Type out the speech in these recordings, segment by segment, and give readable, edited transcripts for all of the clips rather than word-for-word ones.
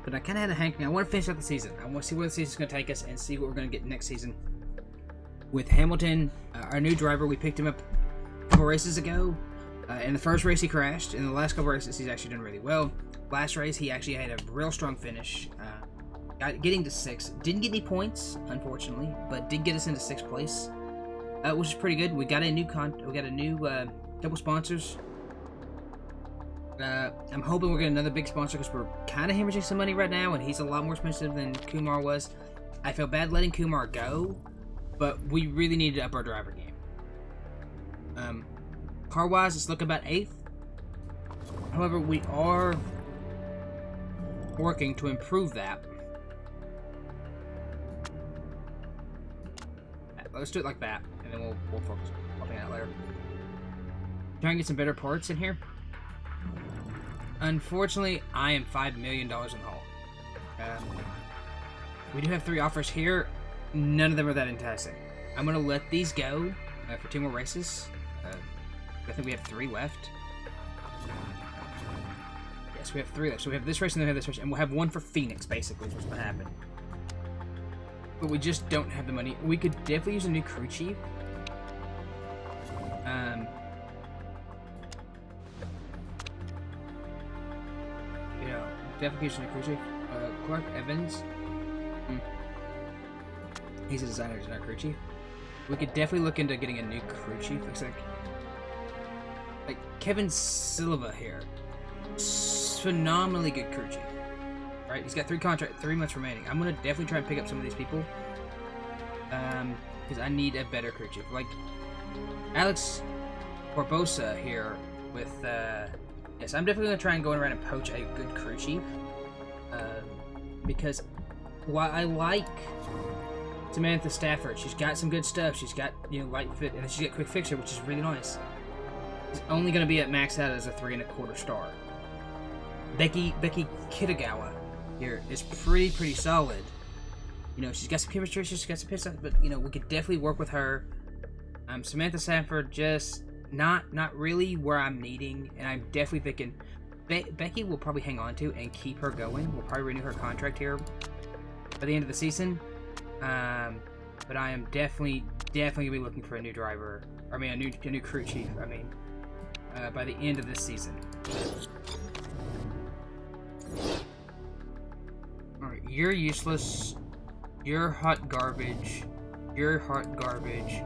but I kind of had a hankering. I want to finish out the season. I want to see where the season's going to take us and see what we're going to get next season. With Hamilton, our new driver, we picked him up a couple races ago. In the first race, he crashed. In the last couple races, he's actually done really well. Last race, he actually had a real strong finish. Getting to 6th. Didn't get any points, unfortunately, but did get us into 6th place, which is pretty good. We got a new couple sponsors. I'm hoping we're getting another big sponsor because we're kind of hemorrhaging some money right now, and he's a lot more expensive than Kumar was. I feel bad letting Kumar go, but we really need to up our driver game. Car-wise, it's looking about 8th. However, we are working to improve that. Let's do it like that, and then we'll focus on that later. Try and get some better parts in here. Unfortunately, I am $5 million in the hole. We do have 3 offers here. None of them are that enticing. I'm going to let these go for 2 more races. I think we have 3 left. Yes, we have 3 left. So we have this race and then we have this race. And we'll have 1 for Phoenix, basically, is what's going to happen. But we just don't have the money. We could definitely use a new crew chief. Definitely use a new crew chief. Clark Evans. He's a designer, he's not a crew chief. We could definitely look into getting a new crew chief. Looks like Kevin Silva here. Phenomenally good crew chief. Right, he's got 3 months remaining. I'm gonna definitely try and pick up some of these people. Because I need a better crew chief. Like Alex Barbosa here with yes, I'm definitely gonna try and go around and poach a good crew chief. Because while I like Samantha Stafford, she's got some good stuff. She's got, light fit, and then she's got quick fixture, which is really nice. She's only gonna be at max out as a 3.25 star. Becky Kitagawa here is pretty solid. She's got some chemistry, she's got some piss, but we could definitely work with her. Samantha Sanford just not really where I'm needing, and I'm definitely thinking Becky will probably hang on to and keep her going. We'll probably renew her contract here by the end of the season. But I am definitely gonna be looking for a new driver. I mean, a new crew chief. By the end of this season. Alright, you're useless. You're hot garbage. You're hot garbage.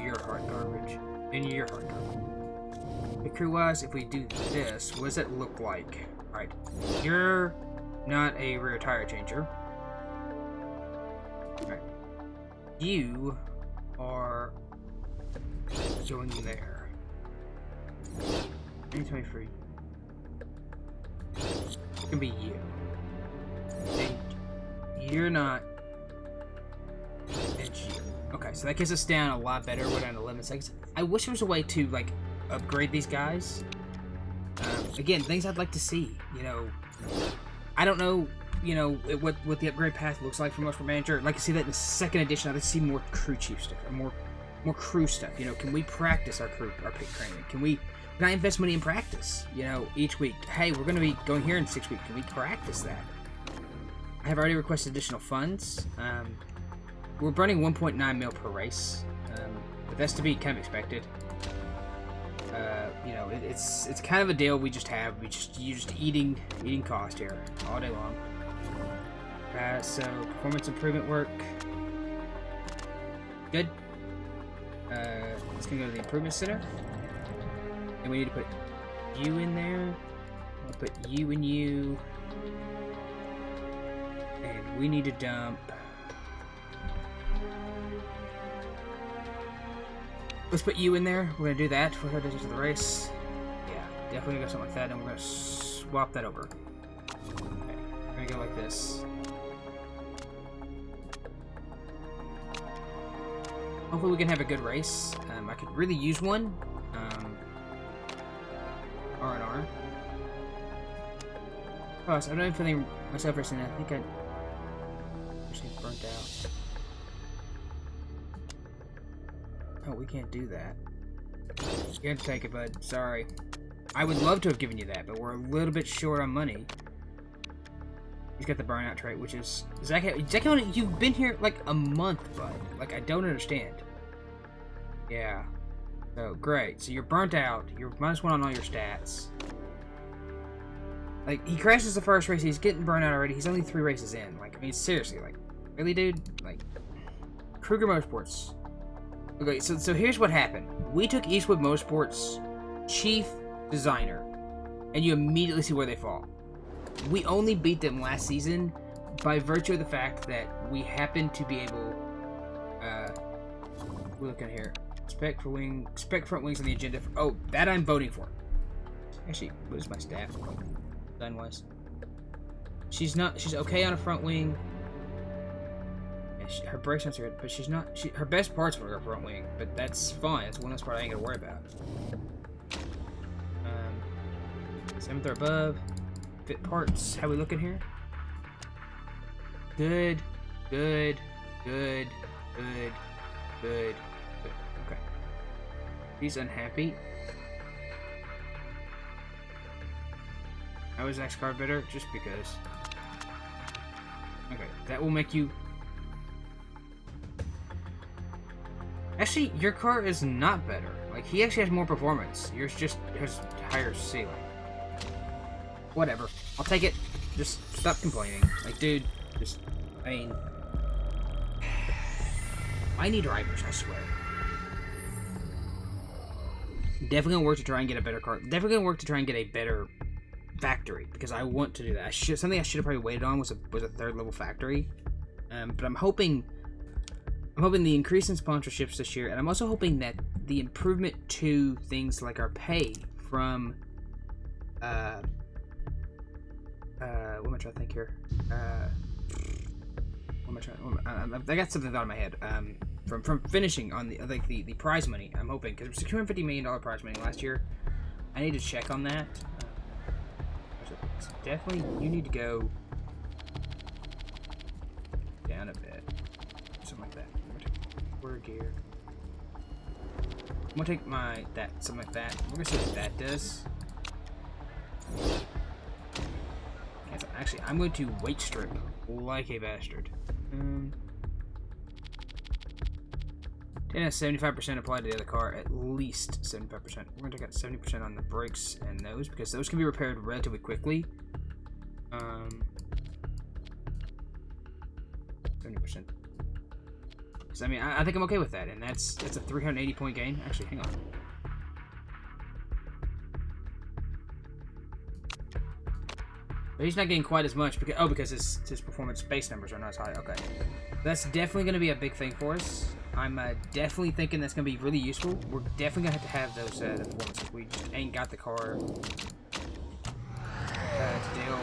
You're hot garbage. And you're hot garbage. The crew-wise, if we do this, what does it look like? Alright, you're not a rear tire changer. Alright. You are going there. Anytime free. It's gonna be you. And you're not. It's you. Okay, so that gets us down a lot better. We're down to 11 seconds. I wish there was a way to, upgrade these guys. Again, things I'd like to see. I don't know, what the upgrade path looks like for Motorsport Manager. I'd like to see that in the 2nd edition. I'd like to see more crew chief stuff, or more crew stuff. Can we practice our pit training? Can I invest money in practice? Each week. Hey, we're going to be going here in 6 weeks. Can we practice that? I have already requested additional funds. We're burning 1.9 mil per race, but that's to be kind of expected. It's kind of a deal we just have. You're just eating cost here all day long. So performance improvement work. Good. It's gonna go to the improvement center, and we need to put you in there. I'll put you and you, and we need to dump. Let's put you in there. We're gonna do that for her to the race. Yeah, definitely gonna go something like that, and we're gonna swap that over. Okay, we're gonna go like this. Hopefully we can have a good race. I could really use one. R&R. Oh, so I'm not even feeling myself racing. I think I actually burnt out. Oh, we can't do that. You have to take it, bud. Sorry. I would love to have given you that, but we're a little bit short on money. He's got the burnout trait, which is... Zach, you've been here like a month, bud. Like, I don't understand. Yeah. So, great. So you're burnt out. You're -1 on all your stats. Like, he crashes the first race. He's getting burnt out already. He's only 3 races in. Like, I mean, seriously. Like, really, dude? Like, Kruger Motorsports. Okay, so here's what happened. We took Eastwood Motorsports' chief designer, and you immediately see where they fall. We only beat them last season by virtue of the fact that we happened to be able... we're looking here. Spec front wings on the agenda. Oh, that I'm voting for. Actually, what is my staff design-wise? She's okay on a front wing. Her brakes are good, but she's not. Her best parts were her front wing, but that's fine. It's one less part I ain't gonna worry about. 7th or above. Fit parts. How we looking here? Good. Okay. He's unhappy. How is Zach's car better? Just because. Okay, that will make you... Actually, your car is not better. Like, he actually has more performance. Yours just has higher ceiling. Whatever. I'll take it. Just stop complaining. Like, dude, just... I mean... I need drivers, I swear. Definitely gonna work to try and get a better car. Definitely gonna work to try and get a better factory, because I want to do that. Something I should have probably waited on was a 3rd level factory. But I'm hoping the increase in sponsorships this year, and I'm also hoping that the improvement to things like our pay from what am I trying to think here? I got something out of my head. From finishing on the prize money, I'm hoping, because it was $250 million prize money last year. I need to check on that. So definitely, you need to go down a bit, something like that. I'm gonna take quarter gear. I'm gonna take something like that. We're gonna see what that does. Okay, so actually, I'm going to weight strip like a bastard. 10 has 75% applied to the other car, at least 75%. We're going to take out 70% on the brakes and those, because those can be repaired relatively quickly. 70%. So, I mean, I think I'm okay with that, and that's a 380 point gain. Actually, hang on. But he's not getting quite as much because his performance base numbers are not as high. Okay, that's definitely going to be a big thing for us. I'm definitely thinking that's going to be really useful. We're definitely going to have those the performances. We just ain't got the car to deal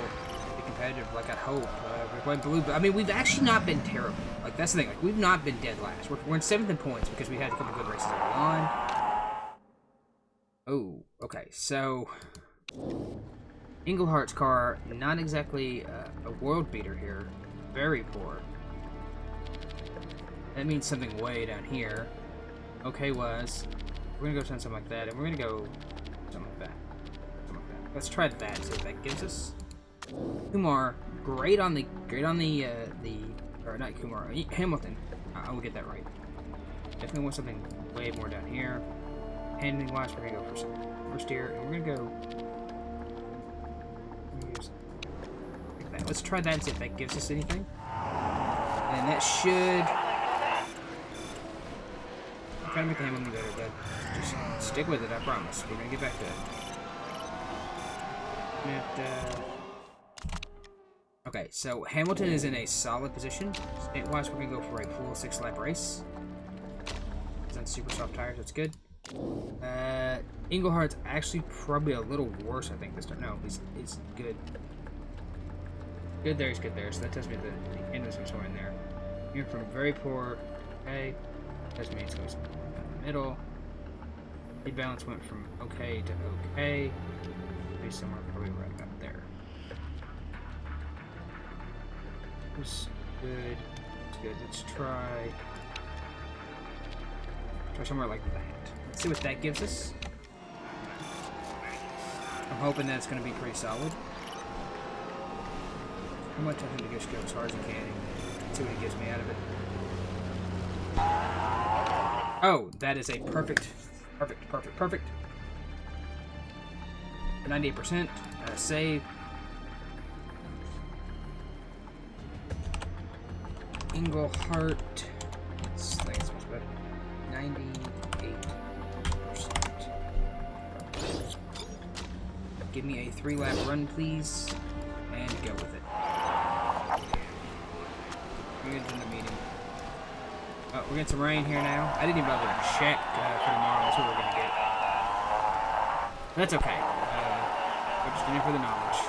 be competitive like I hope. We're going blue, but I mean, we've actually not been terrible. Like, that's the thing. Like, we've not been dead last. We're in 7th in points because we had a couple good races early on. Oh, okay. So Englehart's car, not exactly a world beater here. Very poor. That means something way down here. Okay, we're gonna go something like that, and we're gonna go something like that. Let's try that. See what that gives us. Kumar, great on the or not Kumar, Hamilton. I will get that right. Definitely want something way more down here. Handling wise, we're gonna go for some first here, and we're gonna go. Like that. Let's try that and see if that gives us anything. And that should. I'm trying to make the Hamilton better, but just stick with it, I promise. We're gonna get back to it. Okay, so Hamilton is in a solid position. State-wise, we're gonna go for a full 6-lap race. He's on super soft tires, that's good. Englehart's actually probably a little worse, I think, this time. No, he's good. Good there, he's good there. So that tells me that the engine's somewhere in there. You're from very poor. Okay. Tells me it's going somewhere in the middle. The balance went from okay to okay. Maybe somewhere probably right about there. It's good. It's good. Let's try somewhere like that. Let's see what that gives us. I'm hoping that's going to be pretty solid. I might tell him to just go as hard as he can and see what he gives me out of it. Oh, that is a perfect. 98%. Save. Englehart. I think it's much better. 98%. Give me a 3-lap run, please. And go with it. We're going to do the meeting. Oh, we're getting some rain here now. I didn't even bother to check for tomorrow. That's what we're going to get. That's okay. We're just in it for the knowledge.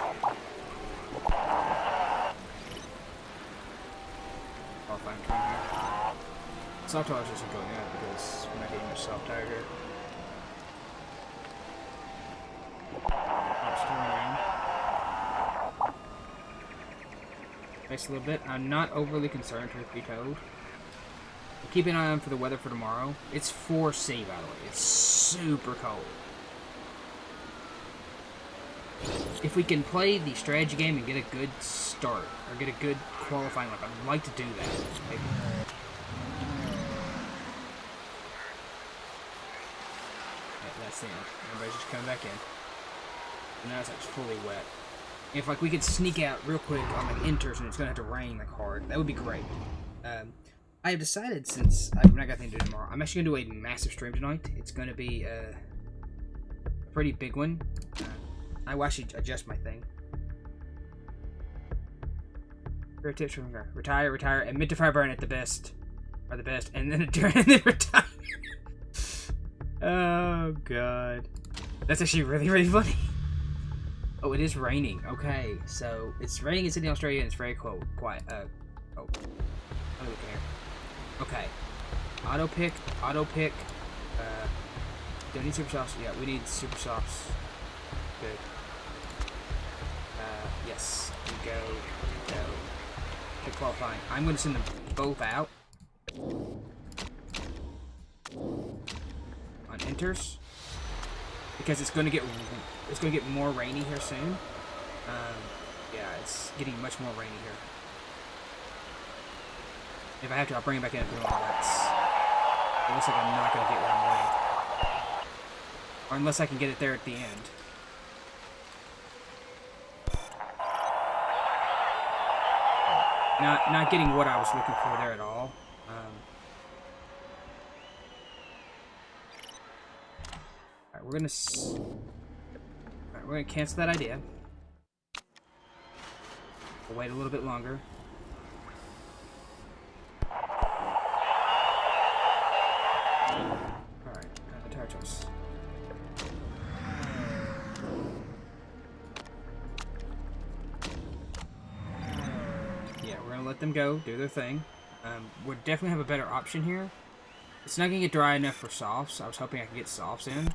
Qualifying train here. Soft tires isn't going up because we're not getting much soft tire here. Next a little bit. I'm not overly concerned, truth be told. Keep an eye on for the weather for tomorrow. It's 4C, by the way. It's super cold. If we can play the strategy game and get a good start, or get a good qualifying lap, I'd like to do that. Maybe. Yeah, that's the end. Everybody's just coming back in. And now it's actually fully wet. If like we could sneak out real quick on like inters and it's gonna have to rain like hard, that would be great. I have decided, since I've not got anything to do tomorrow, I'm actually gonna do a massive stream tonight. It's gonna be a pretty big one. I will actually adjust my thing. Fair tips from her. Retire, and mid to fire burn at the best. Are the best, and then retire. Oh god. That's actually really funny. Oh, it is raining. Okay, so it's raining in Sydney, Australia, and it's very cold. Quiet. Oh. I don't care. Okay. Auto pick. Don't need super softs. Yeah, we need super softs. Good. Yes. Go. Okay, qualifying. I'm going to send them both out. On enters. Because it's going to get more rainy here soon. Yeah, it's getting much more rainy here. If I have to, I'll bring it back in and put it on lights. It looks like I'm not going to get where I'm going. Or unless I can get it there at the end. Not getting what I was looking for there at all. Alright, we're gonna cancel that idea. We'll wait a little bit longer. Alright, tire choice. Yeah, we're gonna let them go, do their thing. We'll definitely have a better option here. It's not gonna get dry enough for softs. I was hoping I could get softs in.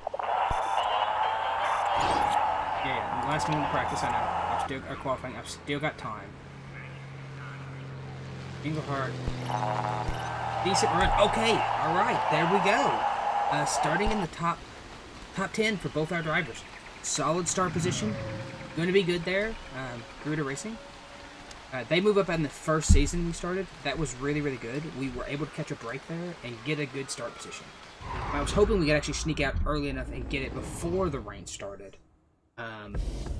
Yeah, last minute practice, I know. I'm still qualifying. I've still got time. Englehart. Decent run. Okay, alright, there we go. Starting in the top 10 for both our drivers. Solid start position. Going to be good there. Gruda Racing. They move up in the first season we started. That was really good. We were able to catch a break there and get a good start position. I was hoping we could actually sneak out early enough and get it before the rain started.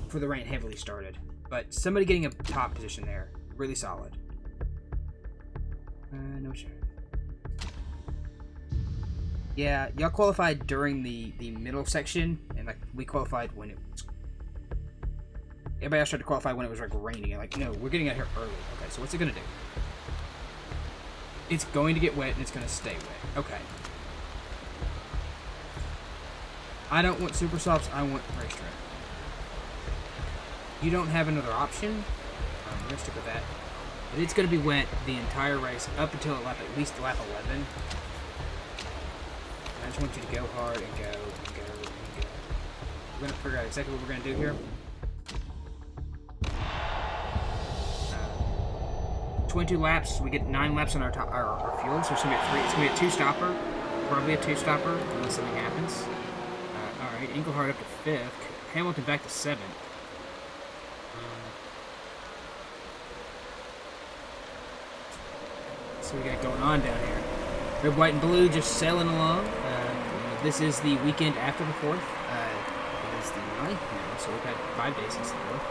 Before the rain heavily started. But somebody getting a top position there. Really solid. No sure. Yeah, y'all qualified during the middle section, and like we qualified when it was. Everybody else tried to qualify when it was like raining, and like, no, we're getting out here early. Okay, so what's it gonna do? It's going to get wet and it's gonna stay wet. Okay. I don't want super softs, I want racetrack. You don't have another option. We're gonna stick with that. But it's gonna be wet the entire race up until at least lap 11. I just want you to go hard and go. We're gonna figure out exactly what we're gonna do here. 22 laps. We get 9 laps on our fuel, so it's gonna be a 3. It's gonna be a 2-stopper, probably a 2-stopper unless something happens. All right, Englehart up to 5th. Hamilton back to 7th. Let's see what we got going on down here. Red, white, and blue just sailing along. This is the weekend after the 4th. It is the 9th now, so we've had 5 days since the 4th.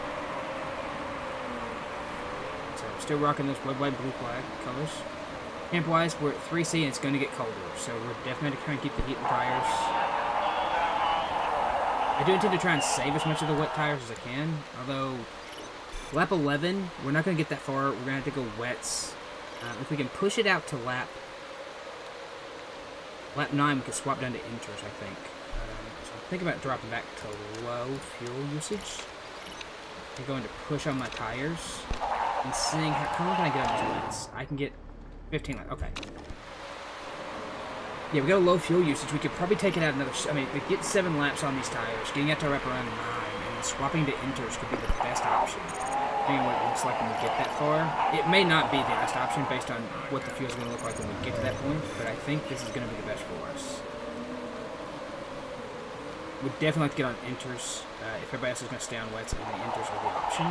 So I'm still rocking those red, white, and blue flag colors. Camp-wise, we're at 3C and it's going to get colder, so we're definitely going to try and keep the heat in the tires. I do intend to try and save as much of the wet tires as I can, although lap 11, we're not going to get that far. We're going to have to go wets. If we can push it out to lap 9, we can swap down to inters, I think. So I'm thinking about dropping back to low fuel usage. I'm going to push on my tires and seeing how long can I get on these wets. I can get 15 laps. Okay. Yeah, we got a low fuel usage. We could probably take it out another... I mean, we get 7 laps on these tires, getting out to wrap around 9, and then swapping to inters could be the best option. Depending on what it looks like when we get that far. It may not be the best option based on what the fuel's going to look like when we get to that point, but I think this is going to be the best for us. We'd definitely like to get on inters. If everybody else is going to stay on wets, and the inters are the option.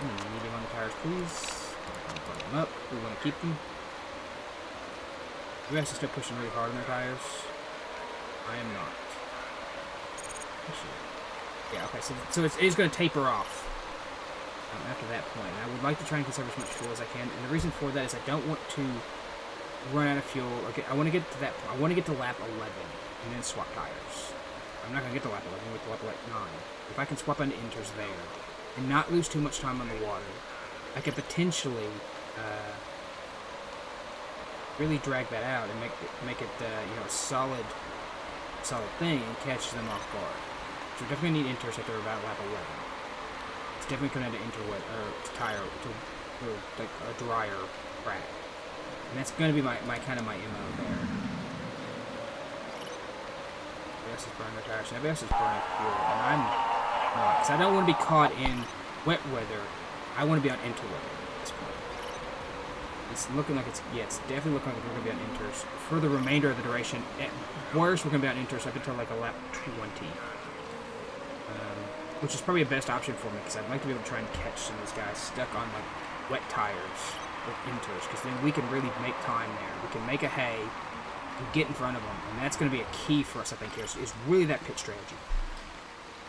Medium on the tires, please. Plug them up. We want to keep them. You guys are still pushing really hard on their tires. I am not. Yeah, okay, so it is going to taper off after that point. And I would like to try and conserve as much fuel as I can. And the reason for that is I don't want to run out of fuel. I want to get to that. I want to get to lap 11 and then swap tires. I'm not going to get to lap 11. I'm going to get to lap 9. If I can swap onto inters there and not lose too much time on the water, I could potentially really drag that out and make it a solid thing and catch them off guard. So we're definitely need inters after about lap 11. It's definitely going to tire to like a drier track, and that's going to be my kind of my MO there. Everybody else is burning their tires. Everybody else is burning fuel, and I'm not, because I don't want to be caught in wet weather. I want to be on inter weather at this point. It's looking like it's definitely looking like we're going to be on inters for the remainder of the duration. At worst, we're going to be on inters up until like a lap 20. Which is probably a best option for me, because I'd like to be able to try and catch some of these guys stuck on like wet tires with inters, because then we can really make time there. We can make a hay and get in front of them, and that's going to be a key for us, I think, here, is really that pit strategy.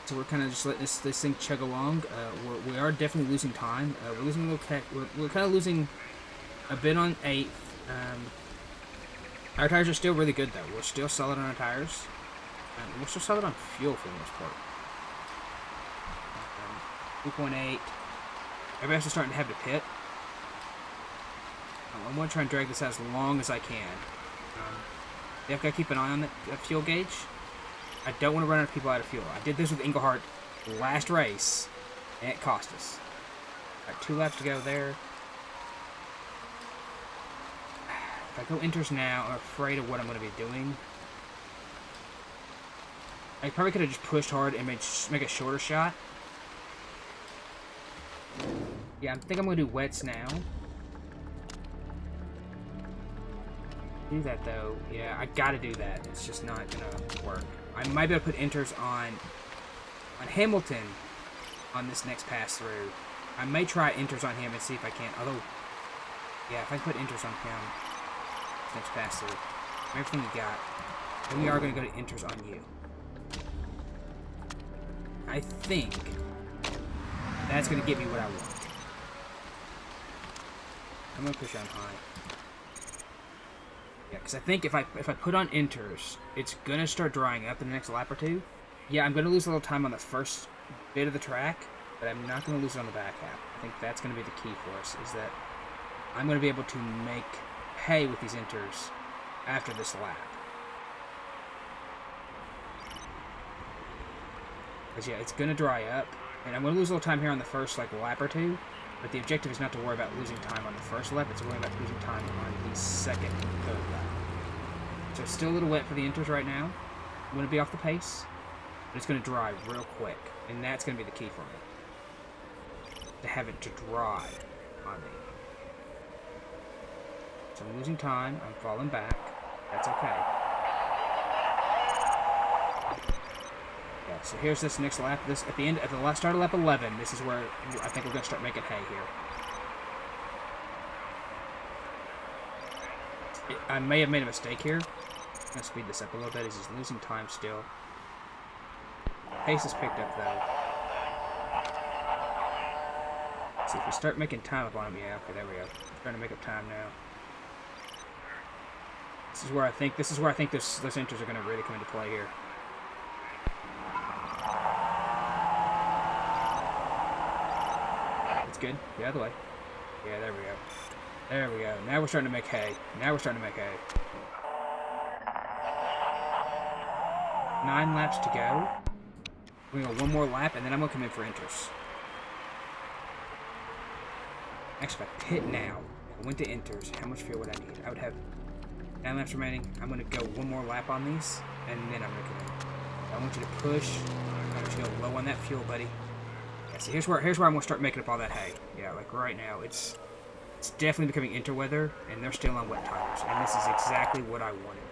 So we're kind of just letting this thing chug along. We are definitely losing time. We're losing a little. We're kind of losing a bit on 8th. Our tires are still really good though. We're still solid on our tires. We're still solid on fuel for the most part. 2.8. Everybody else is starting to have to pit. I want to try and drag this out as long as I can. I've got to keep an eye on that fuel gauge. I don't want to run out of people out of fuel. I did this with Englehart last race, and it cost us. Got 2 laps to go there. If I go inters now, I'm afraid of what I'm going to be doing. I probably could have just pushed hard and make a shorter shot. Yeah, I think I'm going to do wets now. Do that though. Yeah, I got to do that. It's just not going to work. I might be able to put inters on Hamilton on this next pass through. I may try inters on him and see if I can. Although, yeah, if I put inters on him this next pass through, everything we got, then we are going to go to inters on you. I think that's going to get me what I want. I'm going to push on high. Yeah, because I think if I put on inters, it's going to start drying up in the next lap or 2. Yeah, I'm going to lose a little time on the first bit of the track, but I'm not going to lose it on the back half. I think that's going to be the key for us, is that I'm going to be able to make hay with these inters after this lap. Because, yeah, it's going to dry up, and I'm going to lose a little time here on the first lap or 2, but the objective is not to worry about losing time on the first lap, it's worrying about losing time on the second and third lap. So it's still a little wet for the inters right now. I'm going to be off the pace, but it's going to dry real quick, and that's going to be the key for me. To have it to dry on me. So I'm losing time, I'm falling back, that's okay. Yeah, so here's this next lap. This at the start of lap 11. This is where I think we're going to start making hay here. I may have made a mistake here. I'm going to speed this up a little bit as he's losing time still. Pace is picked up, though. Let's see if we start making time up on him. Yeah, okay, there we go. We're starting to make up time now. This is where I think those enters are going to really come into play here. That's good. Get out of the way. Yeah, there we go. There we go. Now we're starting to make hay. 9 laps to go. We're going to go one more lap, and then I'm going to come in for inters. Actually, if I pit now, I went to inters, how much fuel would I need? I would have 9 laps remaining. I'm going to go one more lap on these, and then I'm going to come in. I want you to push. I want you to go low on that fuel, buddy. Yeah, so here's where I'm going to start making up all that hay. Yeah, like right now, it's definitely becoming interweather, and they're still on wet tires, and this is exactly what I wanted.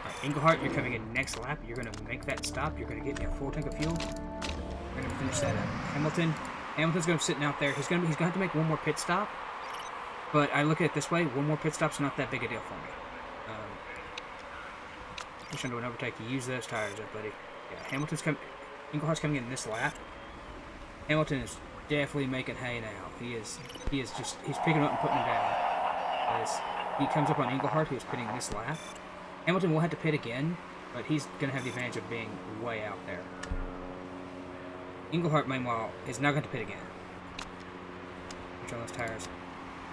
Alright, Englehart, you're coming in next lap. You're going to make that stop. You're going to get me a full tank of fuel. We're going to finish that up. Hamilton's going to be sitting out there. He's going to have to make one more pit stop, but I look at it this way: one more pit stop's not that big a deal for me. Push into an overtake. You use those tires up, buddy. Yeah, Englehart's coming in this lap. Hamilton is definitely making hay now. He's picking up and putting him down. As he comes up on Englehart, who's pitting this lap. Hamilton will have to pit again, but he's going to have the advantage of being way out there. Englehart, meanwhile, is not going to pit again. Which on those tires?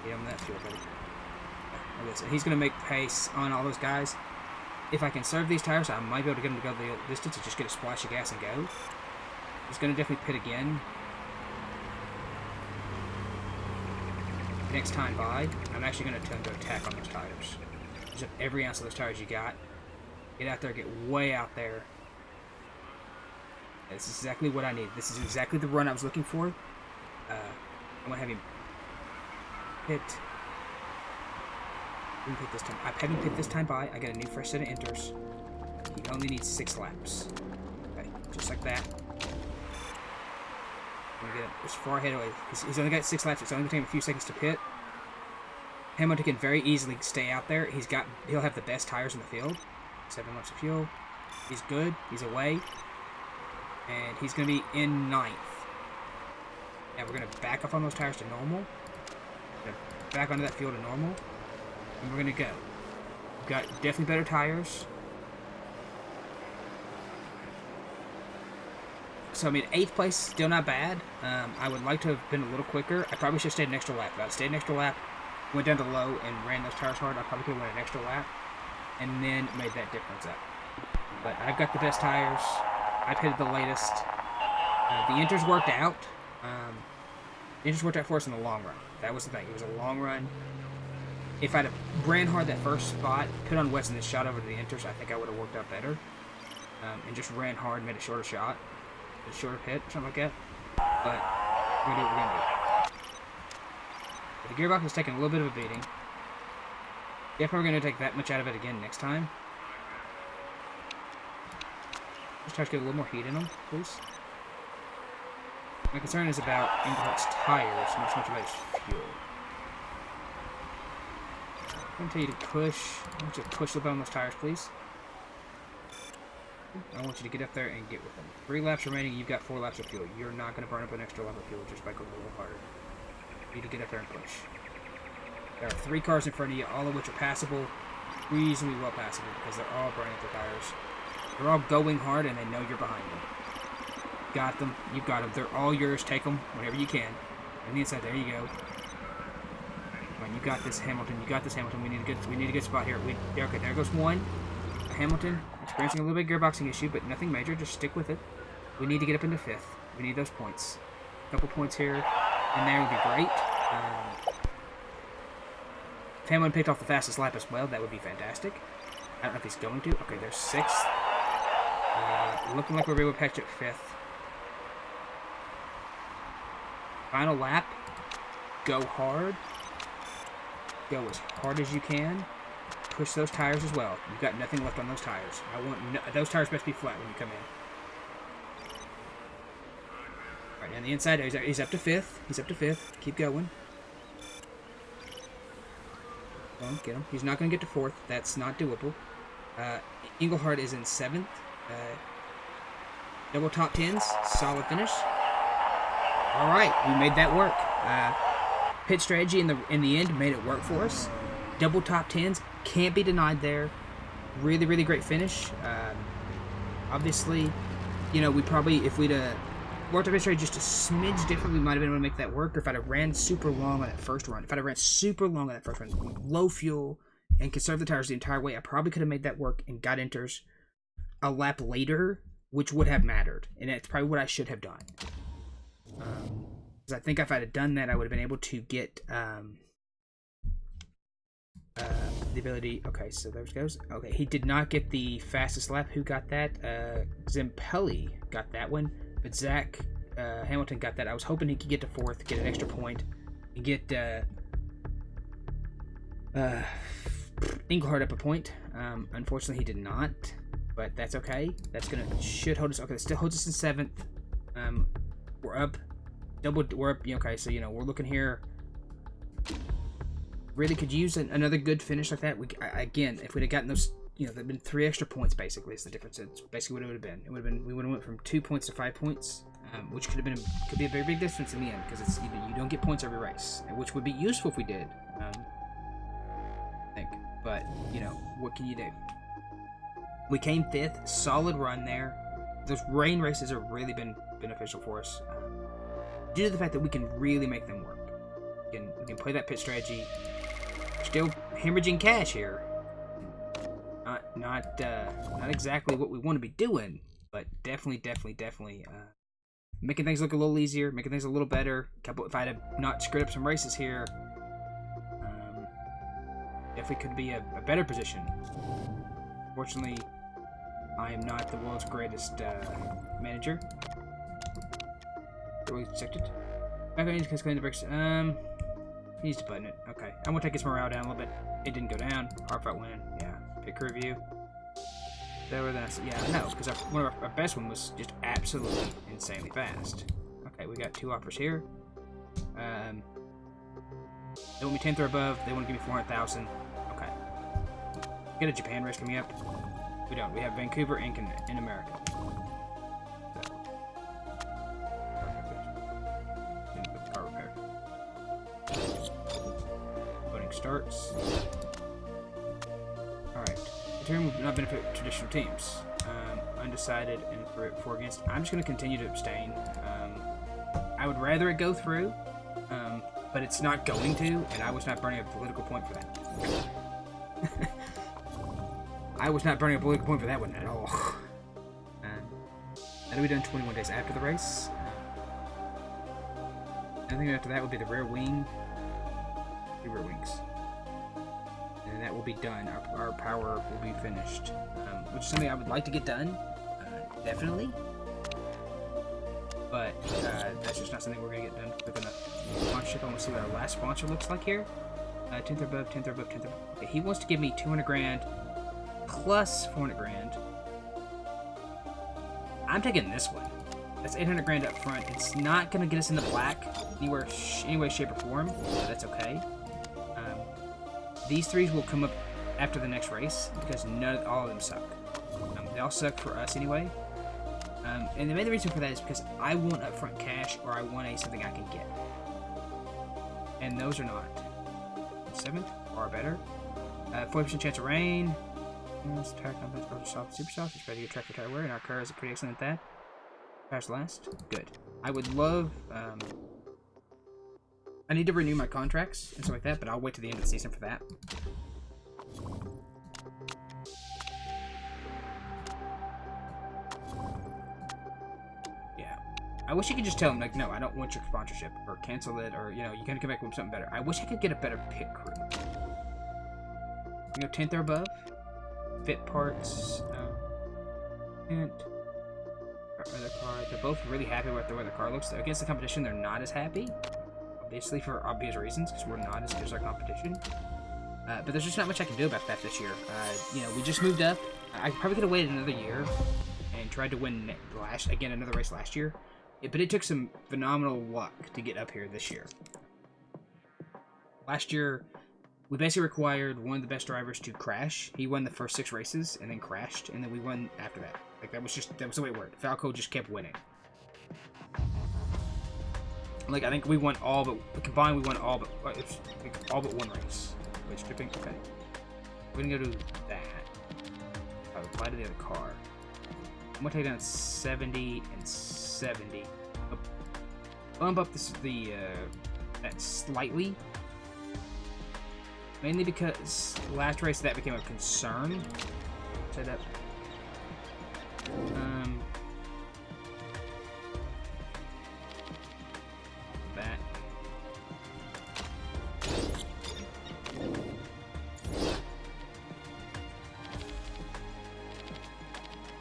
Get him that fuel, buddy. Yeah, listen, he's going to make pace on all those guys. If I can serve these tires, I might be able to get him to go the distance and just get a splash of gas and go. He's going to definitely pit again. Next time by, I'm actually going to attempt to attack on those tires. Use up every ounce of those tires you got. Get out there, get way out there. This is exactly what I need. This is exactly the run I was looking for. I'm going to have him pit. Pit this time. I've had him pit this time by. I got a new fresh set of enters. He only needs 6 laps. Okay, just like that. I'm going to get him as far ahead away. He's only got 6 laps. It's only going to take him a few seconds to pit. Hamilton can very easily stay out there. He'll have the best tires in the field. 7 laps of fuel. He's good. He's away. And he's going to be in 9th. Now we're going to back up on those tires to normal. We're going to back onto that fuel to normal. And we're going to go. We've got definitely better tires. So, I mean, 8th place, still not bad. I would like to have been a little quicker. I probably should have stayed an extra lap. If I stayed an extra lap, went down to low, and ran those tires hard, I probably could have went an extra lap. And then made that difference up. But I've got the best tires. I've hit the latest. The inters worked out. The inters worked out for us in the long run. That was the thing. It was a long run. If I'd have ran hard that first spot, put on West and then shot over to the inters, I think I would have worked out better. And just ran hard, made a shorter shot. A shorter pit, something like that. But we're going to do what we're going to do. The gearbox is taking a little bit of a beating. Definitely going to take that much out of it again next time. Just try to get a little more heat in them, please. My concern is about Englehart's tires, not so much about his fuel. I'm going to tell you to push. I want you to push a little bit on those tires, please. I want you to get up there and get with them. 3 laps remaining, you've got 4 laps of fuel. You're not going to burn up an extra lap of fuel just by going a little harder. You need to get up there and push. There are 3 cars in front of you, all of which are passable, reasonably well passable, because they're all burning up their tires. They're all going hard, and they know you're behind them. Got them. You've got them. They're all yours. Take them whenever you can. On the inside, there you go. Come on, you got this, Hamilton. You got this, Hamilton. We need a good spot here. Okay, there goes one. Hamilton experiencing a little bit of gearboxing issue, but nothing major. Just stick with it. We need to get up into 5th. We need those points. A couple points here and there would be great. If Hamilton picked off the fastest lap as well, that would be fantastic. I don't know if he's going to. Okay, there's 6th. Looking like we're able to catch it 5th. Final lap. Go hard. Go as hard as you can. Push those tires as well. You've got nothing left on those tires. Those tires best be flat when you come in. Right, on the inside, he's up to 5th. He's up to 5th. Keep going. Get him. He's not going to get to 4th. That's not doable. Englehart is in 7th. Double top 10s. Solid finish. All right, we made that work. Pit strategy in the end made it work for us. Double top 10s. Can't be denied there. Really, really great finish. Obviously, you know, we probably, if we'd worked our pit strategy just a smidge different, we might have been able to make that work. Or if I'd have ran super long on that first run. If I'd have ran super long on that first run, low fuel, and conserved the tires the entire way, I probably could have made that work and got enters a lap later, which would have mattered. And that's probably what I should have done. Because I think if I'd have done that, I would have been able to get the ability. Okay, so there it goes. Okay, he did not get the fastest lap. Who got that? Zimpelli got that one. But Zach Hamilton got that. I was hoping he could get to 4th, get an extra point, and get Englehart up a point. Unfortunately, he did not. But that's okay. Should hold us. Okay, it still holds us in 7th. We're up. We're up. Okay, so, you know, we're looking here. Really could use another good finish like that. Again, if we'd have gotten those, you know, there'd been 3 extra points. Basically, is the difference. It's basically what it would have been. We would have went from 2 points to 5 points, which could be a very big difference in the end because it's you don't get points every race, which would be useful if we did. I think, but you know, what can you do? We came 5th, solid run there. Those rain races have really been beneficial for us due to the fact that we can really make them work. We can play that pit strategy. Still hemorrhaging cash here. Not exactly what we want to be doing, but definitely making things look a little easier, making things a little better. If I'd have not screwed up some races here, definitely could be a better position. Fortunately, I am not the world's greatest manager. Really checked it. Okay, he's clean the brakes. He needs to button it. Okay, I'm gonna take his morale down a little bit. It didn't go down. Hard fight win. Yeah. Pick review. Yeah, no, because one of our best one was just absolutely insanely fast. Okay, we got 2 offers here. They want me 10th or above. They want to give me 400,000. Okay. Get a Japan race coming up. We don't. We have Vancouver in America. Car repair. Voting starts. Alright. The term would not benefit traditional teams. Undecided and for against. I'm just going to continue to abstain. I would rather it go through, but it's not going to, and I was not burning a political point for that. I was not burning a political point for that one at all. That'll be done 21 days after the race. I think after that would be the rear wing. The rear wings. And that will be done. Our power will be finished. Which is something I would like to get done. Definitely. But that's just not something we're going to get done within a sponsorship. I want to see what our last sponsor looks like here. 10th or above, 10th or above, 10th or above. Okay, he wants to give me 200 grand plus 400 grand. I'm taking this one. That's 800 grand up front. It's not going to get us in the black any way, shape, or form. So that's okay. These 3s will come up after the next race because all of them suck. They all suck for us anyway. And the main reason for that is because I want upfront cash or I want something I can get. And those are not. 7th or better. 40% chance of rain. Tire companies are soft, super soft. It's ready to get track for tire wear, and our car is pretty excellent at that. Tires last. Good. I would love. I need to renew my contracts and stuff like that, but I'll wait to the end of the season for that. Yeah. I wish you could just tell them, like, no, I don't want your sponsorship, or cancel it, or, you know, you gotta come back with something better. I wish I could get a better pit crew. You know, 10th or above. Fit parts. And other car. They're both really happy with the way the car looks. Against the competition, they're not as happy. Obviously, for obvious reasons, because we're not as good as our competition. But there's just not much I can do about that this year. You know, we just moved up. I probably could have waited another year and tried to win another race last year. But it took some phenomenal luck to get up here this year. Last year, we basically required one of the best drivers to crash. He won the first 6 races and then crashed, and then we won after that. Like, that was the way it worked. Falco just kept winning. Like, I think we won all but, combined, we won all but one race. Wait, stripping? Okay. We're gonna go to that. I'll apply to the other car. I'm gonna take down 70 and 70. Bump up that slightly. Mainly because last race that became a concern. Set up. That.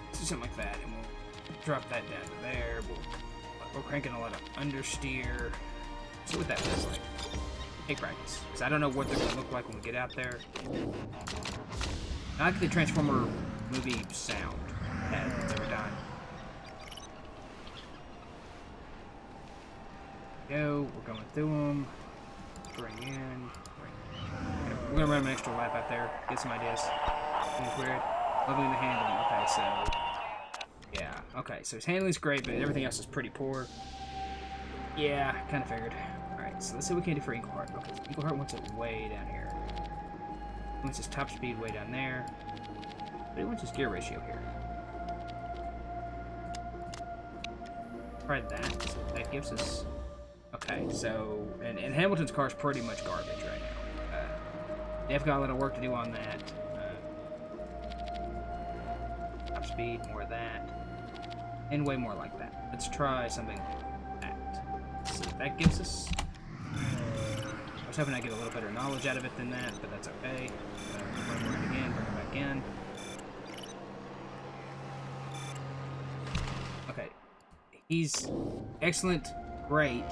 Let's do something like that, and we'll drop that down to there. We're cranking a lot of understeer. See what that feels like. Take practice, because I don't know what they're going to look like when we get out there. I like the Transformer movie sound every time. Go, we're going through them. Bring in. We're going to run an extra lap out there, get some ideas. It's weird. Loving the handling. Okay, so. Yeah, okay, so his handling's great, but everything else is pretty poor. Yeah, kind of figured. Alright, so let's see what we can do for Eagleheart. Okay, so Eagleheart wants it way down here. He wants his top speed way down there. But he wants his gear ratio here. Try that. So that gives us... Okay, so... And Hamilton's car is pretty much garbage right now. They've got a lot of work to do on that. Top speed, more of that. And way more like that. Let's try something like that. See what that gives us. I was hoping I'd get a little better knowledge out of it than that, but that's okay. Run around again, bring it back in. Okay. He's excellent, great,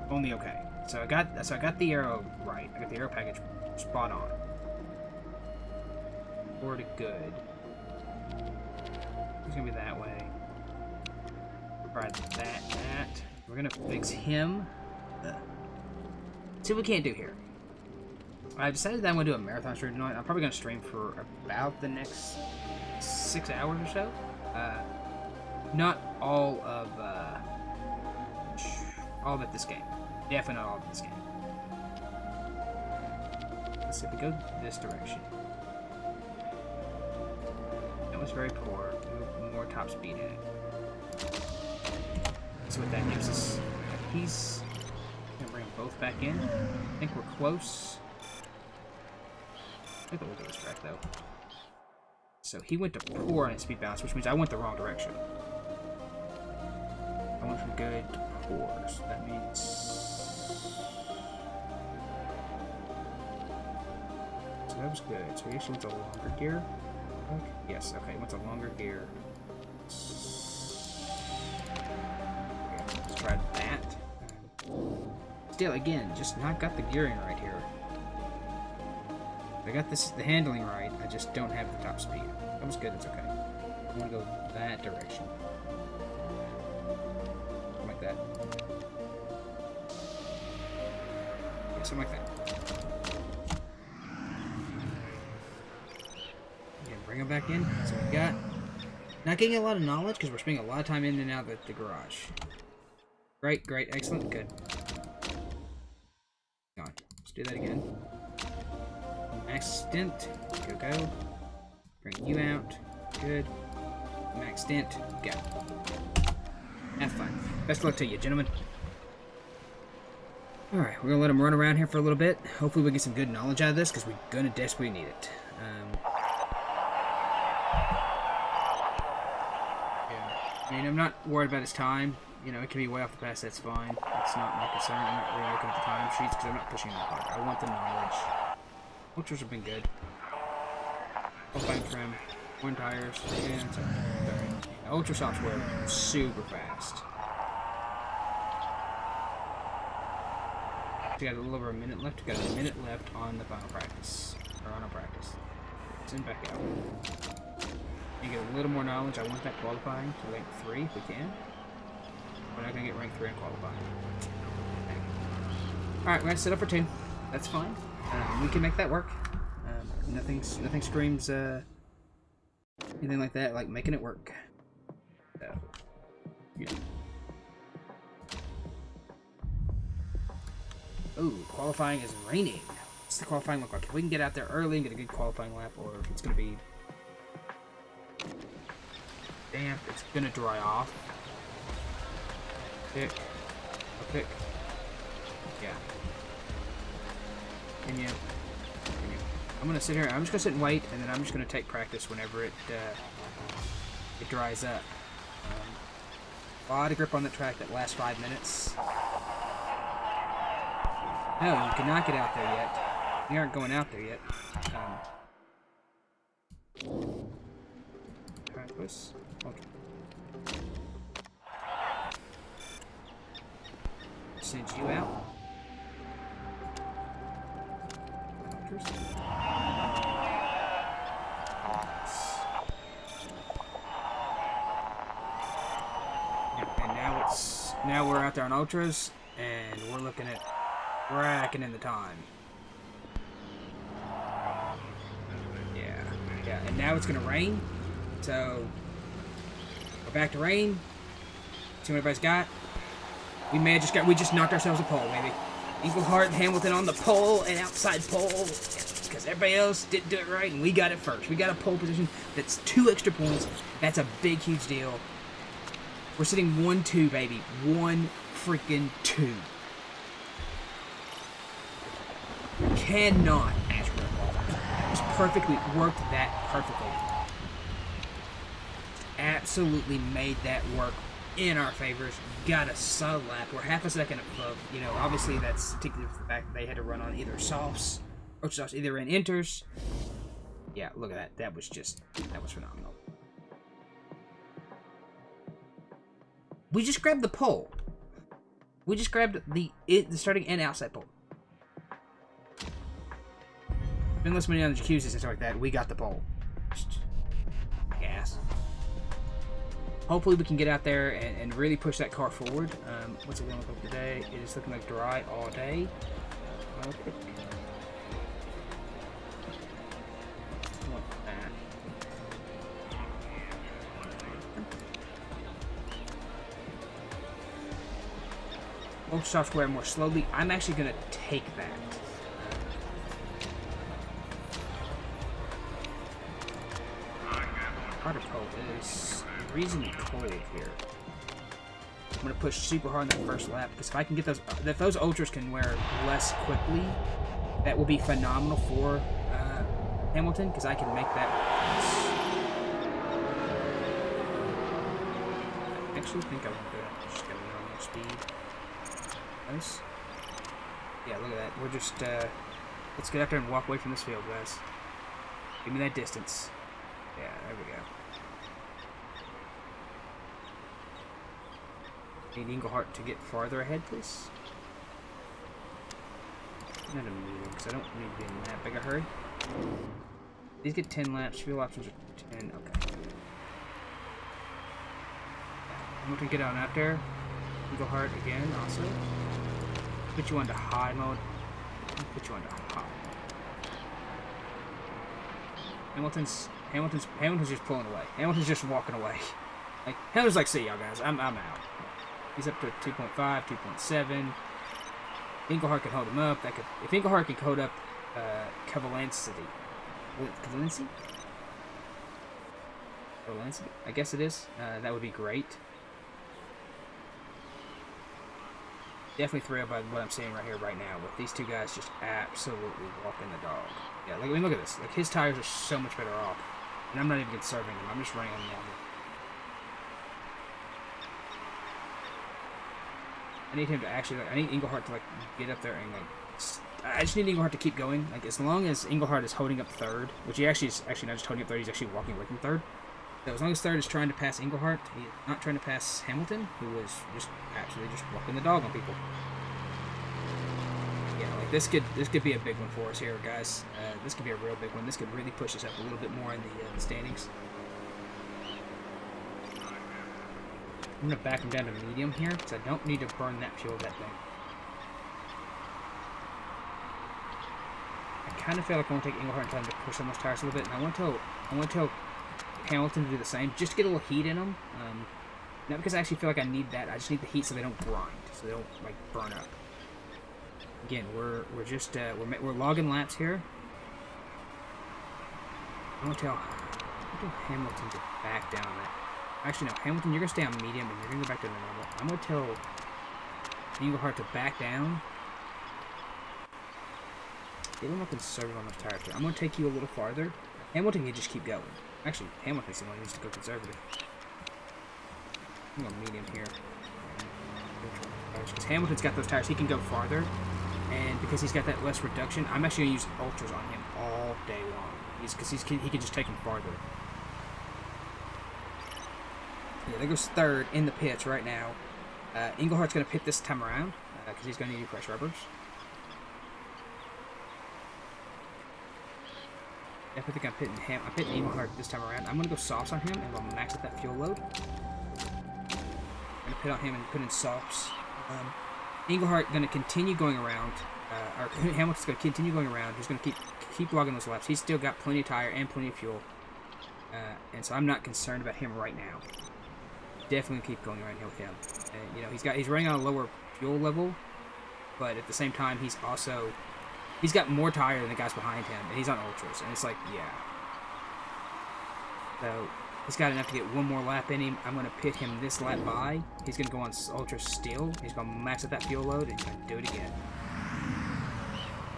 only okay. So I got the arrow right. I got the arrow package spot on. Or to good. It's gonna be that way. Try that. We're gonna fix him. See what we can't do here. I decided that I'm gonna do a marathon stream tonight. I'm probably gonna stream for about the next 6 hours or so. Not all of it this game. Definitely not all of this game. Let's see if we go this direction. That was very poor. More top speed in it. See what that gives us. He's gonna bring them both back in. I think we're close. I think we'll look at this track though. So he went to poor on his speed balance, which means I went the wrong direction. I went from good to poor, so that means... So that was good. So he actually went to a longer gear. Yes, okay, he went to a longer gear. Okay, let's try that. Still, again, just not got the gearing right here. I got the handling right, I just don't have the top speed. That was good, it's okay. I want to go that direction. Something like that. Yeah, something like that. Yeah, bring them back in. So we got... Not getting a lot of knowledge, because we're spending a lot of time in and out of the garage. Great, great, excellent, good. Hang on, let's do that again. Max stint, go. Bring you out, good. Max stint, go. Have fun. Best of luck to you, gentlemen. Alright, we're gonna let him run around here for a little bit. Hopefully we get some good knowledge out of this, because we're gonna desperately need it. Yeah. I mean, I'm not worried about his time. You know, it can be way off the pass, that's fine. It's not my concern. I'm not really looking at the time sheets, because I'm not pushing that hard. I want the knowledge. Ultras have been good. Fine trim, one tires, and sorry. Ultra softs were super fast. We got a little over a minute left. We got a minute left on the final practice, or on our practice. Send back out. You get a little more knowledge. I want that qualifying to rank 3 if we can. We're not gonna get rank 3 in qualifying. Alright, we're gonna set up for 2. That's fine. We can make that work. Nothing screams anything like that, like making it work. So, yeah. Ooh, qualifying is raining. What's the qualifying look like? If we can get out there early and get a good qualifying lap, or if it's gonna be damp, it's gonna dry off. Pick. Yeah. Can you? I'm gonna sit here. I'm just gonna sit and wait, and then I'm just gonna take practice whenever it dries up. A lot of grip on the track that last 5 minutes. No, you cannot get out there yet. You aren't going out there yet. Alright, push. Okay. Send you out. And now we're out there on ultras, and we're looking at racking in the time. Yeah, and now it's gonna rain, so we're back to rain. See what everybody's got? We just knocked ourselves a pole, maybe. Englehart and Hamilton on the pole and outside pole, because everybody else didn't do it right, and we got it first. We got a pole position. That's 2 extra points. That's a big, huge deal. We're sitting 1-2, baby. 1 freaking 2. Cannot ask for it. Just perfectly worked that perfectly. Absolutely made that work in our favors. Got a solid lap. We're half a second above. You know, obviously that's particularly for the fact that they had to run on either softs or softs, either in inters. Yeah, look at that. That was phenomenal. We just grabbed the pole. We just grabbed the starting and outside pole. Been listening on the jacuzzis and stuff like that. We got the pole. Gas. Hopefully we can get out there and really push that car forward. What's it going to look like today? It is looking like dry all day. Okay. Most software more slowly. I'm actually going to take that. Harder cold is reasonably cold here. I'm going to push super hard in that first lap, because if I can get those, if those ultras can wear less quickly, that will be phenomenal for Hamilton, because I can make that. I actually think I'm good. Just got a normal speed. Nice. Yeah, look at that. We're just, let's get out there and walk away from this field, guys. Give me that distance. Yeah, there we go. Need Englehart to get farther ahead, please. Not a medium, because I don't need to be in that big a hurry. These get 10 laps. Fuel options are 10. Okay. I'm going to get on out there. Englehart again, also. Put you onto high mode. Put you onto high. Hamilton's just pulling away. Hamilton's just walking away. Like Hamilton's like, see y'all guys, I'm out. He's up to 2.5, 2.7. Englehart can hold him up. That could, if Englehart can hold up Cavalancy? I guess it is. That would be great. Definitely thrilled by what I'm seeing right here, right now, with these two guys just absolutely walking the dog. Yeah, like, I mean, look at this. Like, his tires are so much better off. And I'm not even conserving them. I'm just running on them. I need him to actually, like, I need Englehart to, like, get up there and, like, I just need Englehart to keep going. Like, as long as Englehart is holding up third, which he actually is actually not just holding up third, he's actually walking away from third. So as long as third is trying to pass Englehart, he's not trying to pass Hamilton, who is just absolutely just walking the dog on people. Yeah, like this could be a big one for us here, guys. This could be a real big one. This could really push us up a little bit more in the standings. I'm gonna back him down to medium here, because I don't need to burn that fuel that thing. kind of feel like I want to take Englehart and tell him to push on those tires a little bit. And I want to tell Hamilton to do the same, just to get a little heat in them. Not because I actually feel like I need that. I just need the heat so they don't grind, so they don't like burn up. Again, we're just we're logging laps here. I want to tell Hamilton to back down that. Actually, no, Hamilton, you're gonna stay on medium and you're gonna go back to the normal. I'm gonna tell Englehart to back down. Get a little more conservative on those tires here. I'm gonna take you a little farther. Hamilton can just keep going. Actually, Hamilton's the one who needs to go conservative. I'm going medium here. Because Hamilton's got those tires, he can go farther. And because he's got that less reduction, I'm actually going to use ultras on him all day long. Because he can just take him farther. Yeah, there goes third in the pits right now. Englehart's going to pit this time around because he's going to need fresh rubbers. I think I'm pitting Englehart this time around. I'm going to go softs on him and I'll max out that fuel load. I'm going to pit on him and put in softs. Englehart going to continue going around, or Hamilton's going to continue going around. He's going to keep logging those laps. He's still got plenty of tire and plenty of fuel, and so I'm not concerned about him right now. Definitely keep going around here with him. And, you know, he's running on a lower fuel level, but at the same time he's got more tire than the guys behind him, and he's on ultras, and it's like, yeah. So he's got enough to get one more lap in him. I'm going to pit him this lap by. He's going to go on ultras still. He's going to max out that fuel load, and he's going to do it again.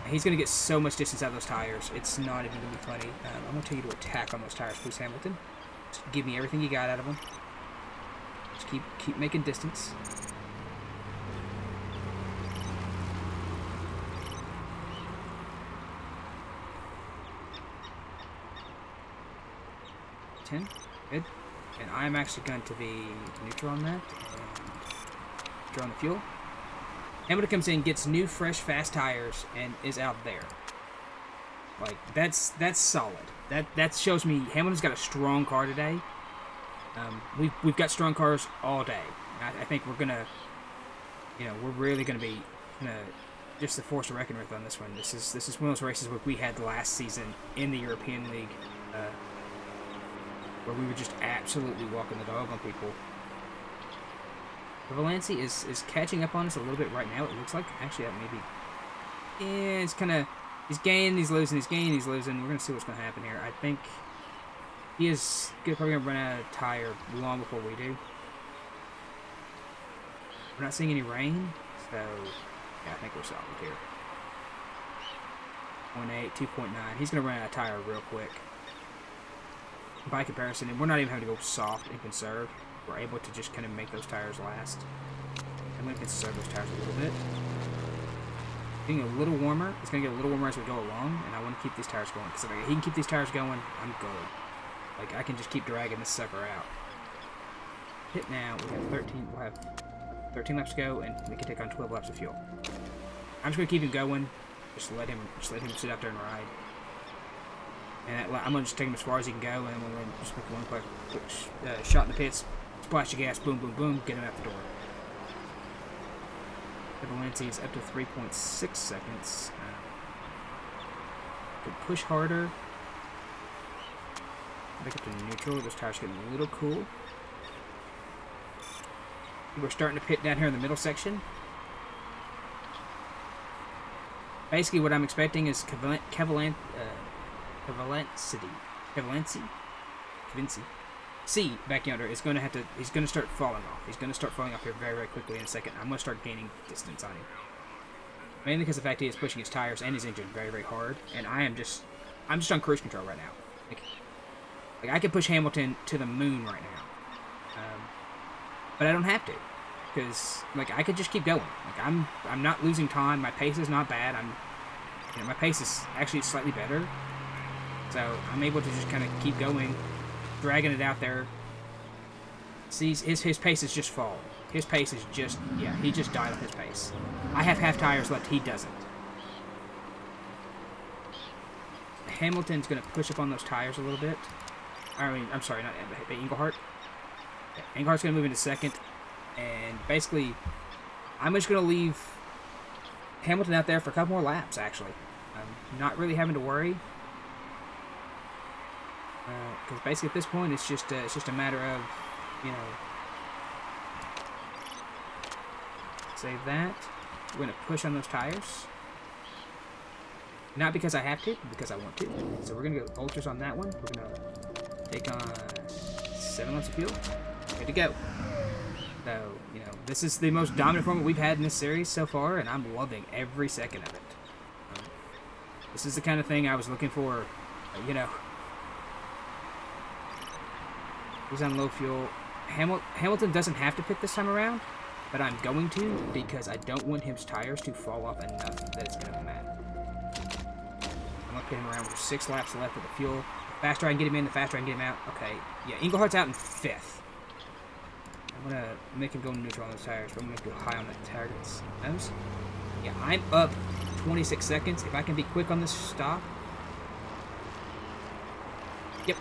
He's going to get so much distance out of those tires. It's not even going to be funny. I'm going to tell you to attack on those tires, please, Hamilton. Just give me everything you got out of them. Just keep making distance. Good. And I'm actually going to be neutral on that. And draw on the fuel. Hamilton comes in, gets new, fresh, fast tires, and is out there. Like, that's solid. That shows me Hamilton's got a strong car today. We've got strong cars all day. I think we're gonna, we're really gonna be just the force to reckon with on this one. This is one of those races where we had last season in the European League. Where we were just absolutely walking the dog on people. Valenci is catching up on us a little bit right now, it looks like. Actually, that may be... Yeah, it's kind of... He's gaining, he's losing, he's gaining, he's losing. We're going to see what's going to happen here. I think he is probably going to run out of tire long before we do. We're not seeing any rain, so... Yeah, I think we're solid here. 0.8, 2.9. He's going to run out of tire real quick. By comparison, and we're not even having to go soft and conserve. We're able to just kind of make those tires last. I'm going to conserve those tires a little bit. Getting a little warmer. It's going to get a little warmer as we go along, and I want to keep these tires going. Because if he can keep these tires going, I'm good. Like, I can just keep dragging this sucker out. Hit now. We'll have 13 laps to go, and we can take on 12 laps of fuel. I'm just going to keep him going. Just let him sit out there and ride. And I'm going to just take him as far as he can go, and then we'll just make one quick shot in the pits, splash the gas, boom, boom, boom, get him out the door. Valenci is up to 3.6 seconds. Could push harder. Back up to neutral. Those tires getting a little cool. We're starting to pit down here in the middle section. Basically, what I'm expecting is Cavalenti. C back yonder is going to have to. He's going to start falling off. He's going to start falling off here very, very quickly in a second. I'm going to start gaining distance on him. Mainly because the fact he is pushing his tires and his engine very, very hard, and I'm just on cruise control right now. Like I could push Hamilton to the moon right now, but I don't have to, because like I could just keep going. Like I'm not losing time. My pace is not bad. My pace is actually slightly better. So I'm able to just kind of keep going, dragging it out there. See, his pace is just falling. His pace is just, yeah, he just died on his pace. I have half tires left, he doesn't. Hamilton's going to push up on those tires a little bit. I'm sorry, not Englehart. Englehart's going to move into second. And basically, I'm just going to leave Hamilton out there for a couple more laps, actually. Not really having to worry. Because basically at this point, it's just a matter of, you know, save that. We're going to push on those tires. Not because I have to, but because I want to. So we're going to go ultras on that one. We're going to take on 7 laps of fuel. Good to go. So, you know, this is the most dominant format we've had in this series so far, and I'm loving every second of it. This is the kind of thing I was looking for, you know. He's on low fuel. Hamilton doesn't have to pit this time around, but I'm going to because I don't want his tires to fall off enough that it's going to matter. I'm going to pit him around with 6 laps left of the fuel. The faster I can get him in, the faster I can get him out. Okay, yeah, Englehart's out in 5th. I'm going to make him go neutral on those tires, but I'm going to go high on the targets. Those? Yeah, I'm up 26 seconds. If I can be quick on this stop. Yep.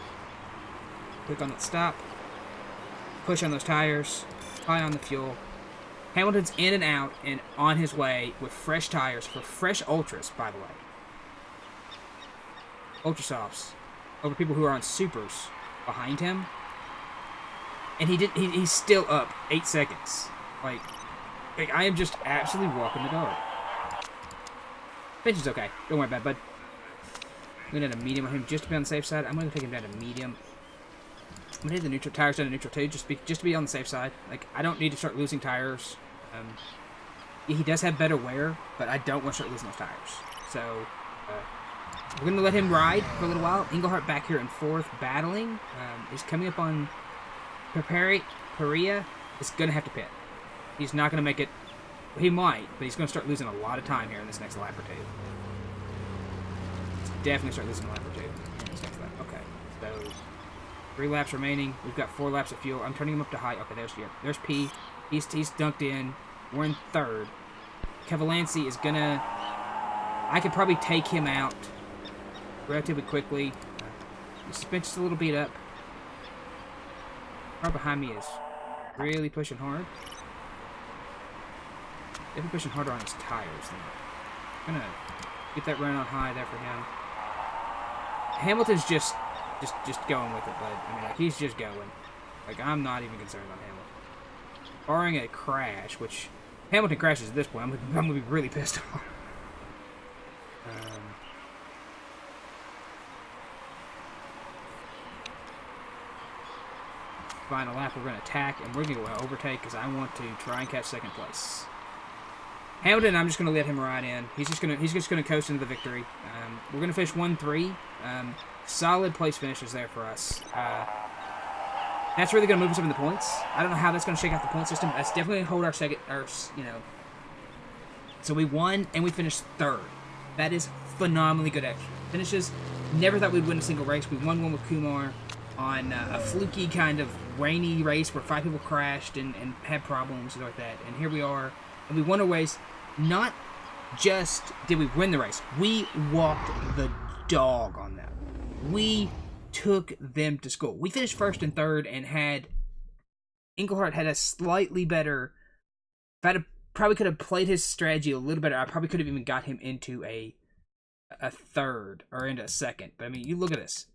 Quick on that stop. Push on those tires. High on the fuel. Hamilton's in and out and on his way with fresh tires for fresh ultras, by the way. Ultra softs. Over people who are on supers behind him. And he's still up 8 seconds. Like I am just absolutely walking the dog. Finish is okay. Don't worry about it, bud. I'm going to medium on him just to be on the safe side. I'm going to take him down to medium. I'm going to hit the neutral tires down to neutral too, just to be on the safe side. Like, I don't need to start losing tires. He does have better wear, but I don't want to start losing those tires. So, we're going to let him ride for a little while. Englehart back here in 4th, battling. He's coming up on Perea. Is going to have to pit. He's not going to make it. He might, but he's going to start losing a lot of time here in this next lap or 2. He's definitely start losing a lap or 2 in this next lap. Okay, so 3 laps remaining. We've got 4 laps of fuel. I'm turning him up to high. Okay, there's P. He's dunked in. We're in 3rd. Cavalanci is going to... I could probably take him out relatively quickly. The suspension's a little beat up. Car behind me is really pushing hard. Definitely pushing harder on his tires. I'm gonna get that run on high there for him. Hamilton's just going with it, bud. I mean, like, he's just going. Like, I'm not even concerned about Hamilton. Barring a crash, which Hamilton crashes at this point, I'm gonna be really pissed off. Final lap, we're going to attack, and we're going to go overtake because I want to try and catch 2nd place. Hamilton, I'm just going to let him ride in. He's just going to coast into the victory. We're going to finish 1-3. Solid place finishes there for us. That's really going to move us up in the points. I don't know how that's going to shake out the point system. That's definitely going to hold our second, you know. So we won and we finished 3rd. That is phenomenally good action. Finishes. Never thought we'd win a single race. We won one with Kumar on a fluky kind of rainy race where 5 people crashed and had problems and like that. And here we are. And we won a race. Not just did we win the race. We walked the dog on them. We took them to school. We finished 1st and 3rd and had... Englehart had a slightly better... If I probably could have played his strategy a little better, I probably could have even got him into a 3rd or into a 2nd. But I mean, you look at this.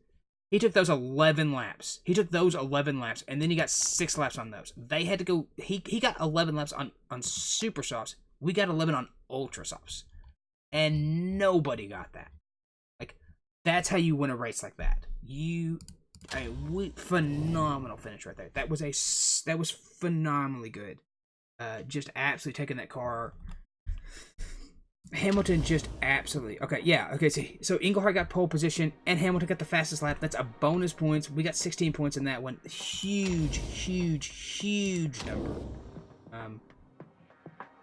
He took those 11 laps. He took those 11 laps, and then he got 6 laps on those. They had to go... He got 11 laps on super softs. We got 11 on ultra softs. And nobody got that. Like, that's how you win a race like that. Phenomenal finish right there. That was phenomenally good. Just absolutely taking that car... Hamilton just absolutely... Okay, yeah. Okay, so Englehart got pole position, and Hamilton got the fastest lap. That's a bonus points. We got 16 points in that one. Huge, huge, huge number.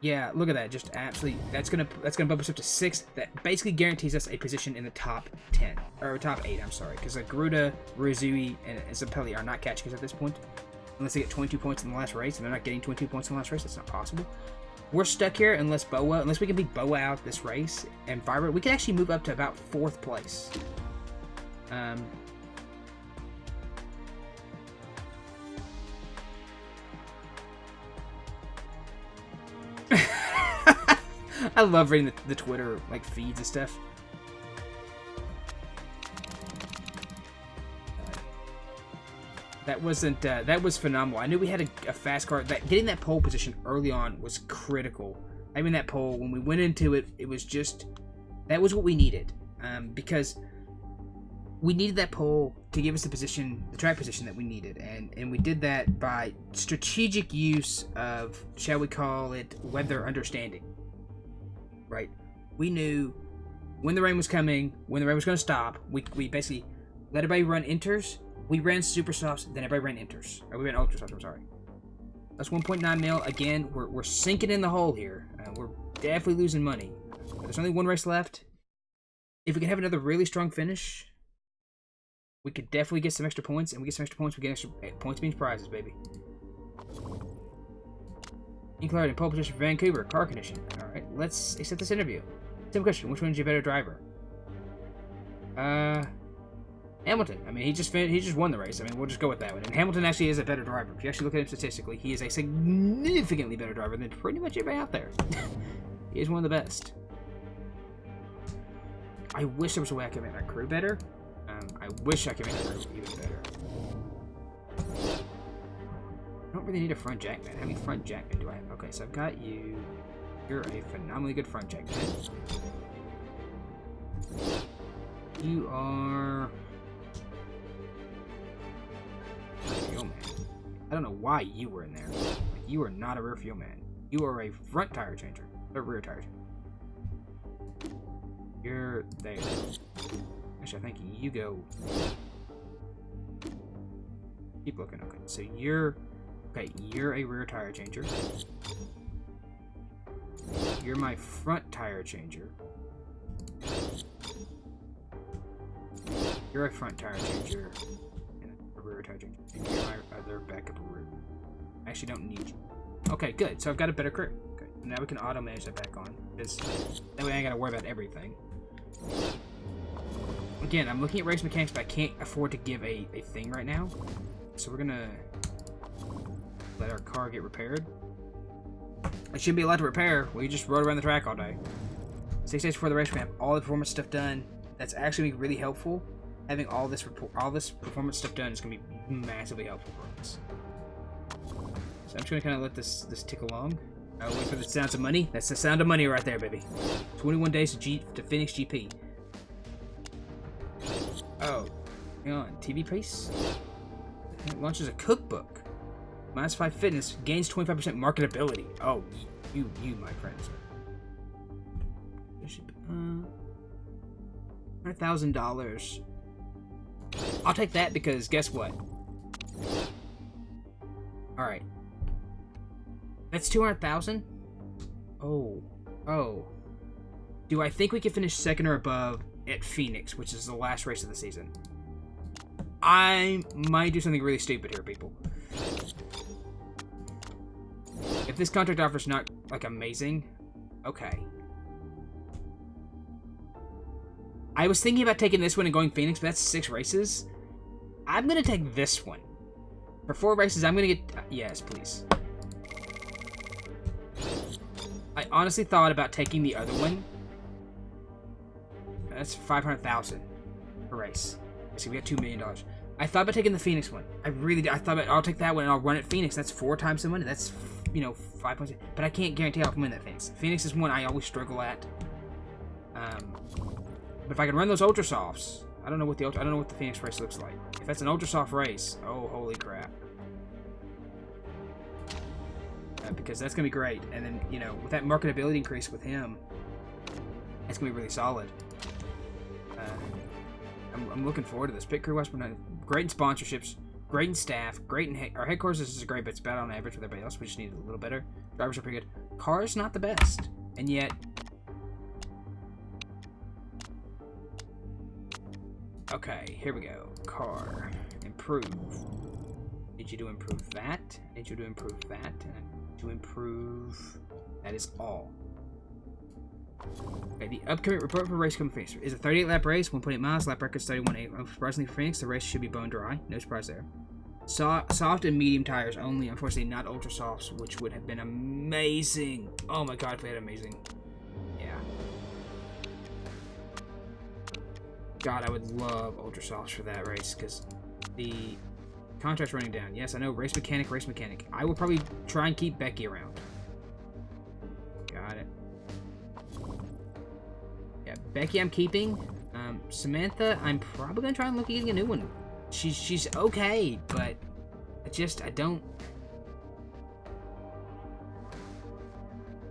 Yeah, look at that. Just absolutely... That's gonna bump us up to 6th. That basically guarantees us a position in the top 10. Or top 8, I'm sorry. Because Garuda, Rizui, and Zappelli are not catching us at this point. Unless they get 22 points in the last race, and they're not getting 22 points in the last race. That's not possible. We're stuck here unless we can beat Boa out this race and Vibrate. We can actually move up to about 4th place. I love reading the Twitter like feeds and stuff. That wasn't, that was phenomenal. I knew we had a fast car. Getting that pole position early on was critical. Having that pole, when we went into it, it was just, that was what we needed. Because we needed that pole to give us the position, the track position that we needed. And we did that by strategic use of, shall we call it, weather understanding. Right? We knew when the rain was coming, when the rain was going to stop. We basically let everybody run inters. We ran super softs, then everybody ran inters. Or we ran ultra softs, I'm sorry. That's 1.9 mil. Again, we're sinking in the hole here. We're definitely losing money. There's only one race left. If we can have another really strong finish, we could definitely get some extra points. And we get some extra points, we get extra points means prizes, baby. Clarity in pole position for Vancouver, car condition. Alright, let's accept this interview. Same question, which one's your better driver? Hamilton. I mean, he just won the race. I mean, we'll just go with that one. And Hamilton actually is a better driver. If you actually look at him statistically, he is a significantly better driver than pretty much everybody out there. He is one of the best. I wish there was a way I could make my crew better. I wish I could make my crew even better. I don't really need a front jack man. How many front jack men do I have? Okay, so I've got you. You're a phenomenally good front jack man. You are... fuel man. I don't know why you were in there. You are not a rear fuel man. You are a front tire changer. Or rear tire changer. You're there. Actually, I think you go... keep looking. Okay, so you're... okay, you're a rear tire changer. You're my front tire changer. You're a front tire changer. And a rear tire changer. And you're my other backup rear. I actually don't need you. Okay, good. So I've got a better crew. Okay, now we can auto manage that back on. Because that way I ain't gotta worry about everything. Again, I'm looking at race mechanics, but I can't afford to give a thing right now. So we're gonna let our car get repaired. It shouldn't be a lot to repair. We just rode around the track all day. 6 days before the race, we have all the performance stuff done. That's actually really helpful. Having all this performance stuff done is gonna be massively helpful for us. So I'm just gonna kind of let this tick along. I'll wait for the sounds of money. That's the sound of money right there, baby. 21 days to finish GP. Oh, hang on. TV pace. It launches a cookbook. -5 fitness gains 25% marketability. Oh, you, my friends. $100,000. I'll take that because guess what? All right. That's 200,000. Oh. Do I think we can finish second or above at Phoenix, which is the last race of the season? I might do something really stupid here, people. If this contract offer's not, like, amazing, okay. I was thinking about taking this one and going Phoenix, but that's 6 races. I'm gonna take this one. For 4 races, I'm gonna get... yes, please. I honestly thought about taking the other one. That's 500,000 per race. So we got $2 million. I thought about taking the Phoenix one. I really did. I thought about, I'll take that one and I'll run at Phoenix. That's 4 times the money. That's, you know, 5 points. But I can't guarantee I'll win that Phoenix. Phoenix is one I always struggle at. But if I can run those ultra softs, I don't know what the Phoenix race looks like. If that's an ultra soft race, oh holy crap! Because that's gonna be great. And then, you know, with that marketability increase with him, it's gonna be really solid. I'm looking forward to this. Pit crew West, great in sponsorships, great in staff, great in our headquarters is great, but it's about on average with everybody else. We just need a little better. Drivers are pretty good. Cars not the best, and yet. Okay, here we go. Car. Improve. Need you to improve that. Need you to improve that. And to improve... that is all. Okay, the upcoming report for race coming Phoenix is a 38-lap race, 1.8 miles, lap record 31.8. Surprisingly for Phoenix, the race should be bone dry. No surprise there. Soft and medium tires only, unfortunately not ultra softs, which would have been amazing. Oh my god, if we had amazing. Yeah. God, I would love ultra softs for that race, because the Contract's running down. Yes, I know. Race mechanic, race mechanic. I will probably try and keep Becky around. Got it. Yeah, Becky I'm keeping. Samantha, I'm probably going to try and look at getting a new one. She's okay, but I don't...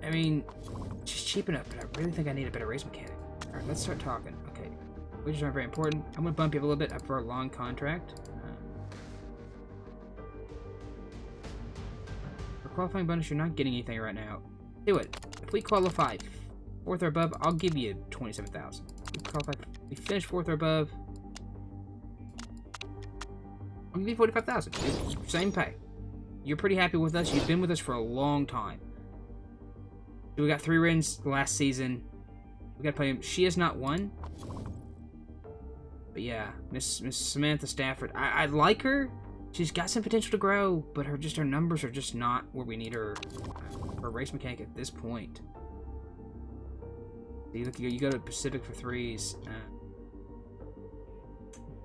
I mean, she's cheap enough, but I really think I need a better race mechanic. Alright, let's start talking. Okay, wages aren't very important. I'm going to bump you up a little bit for a long contract. For qualifying bonus, you're not getting anything right now. Do it. If we qualify 4th or above, I'll give you 27,000. We finish 4th or above, I'll give you 45,000. Same pay. You're pretty happy with us. You've been with us for a long time. We got 3 wins last season. We gotta play him. She has not won. But yeah, Miss Samantha Stafford. I like her. She's got some potential to grow, but her numbers are just not where we need her for a race mechanic at this point. You go to Pacific for 3s.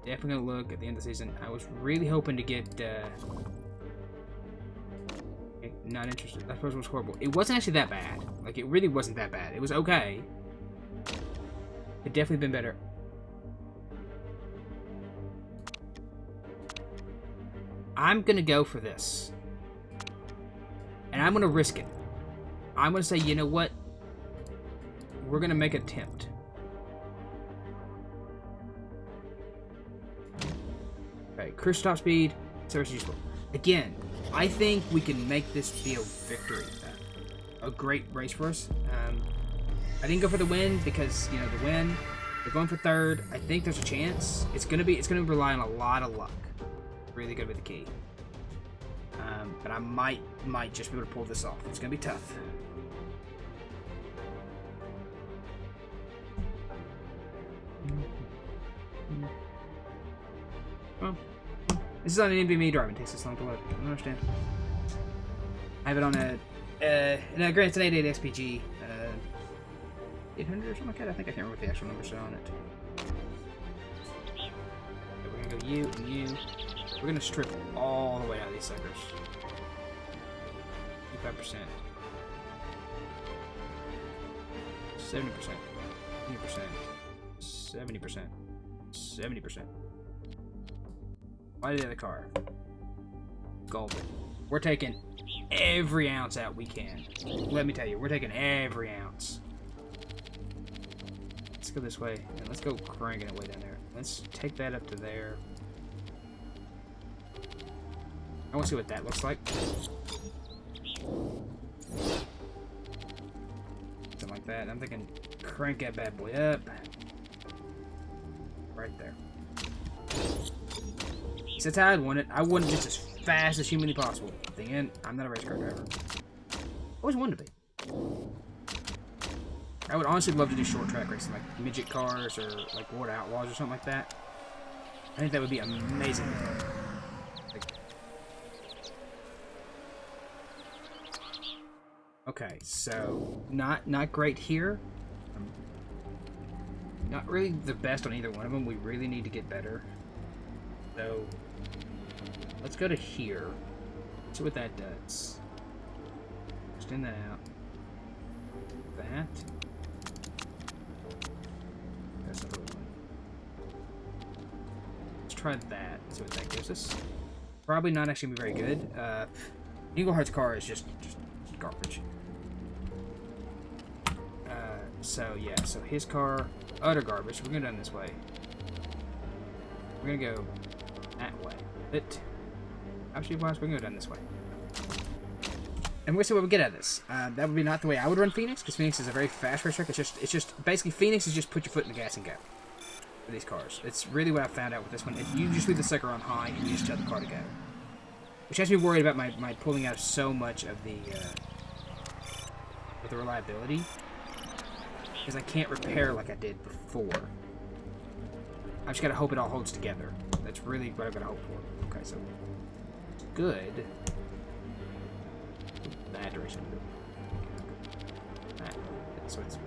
Definitely gonna look at the end of the season. I was really hoping to get. Not interested. That suppose it was horrible. It wasn't actually that bad. Like, it really wasn't that bad. It was okay. It definitely been better. I'm gonna go for this. And I'm gonna risk it. I'm gonna say, you know what? We're gonna make an attempt. Okay, cruise top speed, service useful. Again, I think we can make this be a victory. A great race for us. I didn't go for the win because, you know, the win. We're going for 3rd. I think there's a chance. It's gonna rely on a lot of luck. Really gonna be the key. But I might just be able to pull this off. It's gonna be tough. Well, this is on an NBME driving. It takes this long to load. I don't understand. I have it on a granted, it's an 88 SPG, 800 or something like that. I think I can't remember what the actual numbers are on it. Okay, we're gonna go you and you. We're gonna strip all the way out of these suckers. 55%, 70%, 20%, 70%, 70%. Why did the other car? Golden. We're taking every ounce out we can. Let me tell you, we're taking every ounce. Let's go this way, and let's go cranking it way down there. Let's take that up to there. I want to see what that looks like. Something like that. I'm thinking crank that bad boy up. Right there. So that's how I'd want it. I want it just as fast as humanly possible. Then I'm not a race car driver. Always wanted to be. I would honestly love to do short track racing, like midget cars or like Ward Outlaws or something like that. I think that would be amazing. Like, okay, so not great here. Not really the best on either one of them. We really need to get better. So let's go to here. See what that does. Extend that out. That. That's the other one. Let's try that. See what that gives us. Probably not actually be very good. Englehart's car is just garbage. So yeah, so his car, utter garbage. We're gonna go down this way. We're gonna go that way. But actually, wise, we're gonna go down this way. And we'll see what we get out of this. That would be not the way I would run Phoenix, because Phoenix is a very fast racetrack. It's just basically Phoenix is just put your foot in the gas and go for these cars. It's really what I found out with this one. If you just leave the sucker on high and you just tell the car to go, which has me worried about my pulling out so much of the reliability, because I can't repair like I did before. I just gotta hope it all holds together. That's really what I've gotta hope for. Okay, so good. That direction. That. So it's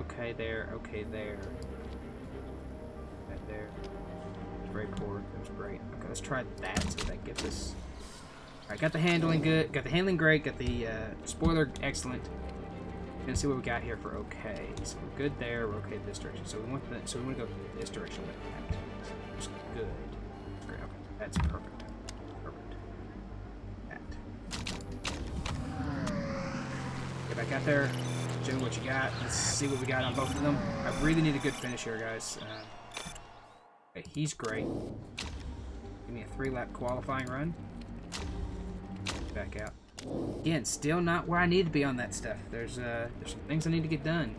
okay there, okay there. That there. Very poor. That was great. Okay, let's try that. See what that gives us. Alright, got the handling good. Got the handling great. Got the spoiler excellent. Gonna see what we got here for okay. So we're good there. We're okay this direction. So we want to go this direction with that. So just good. Great. Okay, that's perfect. Perfect. That. Get back out there. Show me what you got. Let's see what we got on both of them. I really need a good finish here, guys. Okay, he's great. Give me a 3-lap qualifying run. Back out. Again, still not where I need to be on that stuff. There's some things I need to get done.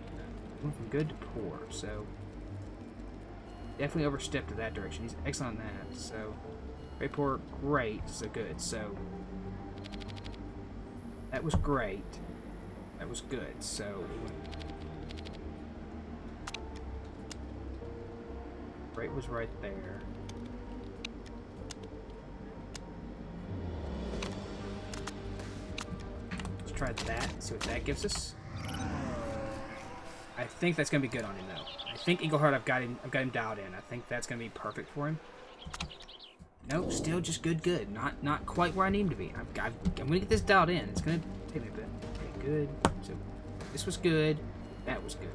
Went from good to poor, so definitely overstepped to that direction. He's excellent on that. So very poor, great, so good. So that was great. That was good. So great was right there. Try that, see what that gives us. I think that's gonna be good on him though. I think Eagleheart, I've got him dialed in. I think that's gonna be perfect for him. Nope, still just good. Not quite where I need him to be. I'm gonna get this dialed in. It's gonna take me a bit. Okay, good. So this was good. That was good.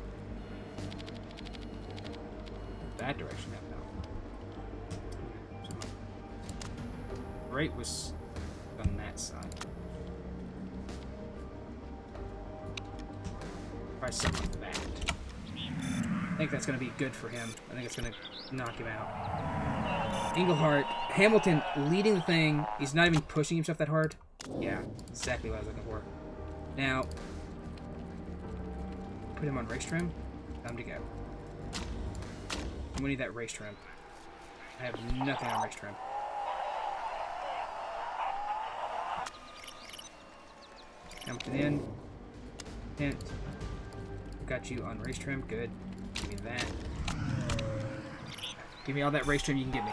That direction, that no. Great was on that side. Something like that. I think that's going to be good for him. I think it's going to knock him out. Eagleheart, Hamilton leading the thing. He's not even pushing himself that hard. Yeah, exactly what I was looking for. Now, put him on race trim. Time to go. We need that race trim. I have nothing on race trim. Hamilton in. Hint. Got you on race trim. Good. Give me that. Give me all that race trim you can give me.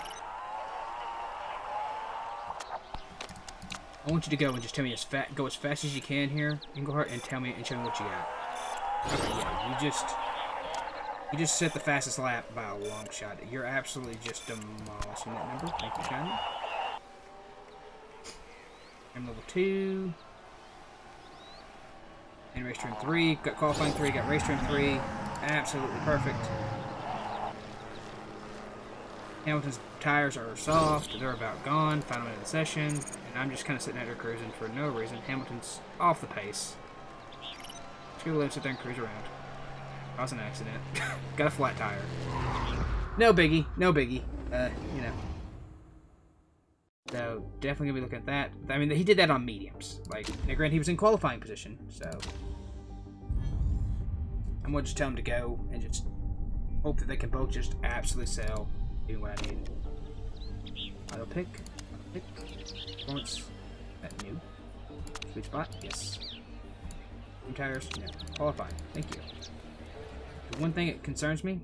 I want you to go and just tell me go as fast as you can here, Eagleheart, and tell me and show me what you got. Okay, yeah, you just set the fastest lap by a long shot. You're absolutely just demolishing that number. Thank you, Shiny. I'm level 2. And race trim 3, got qualifying 3, got race trim 3. Absolutely perfect. Hamilton's tires are soft, they're about gone, final minute of the session, and I'm just kind of sitting out there cruising for no reason. Hamilton's off the pace. Just gonna let him sit there and cruise around. That was an accident. Got a flat tire. No biggie, no biggie. You know. So, definitely gonna be looking at that. I mean, he did that on mediums. Like, now granted, he was in qualifying position, so I'm gonna just tell him to go and just hope that they can both just absolutely sell, doing what I need. Auto pick. Performance. That new. Sweet spot. Yes. New tires. No. Qualifying. Thank you. The one thing that concerns me.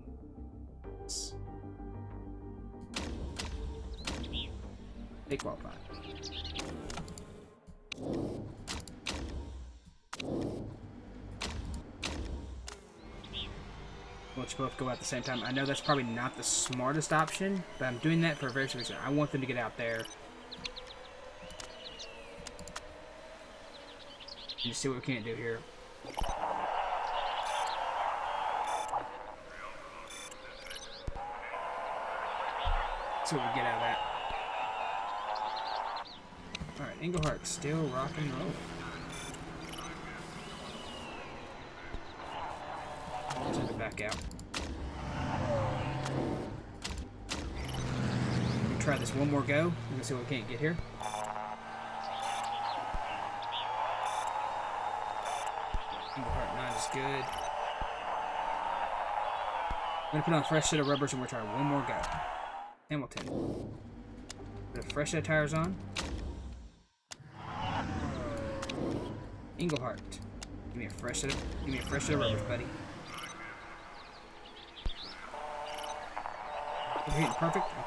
They qualify. Let's both go out at the same time. I know that's probably not the smartest option, but I'm doing that for a very simple reason. I want them to get out there. You see what we can't do here. See what we get out of that. Alright, Eagleheart still rock and roll. Send it back out. We'll try this one more go. We're gonna see what we can't get here. Eagleheart not as good. I'm gonna put on a fresh set of rubbers and we'll try one more go. Hamilton. Put a fresh set of tires on. Eagleheart. Give me a fresh set of rubbers, buddy. We're hitting perfect. Okay.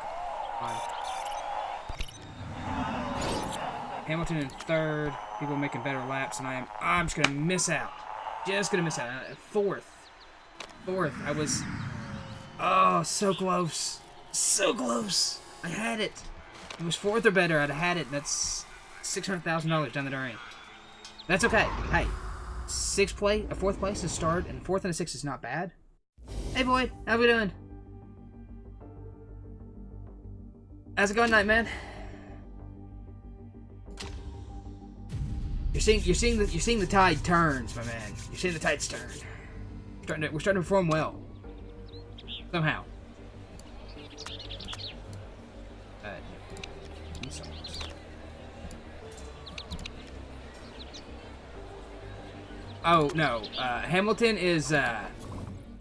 Fine. Hamilton in third. People making better laps, and I'm just gonna miss out. Just gonna miss out. Fourth. I was so close. So close. I had it. If it was fourth or better, I'd have had it. That's $600,000 down the drain. That's okay. Hey, a fourth place to start, and fourth and a sixth is not bad. Hey, Boyd, how we doing? How's it going, night man? You're seeing the tide turns, my man. You're seeing the tides turn. We're starting to perform well. Somehow. Oh no, Hamilton is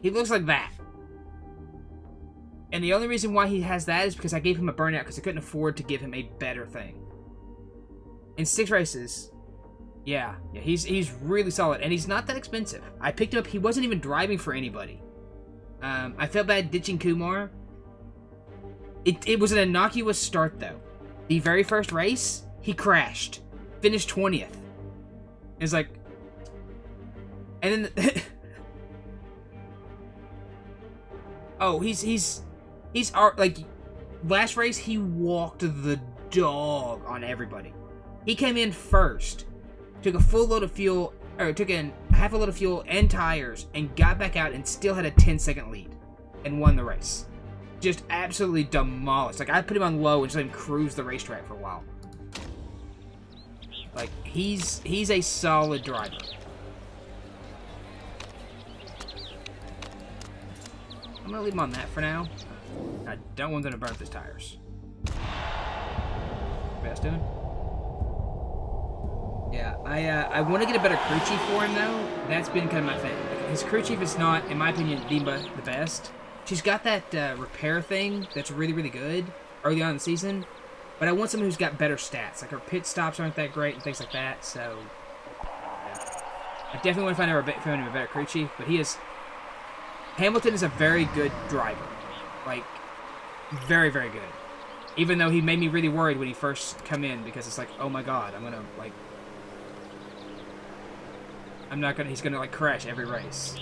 he looks like that. And the only reason why he has that is because I gave him a burnout because I couldn't afford to give him a better thing. In 6 races, yeah, he's really solid, and he's not that expensive. I picked him up, he wasn't even driving for anybody. I felt bad ditching Kumar. It was an innocuous start, though. The very first race, he crashed. Finished 20th. It's like... And then... oh, he's like... Last race, he walked the dog on everybody. He came in first. Took a full load of fuel... Or took in half a load of fuel and tires, and got back out and still had a 10-second lead. And won the race. Just absolutely demolished. Like, I put him on low and just let him cruise the racetrack for a while. Like, he's a solid driver. I'm gonna leave him on that for now. I don't want them to burn up his tires. Best doing? Yeah, I want to get a better crew chief for him, though. That's been kind of my thing. His crew chief is not, in my opinion, the best. She's got that repair thing that's really, really good early on in the season. But I want someone who's got better stats. Like, her pit stops aren't that great and things like that, so... Yeah. I definitely want to find him a better crew chief, but he is... Hamilton is a very good driver. Like, very, very good. Even though he made me really worried when he first come in, because it's like, oh my god, I'm gonna, like... he's gonna, like, crash every race.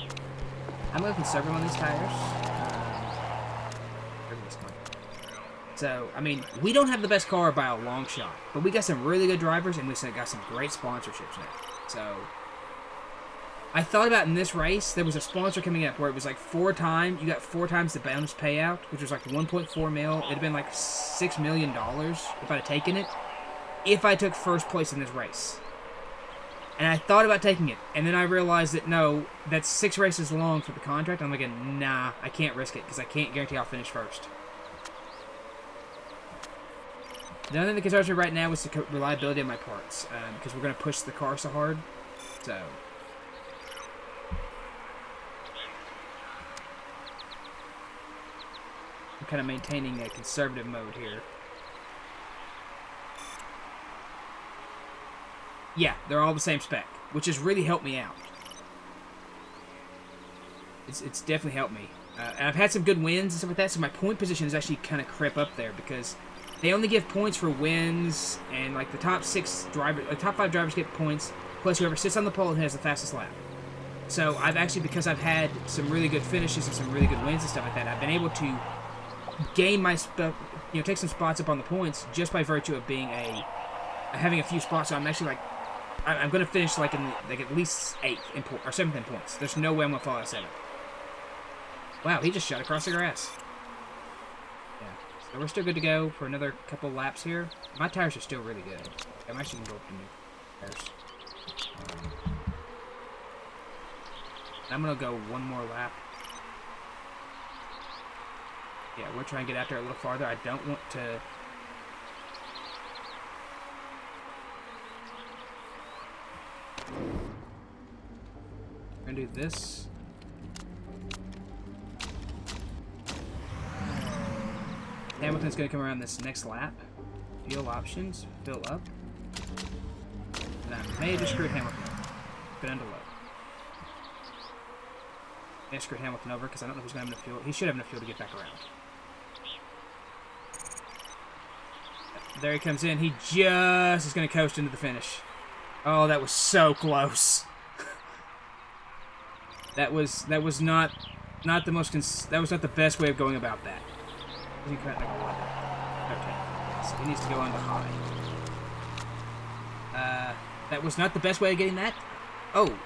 I'm gonna conserve him on these tires. So, I mean, we don't have the best car by a long shot, but we got some really good drivers, and we got some great sponsorships now. So, I thought about in this race, there was a sponsor coming up where it was like you got 4 times the bonus payout, which was like 1.4 mil. It'd have been like $6 million if I'd have taken it, if I took first place in this race. And I thought about taking it, and then I realized that no, that's 6 races long for the contract. I'm like, nah, I can't risk it, because I can't guarantee I'll finish first. The only thing that concerns me right now is the reliability of my parts, because we're going to push the car so hard. So, I'm kind of maintaining a conservative mode here. Yeah, they're all the same spec, which has really helped me out. It's definitely helped me. And I've had some good wins and stuff like that, so my point position has actually kind of crept up there, because they only give points for wins, and like the top 5 drivers get points, plus whoever sits on the pole and has the fastest lap. So I've actually, because I've had some really good finishes and some really good wins and stuff like that, I've been able to gain my, take some spots up on the points just by virtue of being having a few spots. So I'm actually like, I'm going to finish like in at least 8th or 7th in points. There's no way I'm going to fall out of 7th. Wow, he just shot across the grass. Yeah, so we're still good to go for another couple laps here. My tires are still really good. I'm actually going to go up to new tires. I'm going to go one more lap. Yeah, we'll try and get out there a little farther. I don't want to... I'm going to do this. Hamilton's going to come around this next lap. Fuel options, fill up. And I may have just screwed Hamilton over. Put under low. I may have screwed Hamilton over because I don't know if he's going to have enough fuel. He should have enough fuel to get back around. There he comes in. He just is going to coast into the finish. Oh, that was so close. that was not the best way of going about that. Is he cut like 11? Okay. So he needs to go on to high. That was not the best way of getting that. Oh.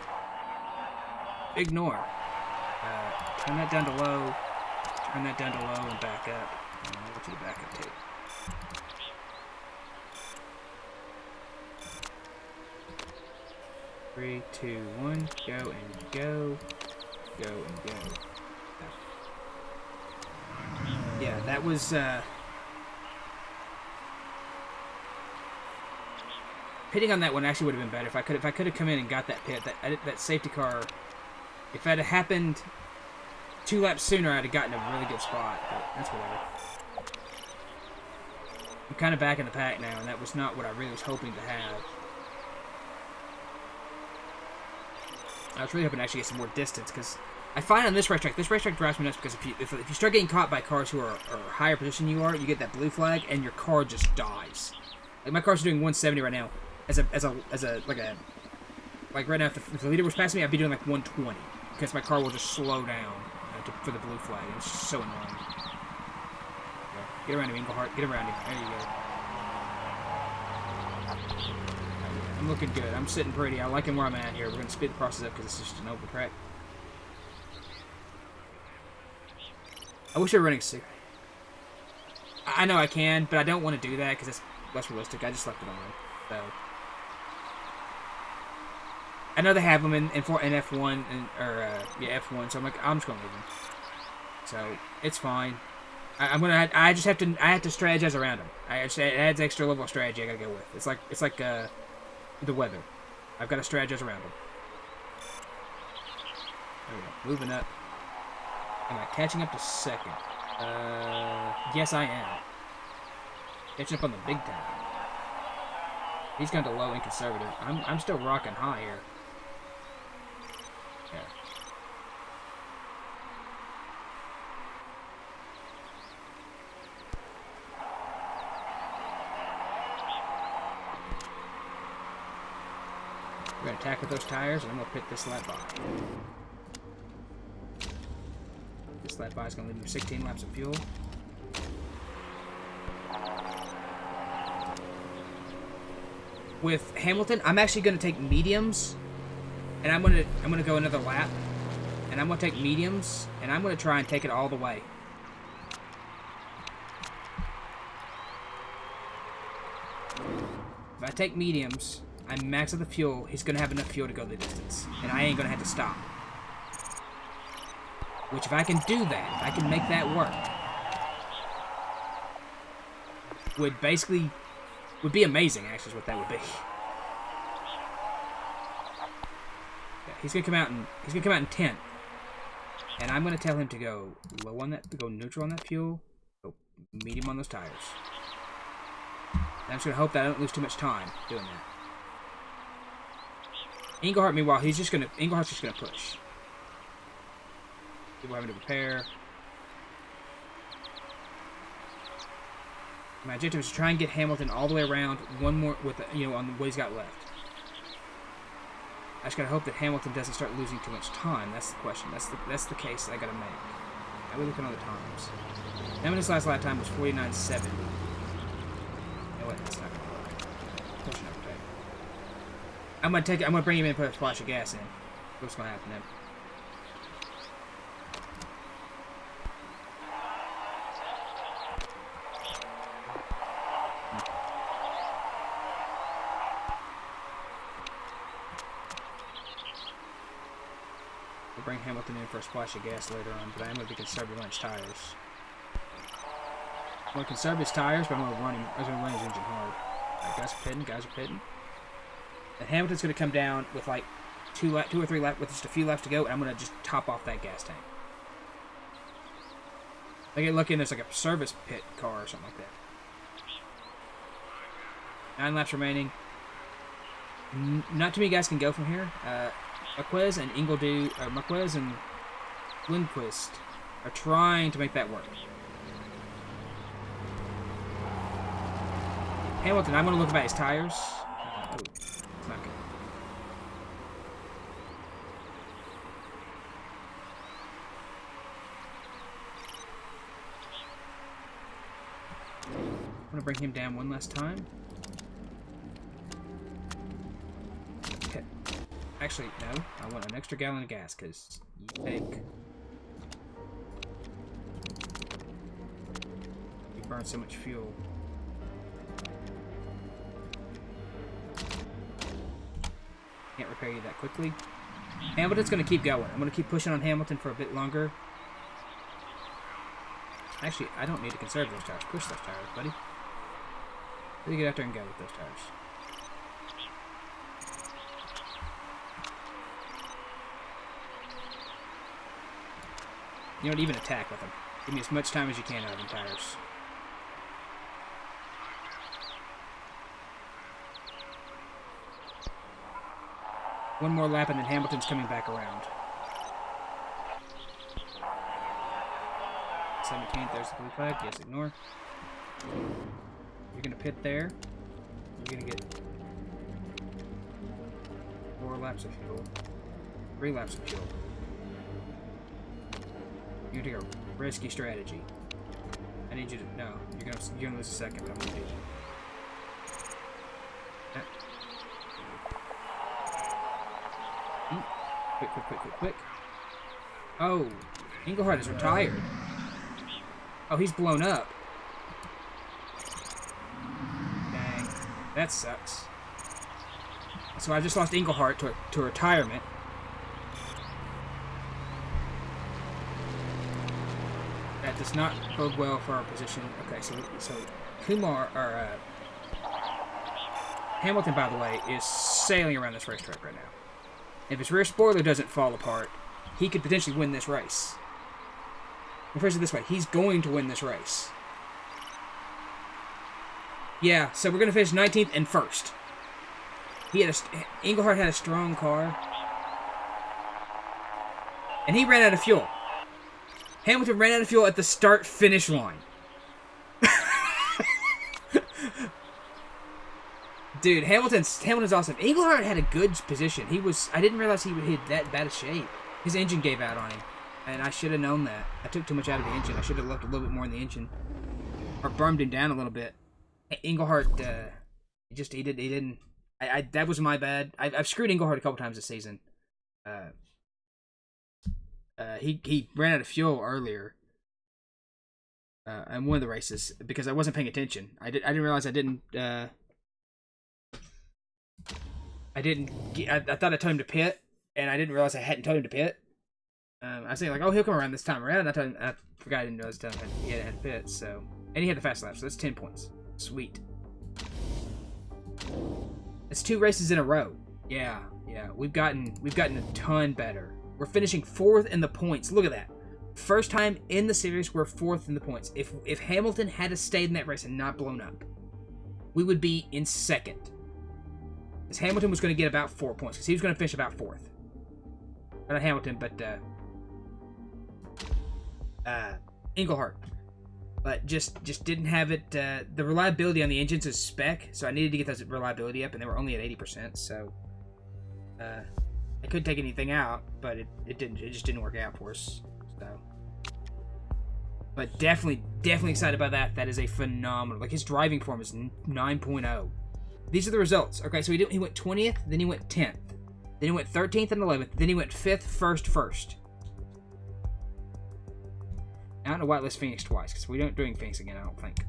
Ignore. Turn that down to low. Turn that down to low and back up. And I want you to back up too. 3, 2, 1, go and go. Go and go. Yeah, that was, pitting on that one actually would have been better. If I could have come in and got that pit, that safety car, if that had happened 2 laps sooner, I'd have gotten a really good spot, but that's whatever. I'm kind of back in the pack now, and that was not what I really was hoping to have. I was really hoping to actually get some more distance, because I find on this racetrack drives me nuts, because if you start getting caught by cars who are higher position than you are, you get that blue flag, and your car just dies. Like, my car's doing 170 right now. Like right now, if the leader was passing me, I'd be doing like 120, because my car will just slow down for the blue flag. It's just so annoying. Get around him, Englehart. Get around him. There you go. I'm looking good. I'm sitting pretty. I like him where I'm at here. We're going to speed the process up because it's just an open track. I wish they were running 6. I know I can, but I don't want to do that because it's less realistic. I just left it on. So I know they have them in F1 F1. So I'm like, I'm just going to leave them. So it's fine. I have to strategize around them. It adds extra level of strategy I gotta go with. It's like the weather. I've got to strategize around them. There we go. Moving up. Am I catching up to second? Yes I am. Catching up on the big time. He's gone to low and conservative. I'm still rocking high here. Yeah. We're going to attack with those tires, and I'm going to pit this lap by. This lap by is going to leave him 16 laps of fuel. With Hamilton, I'm actually going to take mediums, and I'm going to go another lap, and I'm going to take mediums, and I'm going to try and take it all the way. If I take mediums, I max out the fuel, he's going to have enough fuel to go the distance. And I ain't going to have to stop. Which, if I can do that, if I can make that work, would be amazing, actually, is what that would be. Yeah, he's going to come out in 10th. And I'm going to tell him to go low on that, to go neutral on that fuel, go medium on those tires. And I'm just going to hope that I don't lose too much time doing that. Englehart, meanwhile, Englehart's just gonna push. People having to prepare. My objective is to try and get Hamilton all the way around, one more with on what he's got left. I just gotta hope that Hamilton doesn't start losing too much time. That's the question. That's the case I gotta make. Now we're looking at the times. Hamilton's last lap time was 49.70. You know what? That's not gonna work. Pushing up. I'm gonna bring him in and put a splash of gas in. What's gonna happen then? We'll bring Hamilton in for a splash of gas later on, but I'm gonna be conservative on his tires. I'm gonna conserve his tires, but I'm gonna run his engine hard. Alright, guys are pitting. And Hamilton's going to come down with like 2 or 3 laps, with just a few laps to go, and I'm going to just top off that gas tank. I get lucky and there's like a service pit car or something like that. 9 laps remaining. Not too many guys can go from here. Marquez and Lindquist are trying to make that work. Hamilton, I'm going to look about his tires. It's not good. to bring him down one last time. Okay. Actually, no. I want an extra gallon of gas, because you take... You burn so much fuel. Can't repair you that quickly. Hamilton's going to keep going. I'm going to keep pushing on Hamilton for a bit longer. Actually, I don't need to conserve those tires. Push those tires, buddy. Really get out there and go with those tires. You don't even attack with them. Give me as much time as you can out of them tires. One more lap and then Hamilton's coming back around. 17th, there's the blue flag. Yes, ignore. You're going to pit there. You're going to get 4 laps of fuel. 3 laps of fuel. You're going to take a risky strategy. I need you to... No, you're going to lose a second, but I'm going to do that. Quick. Oh, Engelhardt is retired. Oh, he's blown up. Dang, that sucks. So I just lost Engelhardt to retirement. That does not bode well for our position. Okay, so Kumar or Hamilton, by the way, is sailing around this racetrack right now. If his rear spoiler doesn't fall apart, he could potentially win this race. Rephrase it this way, he's going to win this race. Yeah, so we're going to finish 19th and 1st. Engelhardt had a strong car. And he ran out of fuel. Hamilton ran out of fuel at the start-finish line. Dude, Hamilton's awesome. Engelhardt had a good position. I didn't realize he had that bad a shape. His engine gave out on him. And I should have known that. I took too much out of the engine. I should have left a little bit more in the engine. Or burned him down a little bit. Engelhardt, he didn't. That was my bad. I've screwed Engelhardt a couple times this season. He ran out of fuel earlier. In one of the races. Because I wasn't paying attention. I didn't realize I thought I told him to pit, and I didn't realize I hadn't told him to pit. I was saying, like, oh, he'll come around this time around. I forgot I didn't realize he had to pit, so... And he had the fast lap, so that's 10 points. Sweet. It's 2 races in a row. Yeah. We've gotten a ton better. We're finishing 4th in the points. Look at that. First time in the series, we're 4th in the points. If Hamilton had stayed in that race and not blown up, we would be in 2nd. Because Hamilton was going to get about 4 points, because he was going to finish about 4th. Not Hamilton, but Engelhardt. But just didn't have it. The reliability on the engines is spec, so I needed to get those reliability up, and they were only at 80%. So I couldn't take anything out, but it didn't. It just didn't work out for us. So, but definitely excited about that. That is a phenomenal. Like, his driving form is 9.0. These are the results. Okay, so he went 20th, then he went 10th, then he went 13th and 11th, then he went 5th, 1st. I don't know why it lists Phoenix twice, because we don't doing Phoenix again, I don't think.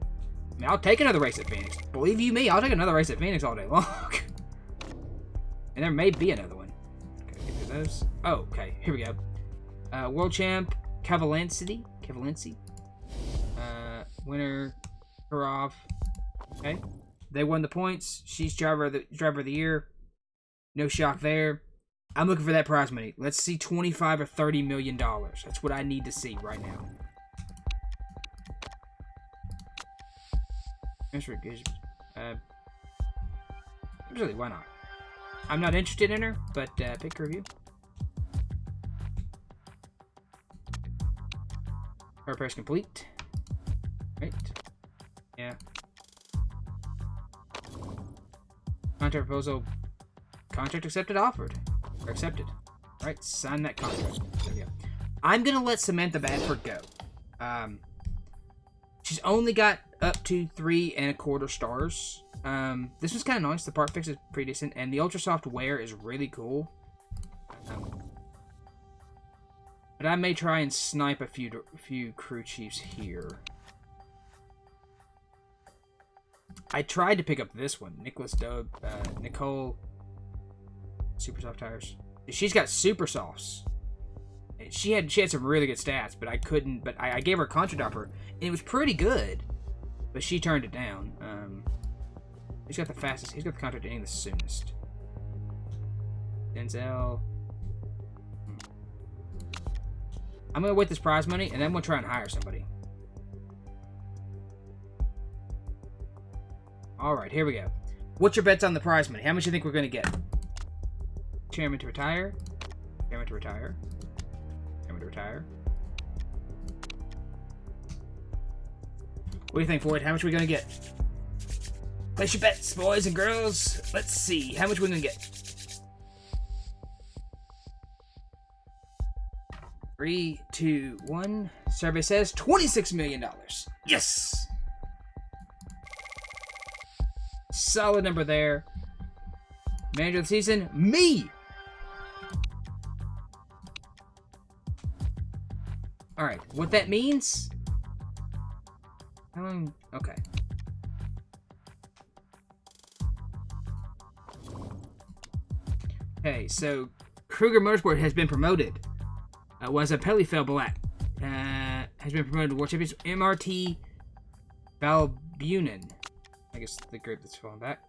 I mean, I'll take another race at Phoenix. Believe you me, I'll take another race at Phoenix all day long. And there may be another one. Okay, get through those. Oh, okay, here we go. World Champ, Cavalenci. Winner, Karov. Okay. They won the points. She's driver of the year. No shock there. I'm looking for that prize money. Let's see $25 or $30 million. That's what I need to see right now. Really, why not? I'm not interested in her, but pick review. Repairs complete. Right. Yeah. Contract proposal. Contract accepted, offered. Or accepted. Alright, sign that contract. There we go. I'm gonna let Samantha Badford go. She's only got up to 3.25 stars. This was kind of nice. The part fix is pretty decent, and the ultra soft wear is really cool. But I may try and snipe a few crew chiefs here. I tried to pick up this one, Nicole, super soft tires. She's got super softs. She had some really good stats, but I couldn't. But I gave her a contract offer, and it was pretty good. But she turned it down. He's got the fastest. He's got the contract ending the soonest. Denzel. I'm gonna wait this prize money, and then I'm gonna try and hire somebody. All right, here we go. What's your bets on the prize money? How much do you think we're gonna get? Chairman to retire. Chairman to retire. Chairman to retire. What do you think, Floyd? How much are we gonna get? Place your bets, boys and girls. Let's see. How much are we gonna get? 3, 2, 1. Survey says $26 million. Yes! Solid number there. Manager of the season, me! Alright, what that means? Okay. Okay, so Kruger Motorsport has been promoted. Was a Pellyfell Black. Has been promoted to World Champions. MRT Valbunen. I guess the group that's falling back.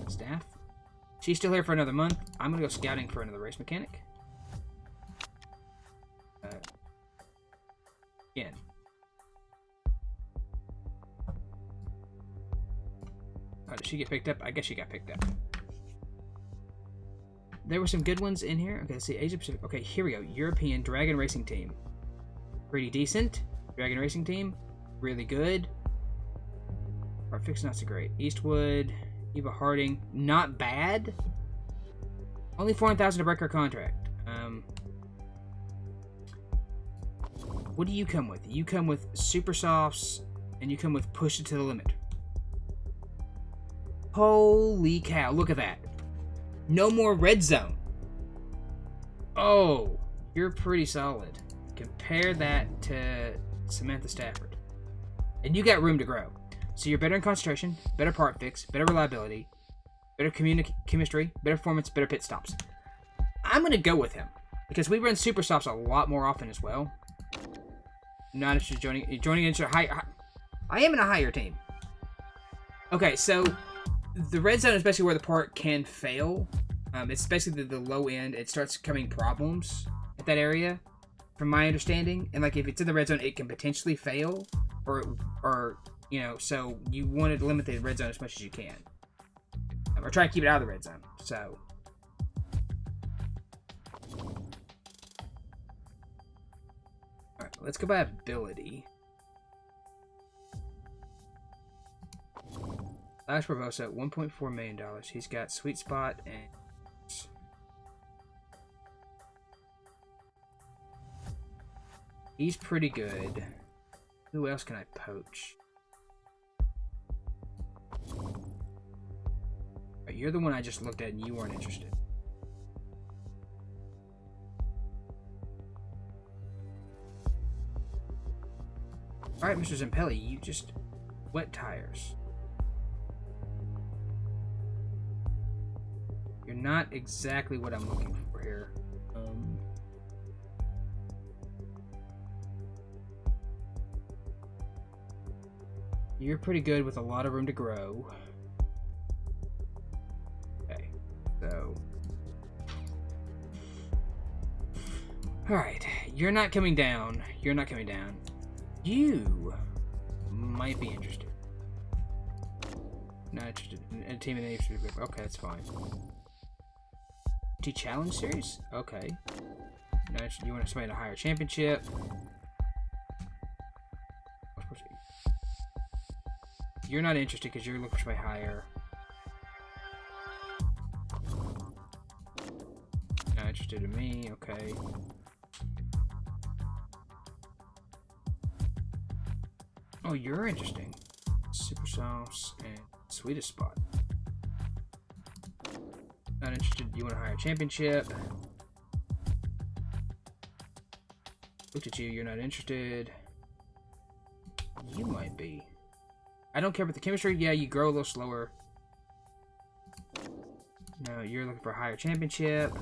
Staff. She's still here for another month. I'm gonna go scouting for another race mechanic. Again. Oh, did she get picked up? I guess she got picked up. There were some good ones in here. Okay, let's see. Asia Pacific. Okay, here we go. European Dragon Racing Team. Pretty decent. Dragon Racing Team. Really good. Our fix not so great. Eastwood. Eva Harding. Not bad. Only $400,000 to break our contract. What do you come with? You come with super softs, and you come with push it to the limit. Holy cow, look at that. No more red zone. Oh, you're pretty solid. Compare that to Samantha Stafford. And you got room to grow. So you're better in concentration, better part fix, better reliability, better chemistry, better performance, better pit stops. I'm going to go with him. Because we run super stops a lot more often as well. Not interested in joining into a higher... I am in a higher team. Okay, so... The red zone is basically where the part can fail. It's basically the low end. It starts coming problems at that area, from my understanding. And like if it's in the red zone, it can potentially fail, or you know. So you want to limit the red zone as much as you can, or try to keep it out of the red zone. So. All right, let's go by ability. Alex Barbosa, $1.4 million. He's got Sweet Spot and... He's pretty good. Who else can I poach? Right, you're the one I just looked at and you weren't interested. Alright, Mr. Zampelli, you just... Wet tires. You're not exactly what I'm looking for here. You're pretty good with a lot of room to grow. Okay, so... Alright, you're not coming down. You're not coming down. You might be interested. Not interested in a team in the HB group. Okay, that's fine. Challenge series? Okay. Now you want to somebody in a higher championship? You're not interested because you're looking for somebody higher. Not interested. interested in me. Okay. Oh, you're interesting. Super sauce and sweetest spot. Not interested. You want a higher championship? Looked at you. You're not interested. You might be. I don't care about the chemistry. Yeah, you grow a little slower. No, you're looking for a higher championship.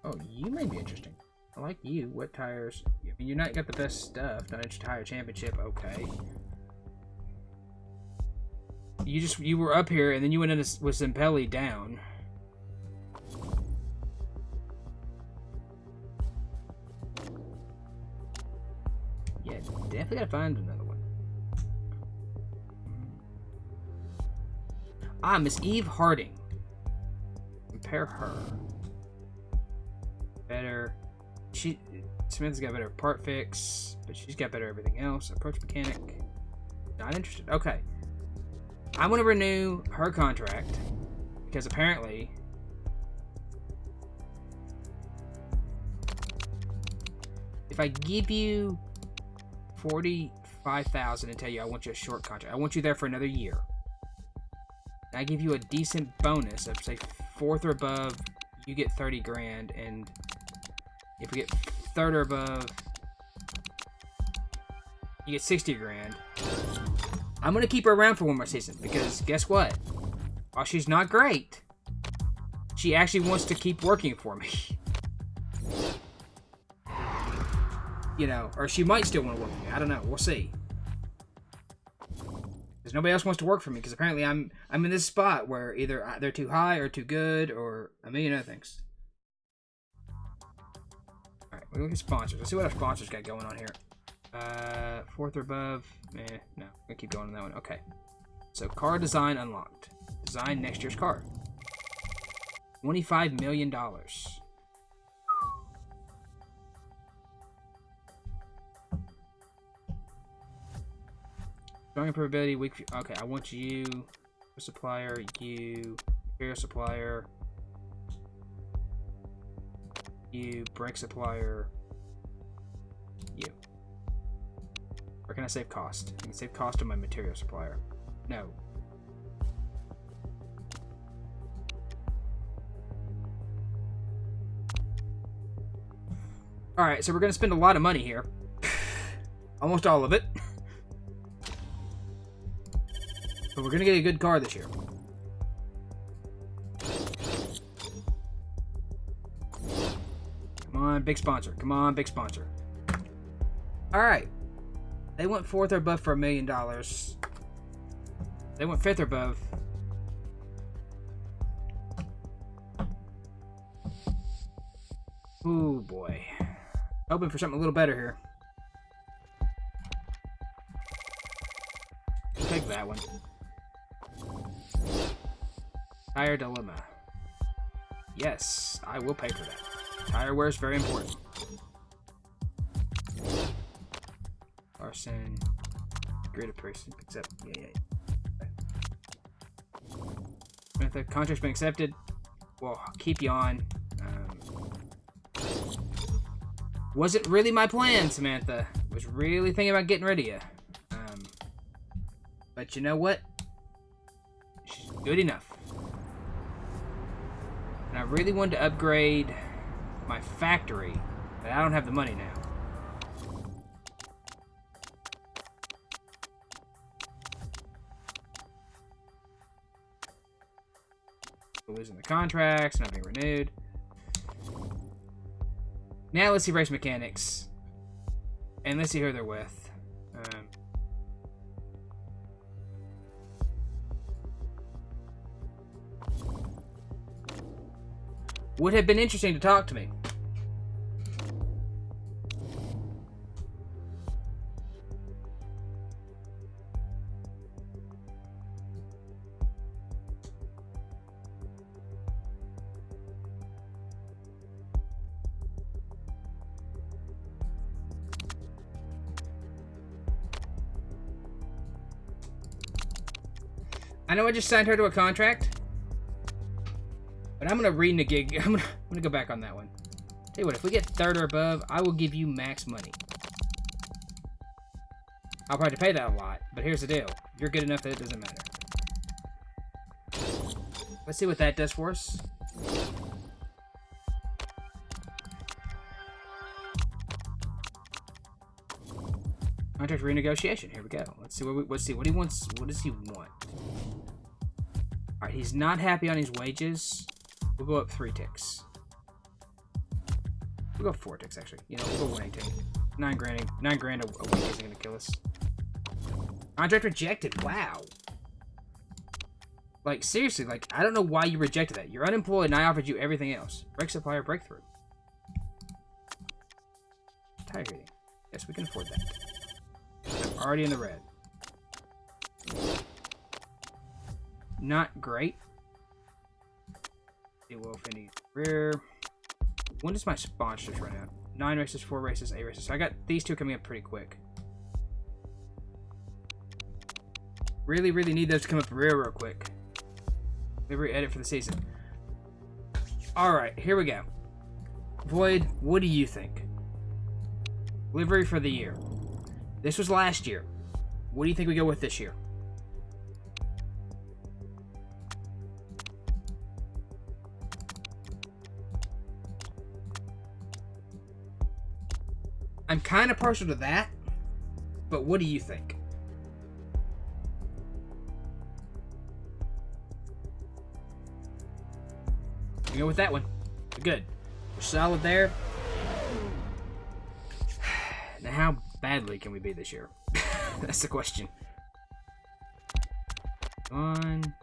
Oh, you may be interesting. I like you. Wet tires. I mean, you're not got the best stuff. Not interested. Higher championship. Okay. You were up here and then you went in with Zempelli down. Yeah, definitely gotta find another one. Ah, Miss Eve Harding. Compare her. Better. Samantha's got better part fix, but she's got better everything else. Approach mechanic. Not interested. Okay. I'm gonna renew her contract because apparently if I give you 45,000 and tell you I want you a short contract, I want you there for another year. And I give you a decent bonus of say 4th or above, you get 30 grand, and if we get 3rd or above, you get 60 grand. I'm going to keep her around for one more season because guess what? While she's not great, she actually wants to keep working for me. You know, or she might still want to work for me. I don't know. We'll see. Because nobody else wants to work for me because apparently I'm in this spot where either they're too high or too good or a million other things. Alright, we look at sponsors. Let's see what our sponsors got going on here. 4th or above. No. I'm gonna keep going on that one. Okay. So car design unlocked. Design next year's car. $25 million. Strong improbability, weak. Okay, I want you, supplier, you, material supplier, you, brake supplier, you. Where can I save cost? I can save cost on my material supplier. No. Alright, so we're going to spend a lot of money here. Almost all of it. But we're going to get a good car this year. Come on, big sponsor. Come on, big sponsor. Alright. They went 4th or above for $1 million. They went 5th or above. Ooh, boy. Hoping for something a little better here. Take that one. Tire dilemma. Yes, I will pay for that. Tire wear is very important. Arson. Greater person picks up. Yeah. If the contract's been accepted, well, I'll keep you on. Wasn't really my plan, Samantha. Was really thinking about getting rid of you. But you know what? She's good enough. And I really wanted to upgrade my factory, but I don't have the money now. We're losing the contracts, not being renewed. Now let's see race mechanics. And let's see who they're with. Would have been interesting to talk to me. I know I just signed her to a contract, but I'm gonna renegig. I'm gonna go back on that one. Tell you what, if we get 3rd or above, I will give you max money. I'll probably pay that a lot, but here's the deal: you're good enough that it doesn't matter. Let's see what that does for us. Contract renegotiation. Here we go. Let's see what he wants. What does he want? All right, he's not happy on his wages. We'll go up 3 ticks. We'll go 4 ticks actually. You know, we'll go 118. 9 grand. 9 grand a week isn't gonna kill us. Contract rejected. Wow. Like seriously, like I don't know why you rejected that. You're unemployed, and I offered you everything else. Brake supplier breakthrough. Tire rating. Yes, we can afford that. I'm already in the red. Not great. It will finish rear. When does my sponsors run out? 9 races, 4 races, 8 races. So I got these 2 coming up pretty quick. Really, really need those to come up real quick. Livery edit for the season. Alright, here we go. Void, what do you think? Livery for the year. This was last year. What do you think we go with this year? I'm kind of partial to that, but what do you think? We go with that one. Good. We're solid there. Now, how badly can we be this year? That's the question. On.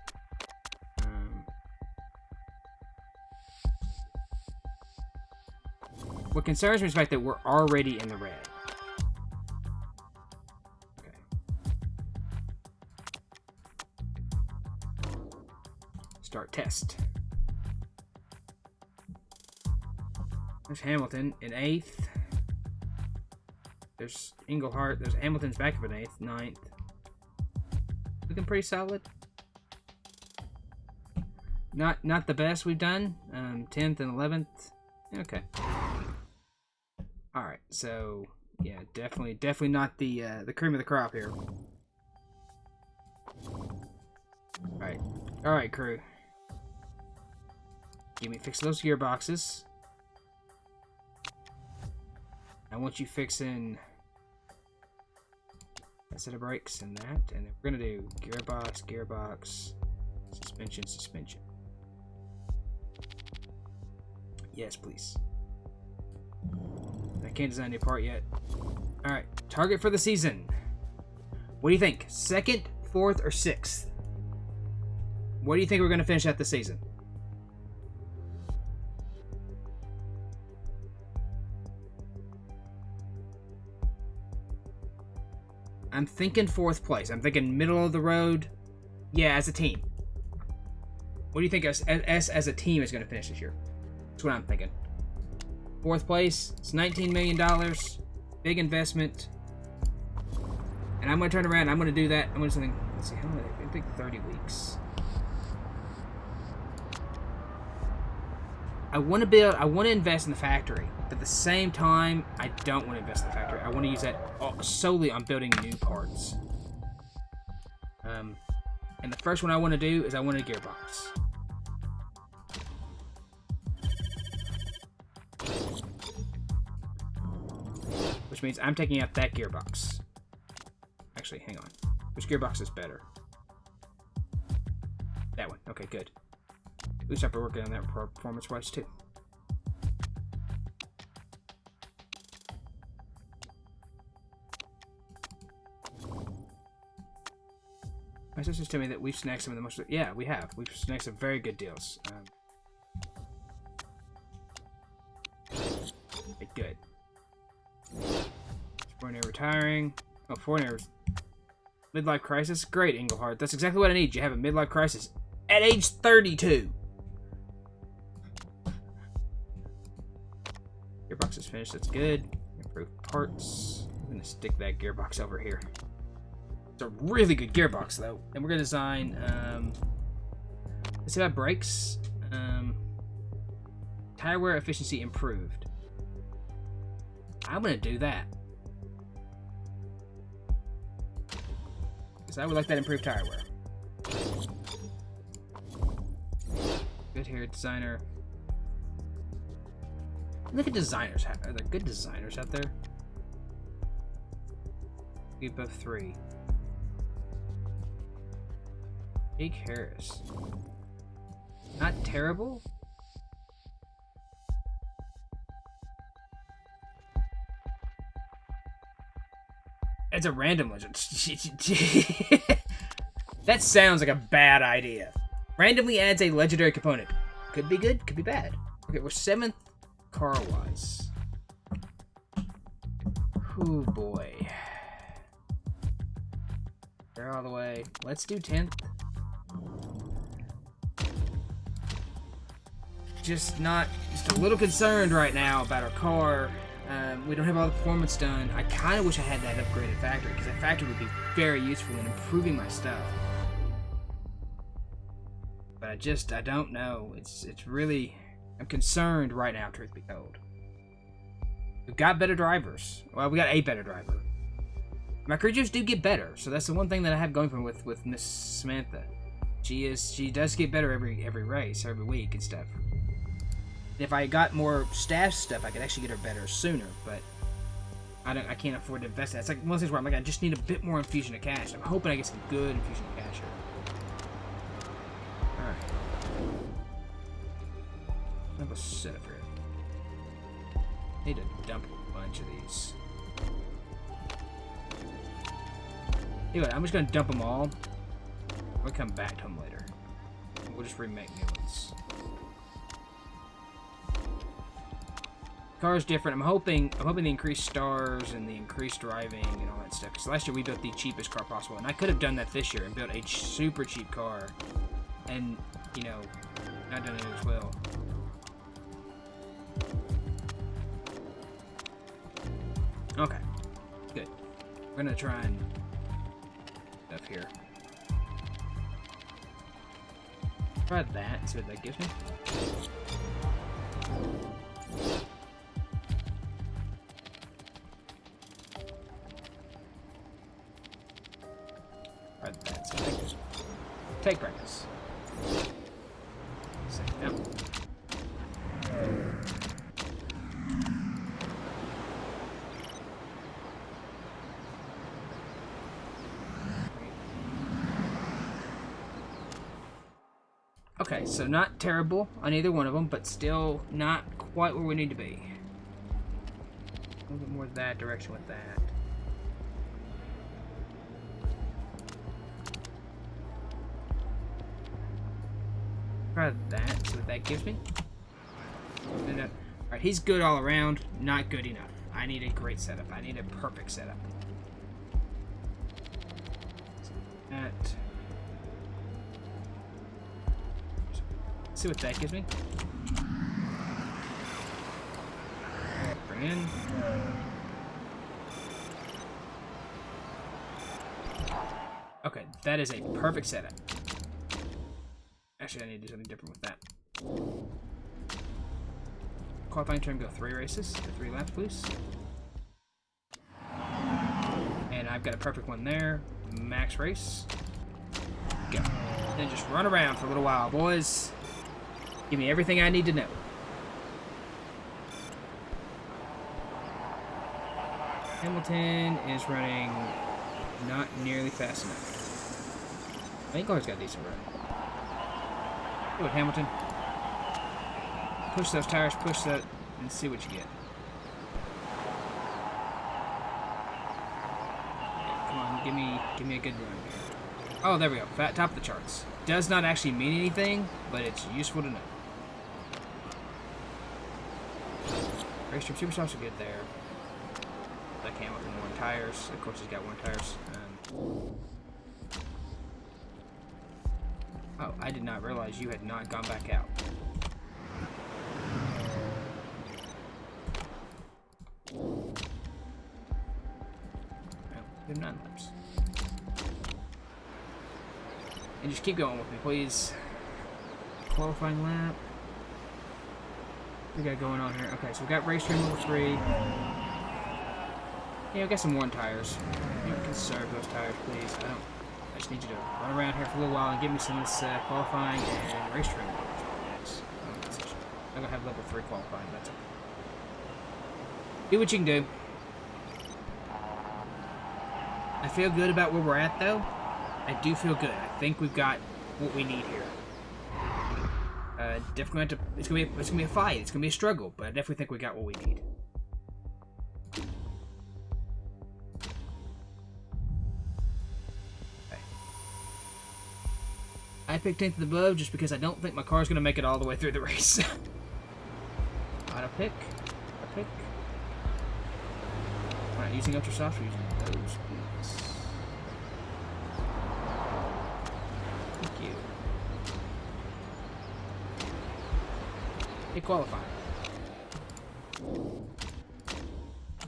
What concerns me is the fact that we're already in the red. Okay. Start test. There's Hamilton in 8th. There's Englehart. There's Hamilton's back up in 8th, 9th. Looking pretty solid. Not the best we've done. 10th and 11th. Okay. All right. So yeah, definitely not the cream of the crop here. All right, crew. Give me fix those gearboxes. I want you fixing a set of brakes and that, and then we're gonna do gearbox, suspension. Yes, please. I can't design a new part yet. All right, target for the season. What do you think? 2nd, 4th, or 6th? What do you think we're gonna finish at the season? I'm thinking 4th place. I'm thinking middle of the road. Yeah, as a team. What do you think us as a team is going to finish this year? That's what I'm thinking. 4th place. It's $19 million. Big investment. And I'm going to turn around. I'm going to do that. I'm going to do something. Let's see. How many? I think 30 weeks. I want to invest in the factory, but at the same time, I don't want to invest in the factory. I want to use that solely on building new parts. And the first one I want to do is I want a gearbox. Which means I'm taking out that gearbox. Actually, hang on. Which gearbox is better? That one. Okay, good. At least I've been working on that performance-wise, too. My sister's telling me that we've snagged some of the most... Yeah, we have. We've snagged some very good deals. Okay, good. Foreigner retiring. Oh, foreigner... Midlife crisis? Great, Englehart. That's exactly what I need. You have a midlife crisis at age 32. Gearbox is finished. That's good. Improved parts. I'm going to stick that gearbox over here. It's a really good gearbox, though. And we're going to design, let's see about brakes. Tire wear efficiency improved. I'm going to do that. Because I would like that improved tire wear. Good here, designer. Look at designers. Are there good designers out there? We both 3. Jake Harris. Not terrible. It's a random legend. That sounds like a bad idea. Randomly adds a legendary component. Could be good, could be bad. Okay, we're 7th car-wise. Oh boy. They're all the way. Let's do 10th. Just a little concerned right now about our car. We don't have all the performance done. I kind of wish I had that upgraded factory, because that factory would be very useful in improving my stuff. But I don't know. It's really, I'm concerned right now, truth be told. We've got better drivers. Well, we got a better driver. My creatures do get better, so that's the one thing that I have going for me with Miss Samantha. She does get better every race, every week and stuff. If I got more staff stuff, I could actually get her better sooner, but I can't afford to invest that. It's like one of those things where I'm like, I just need a bit more infusion of cash. I'm hoping I get some good infusion of cash here. Alright. I have a setup here. Need to dump a bunch of these. Anyway, I'm just gonna dump them all. We'll come back to them later. We'll just remake new ones. Car's different. I'm hoping the increased stars and the increased driving and all that stuff. Because last year we built the cheapest car possible, and I could have done that this year and built a super cheap car, and you know, not done it as well. Okay, good. We're gonna try and stuff here. Try that. See what that gives me. Take practice. No. Okay, so not terrible on either one of them, but still not quite where we need to be. A little bit more that direction with that. Try that, see what that gives me. Alright, he's good all around, not good enough. I need a great setup. I need a perfect setup. That. See what that gives me. Bring in. Okay, that is a perfect setup. Actually, I need to do something different with that. Qualifying term, go 3 races, 3 laps, please. And I've got a perfect one there. Max race. Go. Then just run around for a little while, boys. Give me everything I need to know. Hamilton is running not nearly fast enough. I think Clark's got a decent run. Go ahead, Hamilton. Push those tires, push that, and see what you get. Okay, come on, give me a good run here. Oh, there we go. Top of the charts. Does not actually mean anything, but it's useful to know. Race Trip Superstocks are good there. Like Hamilton, 1 tires. Of course, he's got 1 tires. Oh, I did not realize you had not gone back out. Well, good 9 laps. And just keep going with me, please. Qualifying lap. What we got going on here? Okay, so we got race trim level 3. Yeah, we got some worn tires. You can conserve those tires, please. I just need you to run around here for a little while and give me some of this qualifying and race trim. Yes. I'm gonna have level 3 qualifying. That's it. Do what you can do. I feel good about where we're at, though. I do feel good. I think we've got what we need here. Definitely it's gonna be a fight. It's gonna be a struggle, but I definitely think we got what we need. Okay. I picked 10th above just because I don't think my car's gonna make it all the way through the race. Auto pick. Auto pick. Alright, using ultra soft or using those boots? Thank you. Hey, qualify.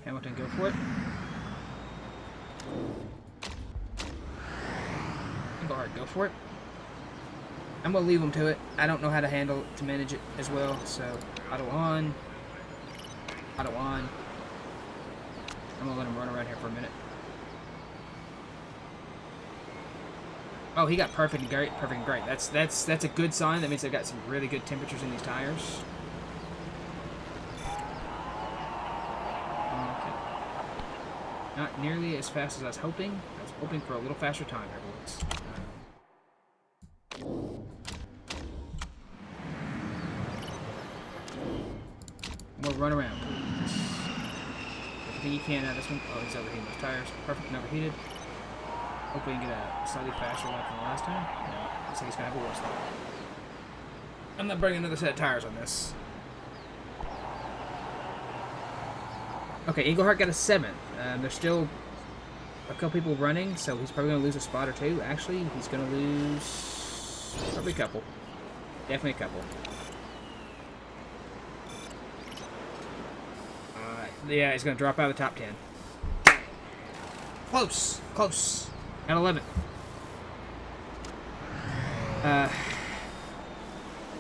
Hamilton, go for it. Guard, go for it. I'm gonna leave him to it. I don't know how to manage it as well, so auto on. Auto on. I'm gonna let him run around here for a minute. Oh, he got perfect and great. Perfect and great. That's a good sign. That means they've got some really good temperatures in these tires. Okay. Not nearly as fast as I was hoping. I was hoping for a little faster time there, boys. More run around. Everything you can out of this one. Oh, he's overheating those tires. Perfect and overheated. Hope we can get a slightly faster lap than the last time. No, looks like he's going to have a worse lap. I'm not bringing another set of tires on this. Okay, Englehart got a 7th. There's still a couple people running, so he's probably going to lose a spot or two. Actually, he's going to lose probably a couple. Definitely a couple. Yeah, he's going to drop out of the top 10. Close. Close. At 11.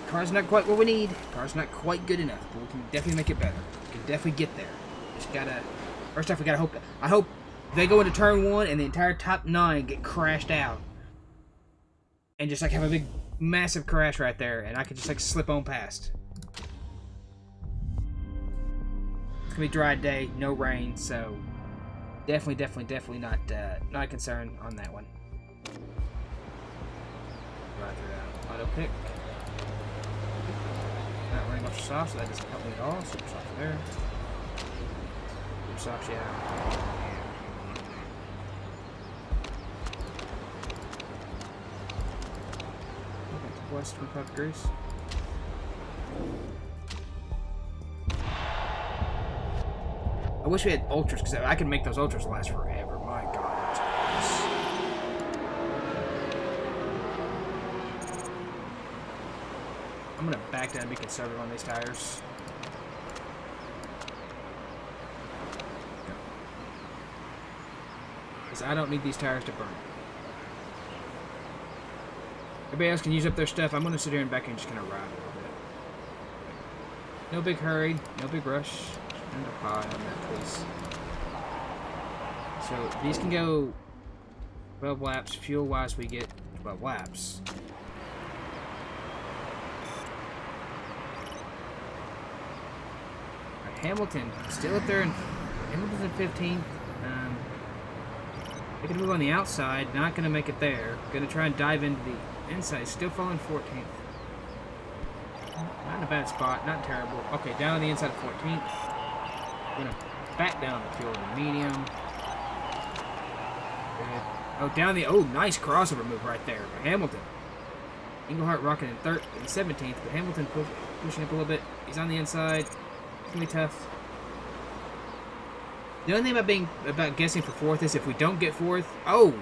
Car's not quite what we need. Car's not quite good enough, but we can definitely make it better. We can definitely get there. Just gotta... First off, we gotta hope... I hope they go into turn 1 and the entire top 9 get crashed out. And just, like, have a big, massive crash right there, and I can just, like, slip on past. It's gonna be a dry day, no rain, so... Definitely not a concern on that one. Right through that auto pick. Not running off soft, so that doesn't help me at all. Super soft there. Super soft, yeah. Plus 25 degrees. I wish we had ultras, because I can make those ultras last forever. My God, that's close. I'm going to back down and be conservative on these tires. Because I don't need these tires to burn. Everybody else can use up their stuff. I'm going to sit here and back and just kind of ride a little bit. No big hurry, no big rush. And a high on that, please. So these can go 12 laps. Fuel-wise, we get 12 laps. Right, Hamilton still up there, and Hamilton's in 15th. They can move on the outside. Not going to make it there. Going to try and dive into the inside. Still falling 14th. Not in a bad spot. Not terrible. Okay, down on the inside of 14th. Gonna back down the fuel to medium. Good. Oh, down the... Oh, nice crossover move right there by Hamilton. Englehart rocking in 17th, but Hamilton pushing up a little bit. He's on the inside. It's gonna be tough. The only thing about guessing for 4th is if we don't get 4th... Oh!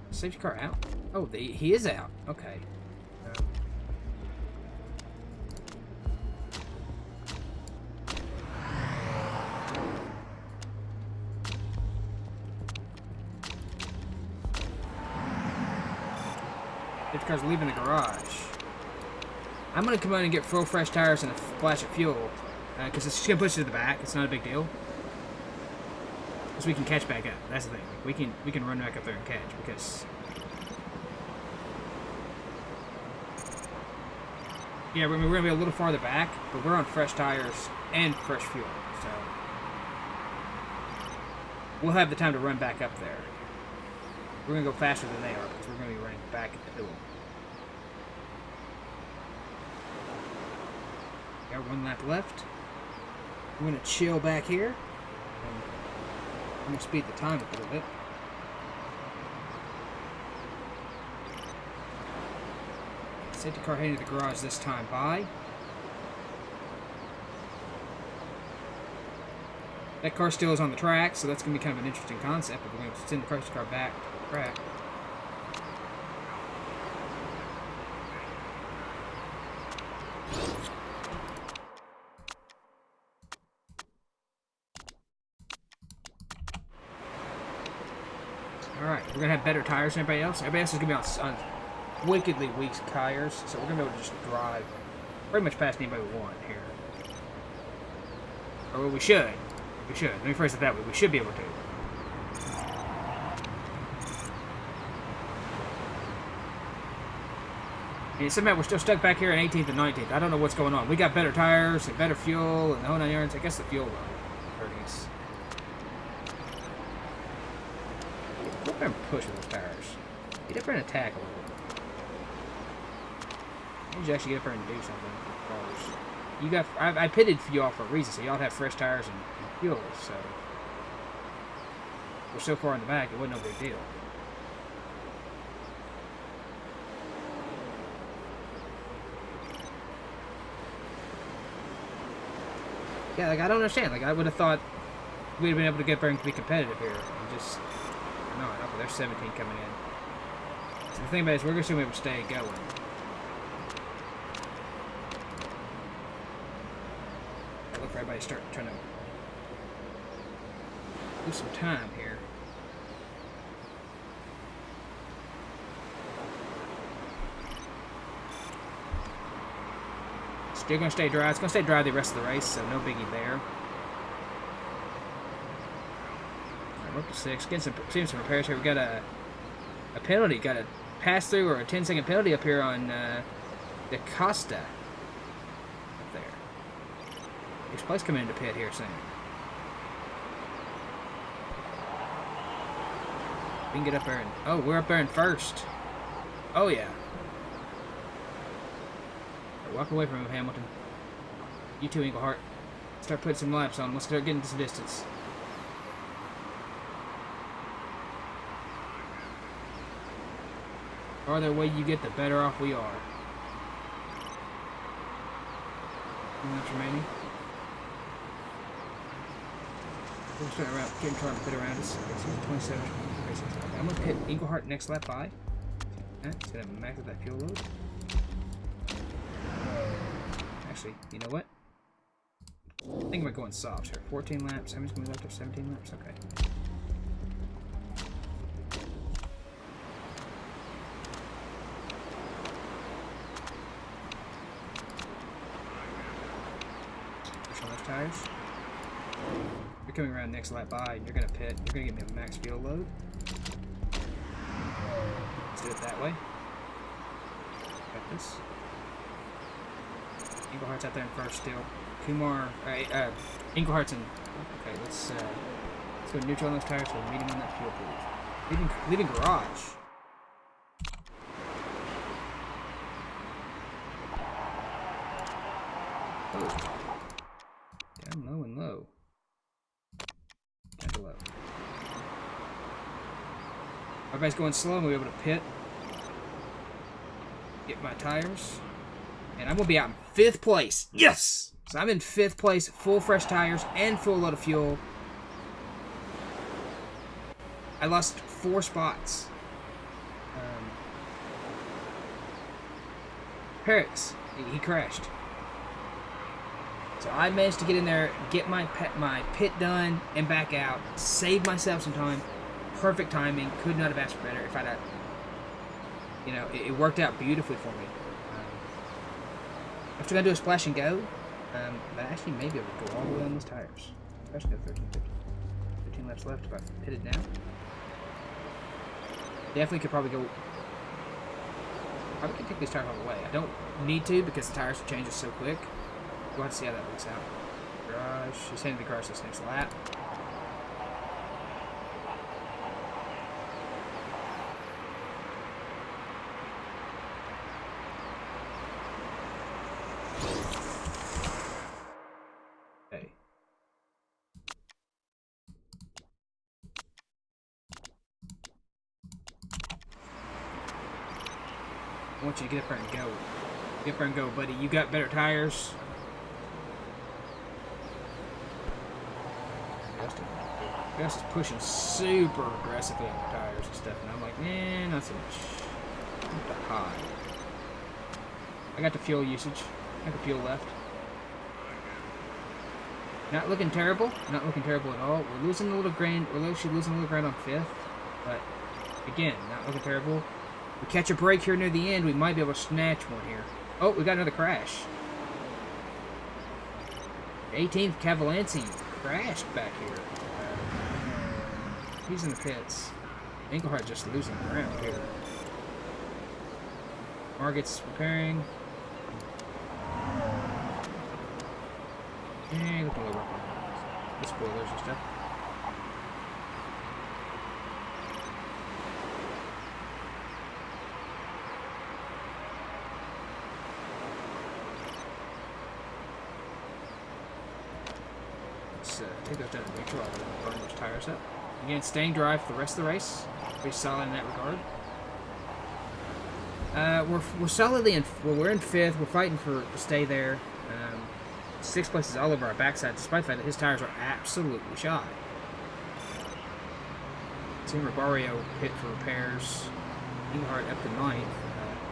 Safety car out? Oh, he is out. Okay. Safety car's leaving the garage. I'm going to come in and get full fresh tires and a splash of fuel. Because it's just going to push it to the back. It's not a big deal. Because we can catch back up. That's the thing. Like, we can run back up there and catch. Because... yeah, we're going to be a little farther back. But we're on fresh tires and fresh fuel. So... we'll have the time to run back up there. We're going to go faster than they are. Because we're going to be running back into them. Got 1 lap left. I'm going to chill back here. I'm going to speed the time up a little bit. Safety car heading to the garage this time by. That car still is on the track, so that's going to be kind of an interesting concept. But we're going to send the first car back to the track. Alright, we're going to have better tires than everybody else. Everybody else is going to be on wickedly weak tires, so we're going to be able to just drive pretty much past anybody we want here. Or we should. We should. Let me phrase it that way. We should be able to. And somehow we're still stuck back here in 18th and 19th. I don't know what's going on. We got better tires and better fuel and the whole 9 yards. I guess the fuel hurting us. Get up there and push with those tires. Get up there and attack a little bit. I need you actually get up there and do something with cars. You got. I pitted for y'all for a reason, so y'all have fresh tires and fuel. So we're so far in the back, it wasn't no big deal. Yeah, like I don't understand. Like I would have thought we'd have been able to get there and be competitive here. And just no, okay, there's 17 coming in. So the thing about it is we're going to be able to stay going. I look for everybody to start trying to do some time here. Still going to stay dry. It's going to stay dry the rest of the race, so no biggie there. Right, we're up to 6. Seeing some repairs here. We got a penalty. Got a pass through or a 10-second penalty up here on the Costa. Up there. There's place coming into pit here soon. We can get up there and... oh, we're up there in first. Oh, yeah. Walk away from him, Hamilton. You too, Englehart. Start putting some laps on him. Let's start getting some distance. The farther away you get, the better off we are. 2 laps remaining. We're starting around, getting trying to pit around us. 27. I'm going to pit Englehart next lap by. It's going to max out that fuel load. Actually, you know what? I think we're going soft here. 14 laps. How many's going to be left? 17 laps? Okay. Push on those tires. You're coming around next lap by, and you're going to pit. You're going to give me a max fuel load. Let's do it that way. Got this. Englehart's out there in first still. Kumar, Englehart's in. Okay, let's go neutral on those tires. So we're meeting on that fuel, please. Leaving garage. Oh. Down low and low. Down to low. Everybody's going slow, and we'll be able to pit. Get my tires. And I'm going to be out in 5th place. Yes! So I'm in 5th place, full fresh tires, and full load of fuel. I lost 4 spots. Paris, he crashed. So I managed to get in there, get my pit done, and back out. Save myself some time. Perfect timing. Could not have asked for better. If I'd you know, it worked out beautifully for me. I'm still gonna do a splash and go, but I actually may be able to go all the way on these tires. Especially at 13, 15 laps left if I hit it now. Definitely could probably go. Probably could take these tires all the way. I don't need to because the tires change so quick. We'll have to see how that works out. Garage. She's heading to the garage this next lap. Okay. I want you to get up there and go. Get up there and go, buddy. You got better tires. Gus is pushing super aggressively on the tires and stuff, and I'm like, not so much. Not that high. I got the fuel usage. I got the fuel left. Not looking terrible. Not looking terrible at all. We're losing a little ground. We're actually losing a little ground on 5th, but again, not looking terrible. We catch a break here near the end, we might be able to snatch one here. Oh, we got another crash. 18th Cavalanci crashed back here. He's in the pits. Engelhardt just losing ground here. Margot's repairing. And we can work on the spoilers and stuff. Take those down to neutral. I'll burn those tires up. Again, staying dry for the rest of the race. Pretty solid in that regard. We're solidly in. Well, we're in 5th. We're fighting to stay there. 6th place is all over our backside, despite the fact that his tires are absolutely shot. Team Barrio hit for repairs. Engelhardt up to 9th,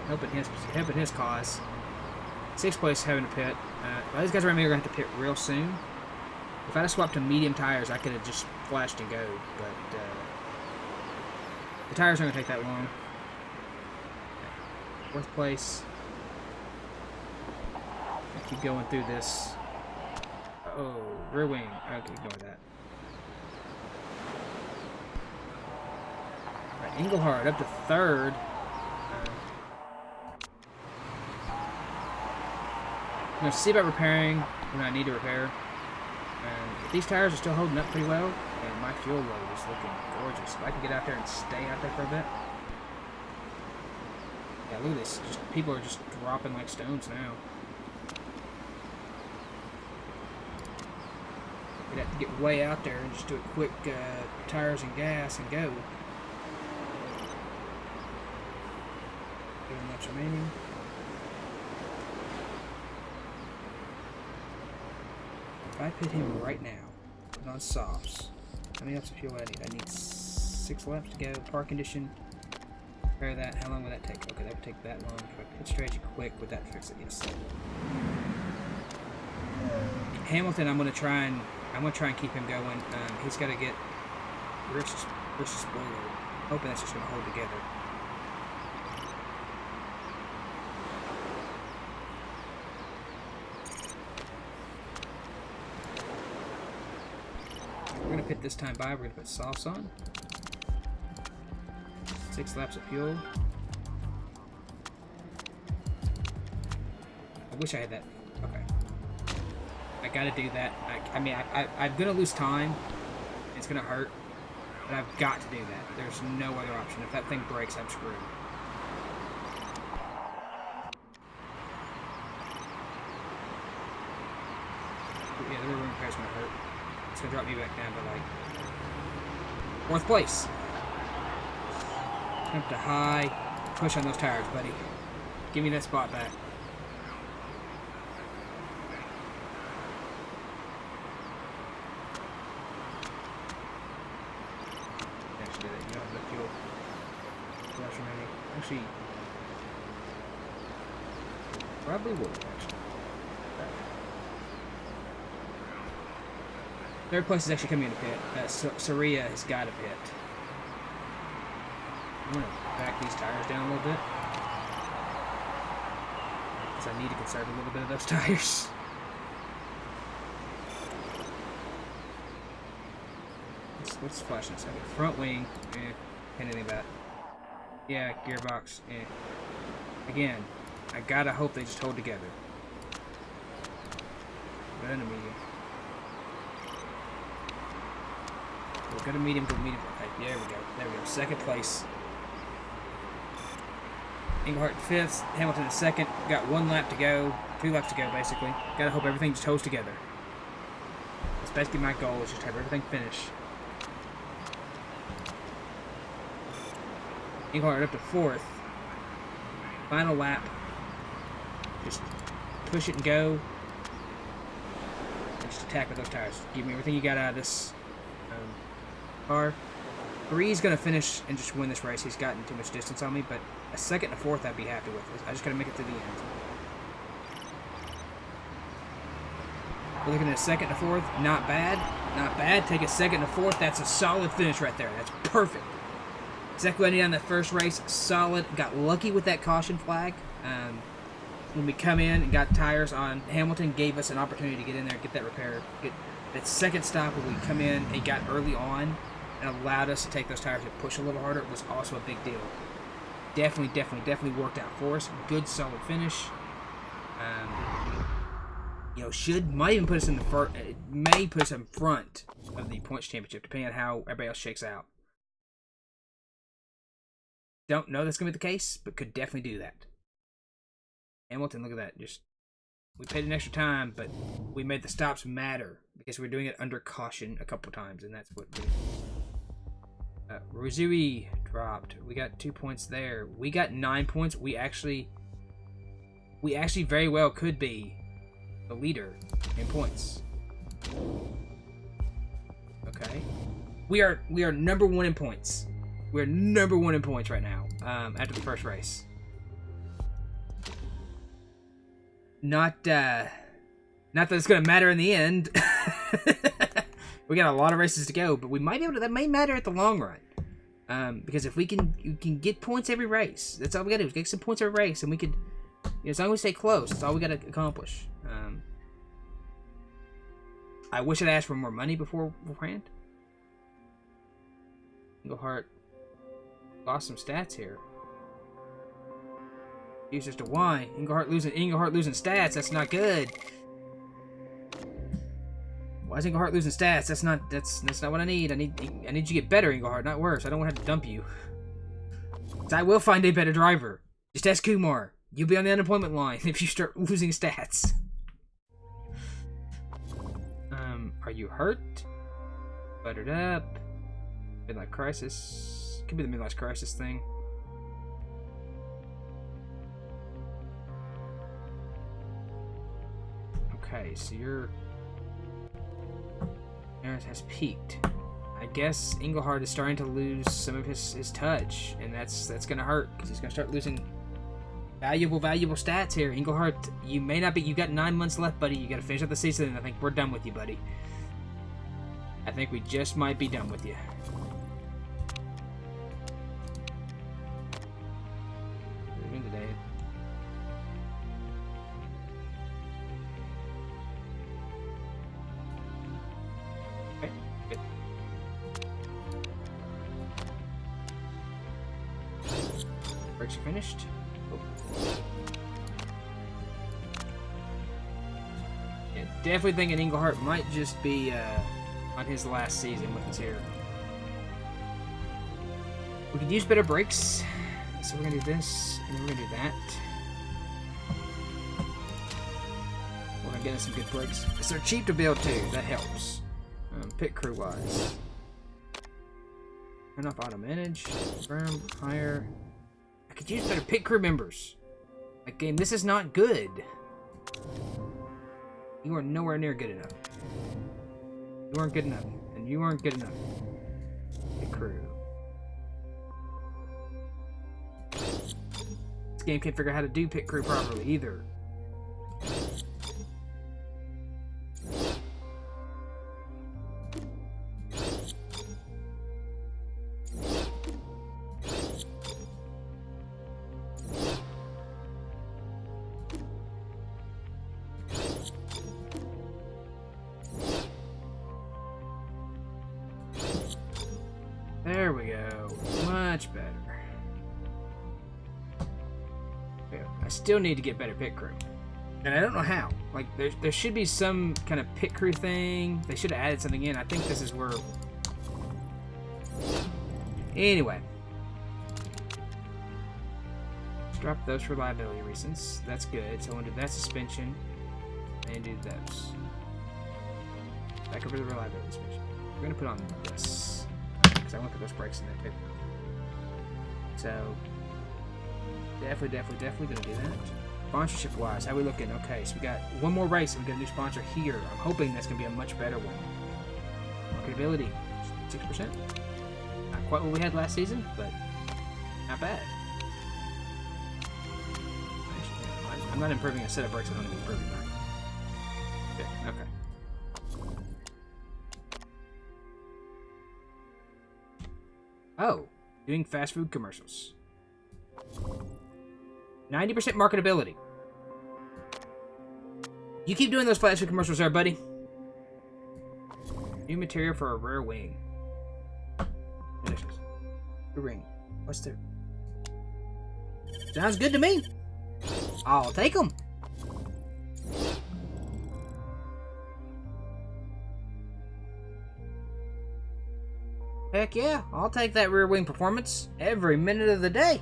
helping his cause. 6th place having to pit. These guys around me are going to have to pit real soon. If I'd have swapped to medium tires, I could have just flashed and go, but the tires aren't going to take that long. 4th place. I keep going through this. Oh, rear wing. Okay, ignore that. Right, Engelhardt up to 3rd. I'm going to see about repairing when I need to repair. And these tires are still holding up pretty well, and my fuel load is looking gorgeous. If I can get out there and stay out there for a bit. Yeah, look at this. People are just dropping like stones now. We'd have to get way out there and just do a quick tires and gas and go. 7 laps remaining. If I pit him right now, put on softs, how many laps of fuel I need? I need 6 laps to go. Park condition. Repair that. How long would that take? Okay, that would take that long. If I pit strategy quick, would that fix it? Yes. Hamilton, I'm gonna try and keep him going. He's got to get Rich's spoiler. Hoping that's just gonna hold together. We're going to pit this time by. We're going to put softs on. 6 laps of fuel. I wish I had that. Okay. I got to do that. I'm going to lose time. It's going to hurt. But I've got to do that. There's no other option. If that thing breaks, I'm screwed. Yeah, the rear wing repair's going to hurt. It's going to drop me back down to, like, 4th place. Up to high. Push on those tires, buddy. Give me that spot back. Actually, you don't have the fuel. Flash remaining. Actually, probably will, actually. 3rd place is actually coming in a pit. Soria has got a pit. I'm going to back these tires down a little bit. because I need to conserve a little bit of those tires. What's flashing this? Front wing, anything about. Yeah, gearbox, Again, I gotta hope they just hold together. Go into medium. We'll go to medium, Okay, there we go. There we go. Second place. Englehart 5th, Hamilton in 2nd. Got 1 lap to go. 2 laps to go, basically. Gotta hope everything just holds together. That's basically my goal, is just have everything finish. Englehart up to 4th. Final lap. Just push it and go. And just attack with those tires. Give me everything you got out of this car. 3's going to finish and just win this race. He's gotten too much distance on me, but a 2nd and a 4th I'd be happy with. I just got to make it to the end. We're looking at a 2nd and a 4th. Not bad. Not bad. Take a 2nd and a 4th. That's a solid finish right there. That's perfect. Exactly what I needed on that first race. Solid. Got lucky with that caution flag. When we come in and got tires on, Hamilton gave us an opportunity to get in there, get that repair. Get that second stop when we come in and got early on and allowed us to take those tires and push a little harder was also a big deal. Definitely worked out for us. Good, solid finish. Might even put us in the first. It may put us in front of the points championship, depending on how everybody else shakes out. Don't know that's gonna be the case, but could definitely do that. Hamilton, look at that. We paid an extra time, but we made the stops matter because we're doing it under caution a couple times, and that's what we. Rosui dropped. We got 2 points there. We got 9 points. We actually very well could be the leader in points. Okay, we are number 1 in points. We're number 1 in points right now. After the first race. Not that it's gonna matter in the end. We got a lot of races to go, but we might be able to. That may matter at the long run, because if you can get points every race. That's all we gotta do. Is get some points every race, and we could. As long as we stay close, that's all we gotta accomplish. I wish I'd asked for more money beforehand. Englehart lost some stats here. Users to why Englehart losing stats. That's not good. Why is Englehart losing stats? That's not what I need. I need you to get better, Englehart, not worse. I don't want to have to dump you. So I will find a better driver. Just ask Kumar. You'll be on the unemployment line if you start losing stats. Are you hurt? Buttered up. Midlife crisis. Could be the midlife crisis thing. Okay, so your Aaron has peaked. I guess Englehart is starting to lose some of his touch, and that's gonna hurt because he's gonna start losing valuable stats here. Englehart, you may not be. You got 9 months left, buddy. You got to finish up the season, and I think we're done with you, buddy. I think we just might be done with you. What are you doing today? Okay, good. Brakes are finished. Yeah, definitely thinking Englehart might just be on his last season with us here. We could use better brakes, so we're gonna do this, and then we're gonna do that. We're gonna get us some good brakes. They're cheap to build too. That helps. Pit crew wise. Turn off auto manage. Firm, higher. I could use better pit crew members. Like, game, this is not good. You are nowhere near good enough. You aren't good enough. And you aren't good enough. Pit crew. This game can't figure out how to do pit crew properly either. There we go. Much better. Yeah, I still need to get better pit crew. And I don't know how. Like, there should be some kind of pit crew thing. They should have added something in. I think this is where... Anyway. Drop those for liability reasons. That's good. So I want to do that suspension. And do those. Back over the reliability suspension. We're going to put on this. Because I want to put those brakes in that paper. So... Definitely going to do that. Sponsorship-wise, how are we looking? Okay, so we got one more race and we got a new sponsor here. I'm hoping that's going to be a much better one. Marketability, 6%. Not quite what we had last season, but not bad. Actually, I'm not improving a set of brakes I don't need to improve it. Okay. Oh, doing fast food commercials. 90% marketability. You keep doing those fast food commercials there, buddy. New material for a rear wing. Delicious. Rear wing. What's the... Sounds good to me. I'll take them. Heck yeah, I'll take that rear wing performance every minute of the day.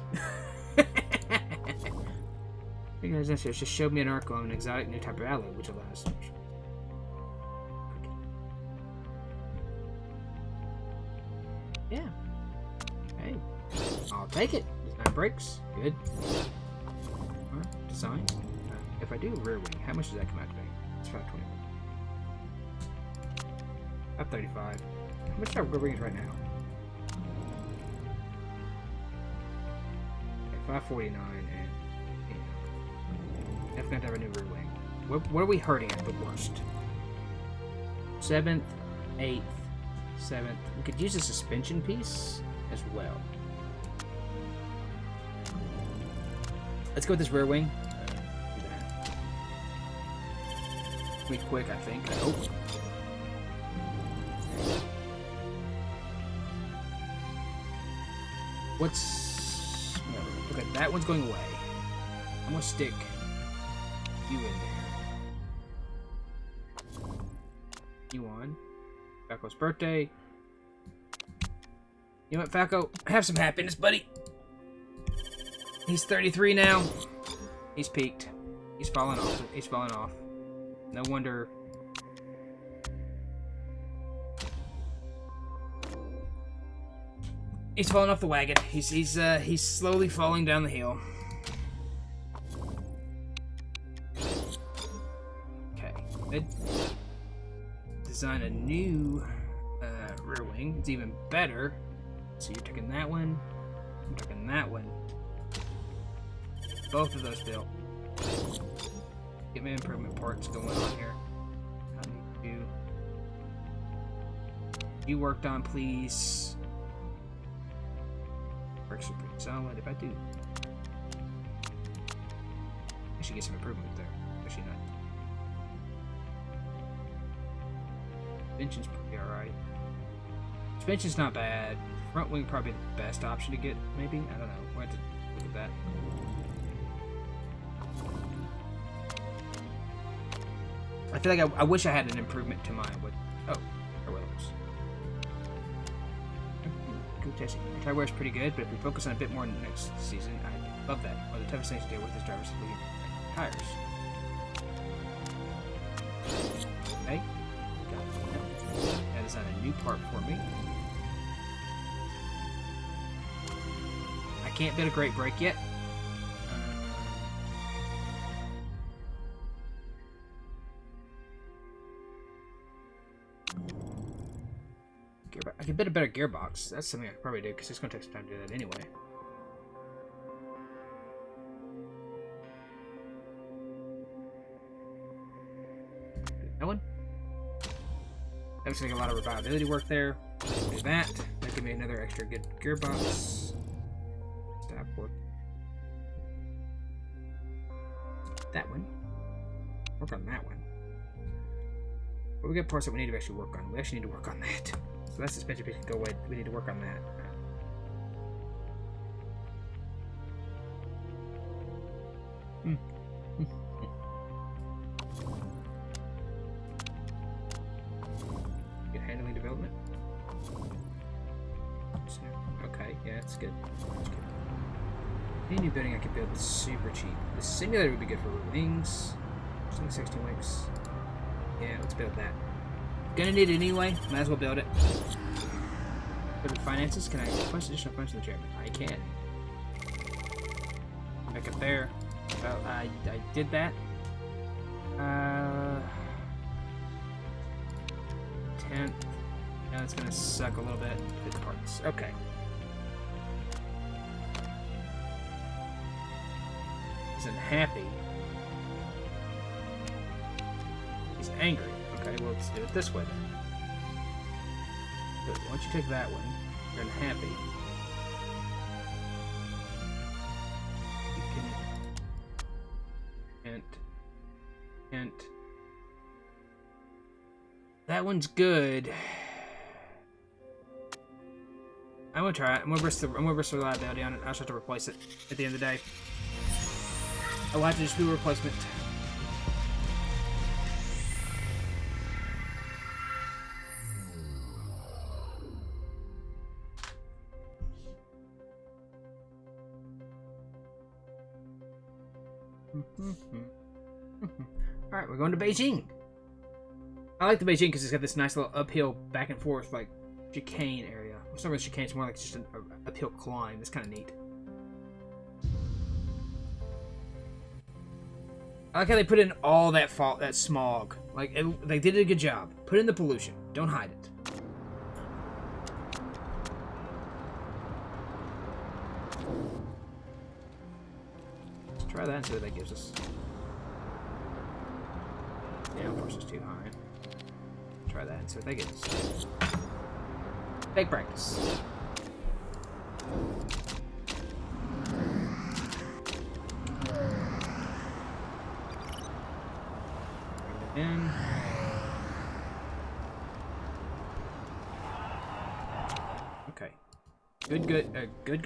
You guys, this just showed me an article on an exotic new type of alloy, which allows. Yeah. Hey, I'll take it. There's 9 brakes. Good. Alright, design. If I do rear wing, how much does that come out to be? It's 520. About 35. How much are rear wings right now? Okay, 549 and. Definitely have to have a new rear wing. What are we hurting at the worst? 7th, 8th, 7th. We could use a suspension piece as well. Let's go with this rear wing. Do that. Be quick, I think. I hope. What's... Okay, that one's going away. I'm gonna stick you in there. You on. Falco's birthday. You know what, Falco? Have some happiness, buddy. He's 33 now. He's peaked. He's falling off. He's falling off. No wonder. He's falling off the wagon. He's slowly falling down the hill. Design a new rear wing. It's even better. So you're taking that one. I'm taking that one. Both of those built. Get me improvement parts going on here. I need to. You worked on, please. Brakes are pretty solid. If I do, I should get some improvement there. Actually not. Suspension's pretty alright. Suspension's not bad. Front wing probably the best option to get, maybe? I don't know. We'll have to look at that. I feel like I wish I had an improvement to mine. Oh, air wheels. Good testing. The tire wear is pretty good, but if we focus on a bit more in the next season, I love that. One of the toughest things to deal with is drivers leaving tires. Okay. That is on a new part for me. I can't build a great brake yet. I can build a better gearbox. That's something I could probably do because it's going to take some time to do that anyway. That one. That looks like a lot of reliability work there. Do that. That give me another extra good gearbox. Stop work. That one. Work on that one. But we got parts that we need to actually work on. We actually need to work on that. So that suspension piece can go away. We need to work on that. Good handling development. Okay, yeah, it's good. That's good. Any new building I could build is super cheap. The simulator would be good for wings. Just like 16 wings. Yeah, let's build that. Gonna need it anyway. Might as well build it. For the finances, can I request additional funds from the chairman? I can. Back up there. Well, I did that. 10th. Now it's gonna suck a little bit. 50 parts. Okay. Isn't happy. He's angry. Okay, well, let's do it this way then. Good. Once you take that one, you're unhappy. You can hint. That one's good. I'm gonna try it. I'm gonna risk the reliability on it. I'll just have to replace it at the end of the day. I'll have to just do a replacement. Alright, we're going to Beijing. I like the Beijing because it's got this nice little uphill back and forth, like, chicane area. It's not really chicane, it's more like just an uphill climb. It's kind of neat. I like how they put in all that smog. Like, they did a good job. Put in the pollution. Don't hide it. Let's try that and see what that gives us. Yeah, of course it's too high. Try that and see what that gives us. Big practice. In. Okay. Good,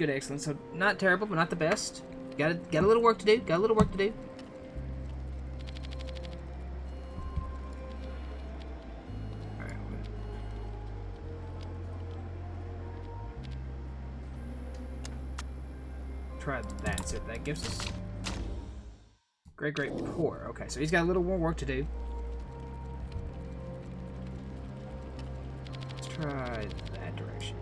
excellent. So not terrible, but not the best. Got a little work to do. Got a little work to do. All right. Try that. See what that gives us. Great, poor. Okay, so he's got a little more work to do. Try that direction.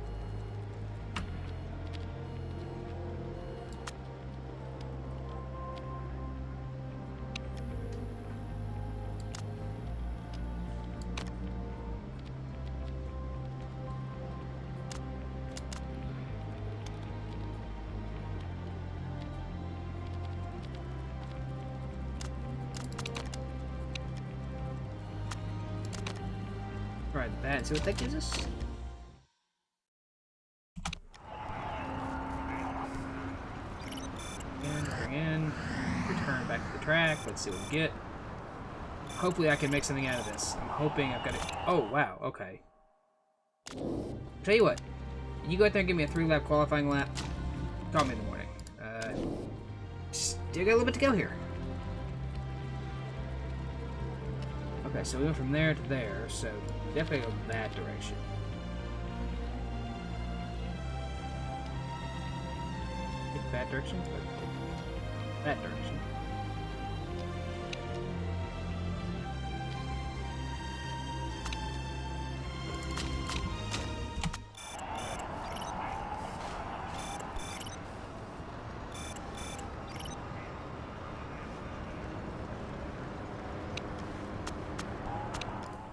Try that and see what that gives us. Bring in, return back to the track. Let's see what we get. Hopefully I can make something out of this. I'm hoping I've got it. Oh, wow, okay. Tell you what, you go out there and give me a 3-lap qualifying lap. Call me in the morning. Still got a little bit to go here. Okay, so we went from there to there, so definitely go that direction. Take that direction, but that direction.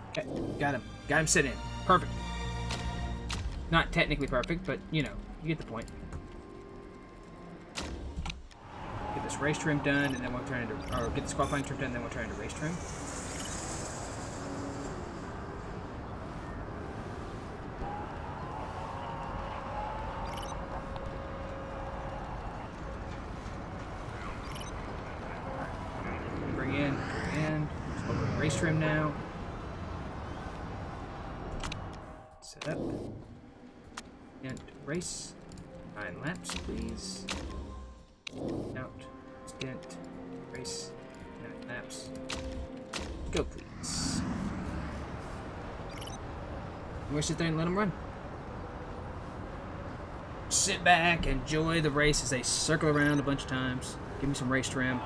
Okay, got him. Got him sit in. Perfect. Not technically perfect, but, you know, you get the point. Get this race trim done, and then we'll turn into... Or get this qualifying trim done, and then we'll turn into race trim. Bring in. Let's go to race trim now. Set up. And race. 9 laps, please. Out. Stint. Race. 9 laps. Go, please. We'll sit there and let them run. Sit back, enjoy the race as they circle around a bunch of times. Give me some race trim.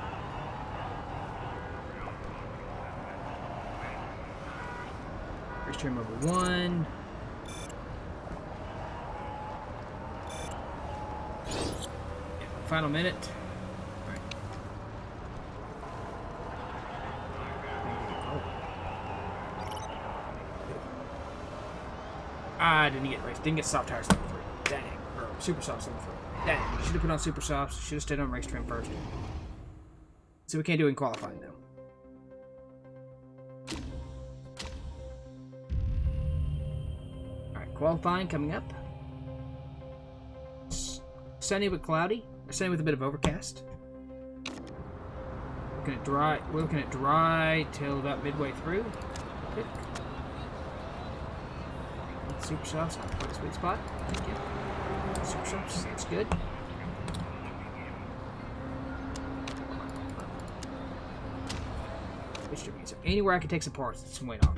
Race trim over 1. Final minute. All right. Ah, didn't get race. Didn't get soft tires level 3. Dang. Or super softs level 3. Dang. Should have put on super softs. Should have stayed on race trim first. So we can't do it in qualifying though. All right, qualifying coming up. Sunny but cloudy. Sunny with a bit of overcast. Looking at dry. We're looking at dry till about midway through. Pick. Super softs, not quite a sweet spot. Thank you. Super softs, that's good. So anywhere I can take some parts, some weight off.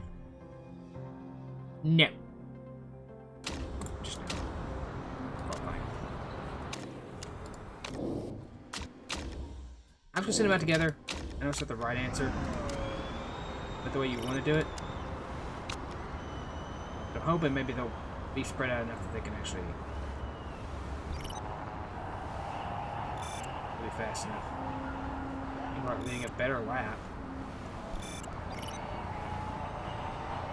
No. Just no. I'm just gonna send them out together. I know it's not the right answer, but the way you want to do it. But I'm hoping maybe they'll be spread out enough that they can actually be fast enough. Meanwhile, leading a better lap.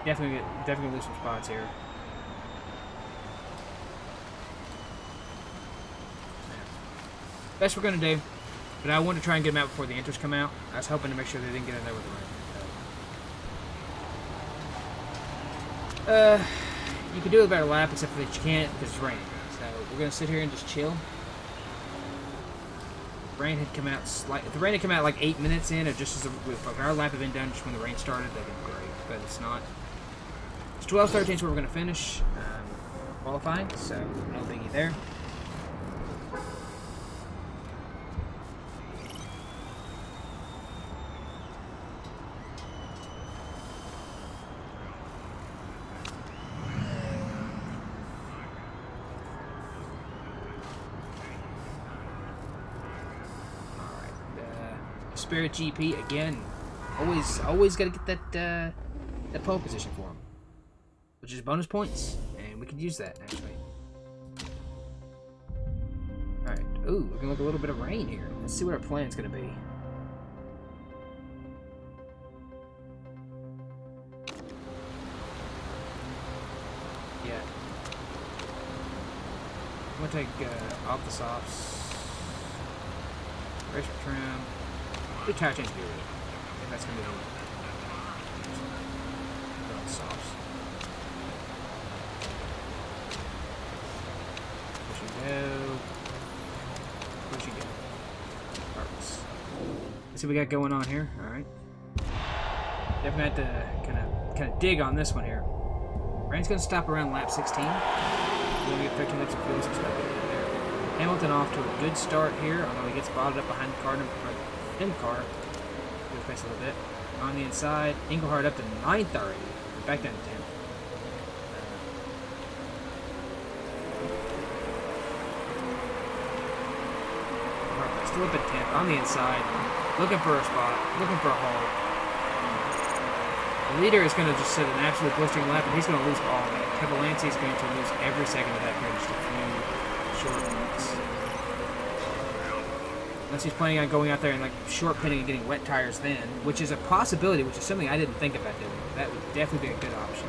Definitely lose some spots here. Best we're gonna do. But I wanted to try and get them out before the intros come out. I was hoping to make sure they didn't get in there with the rain. You can do a better lap, except for that you can't because it's raining. So we're gonna sit here and just chill. The rain had come out if the rain had come out like 8 minutes in, or just as if our lap had been done just when the rain started, that'd be great. But it's not. It's 12:13 is where we're gonna finish qualifying, so no biggie there. Spirit GP again. Always got to get that pole position for him, which is bonus points, and we could use that actually. All right. Ooh, we're gonna look a little bit of rain here. Let's see what our plan's gonna be. Yeah. I'm gonna take off the softs. Race trim. The tire change period. If that's going to be the softs. Push and go. Push and go. Parts. Let's see what we got going on here. Alright. Definitely have to kind of dig on this one here. Rain's going to stop around lap 16. We're going to get 13 laps of fuel, so it's not good there. Hamilton off to a good start here, although he gets bottled up behind the car. In the car, we'll pace a little bit. On the inside, Engelhard up to 9th already. Back down to 10th. Still up at 10th. On the inside, looking for a spot, looking for a hole. The leader is going to just set an absolute blistering lap, and he's going to lose all of that. Kevalansi is going to lose every second of that here in just a few short minutes. Unless he's planning on going out there and like short pitting and getting wet tires then, which is a possibility, which is something I didn't think about doing. That would definitely be a good option.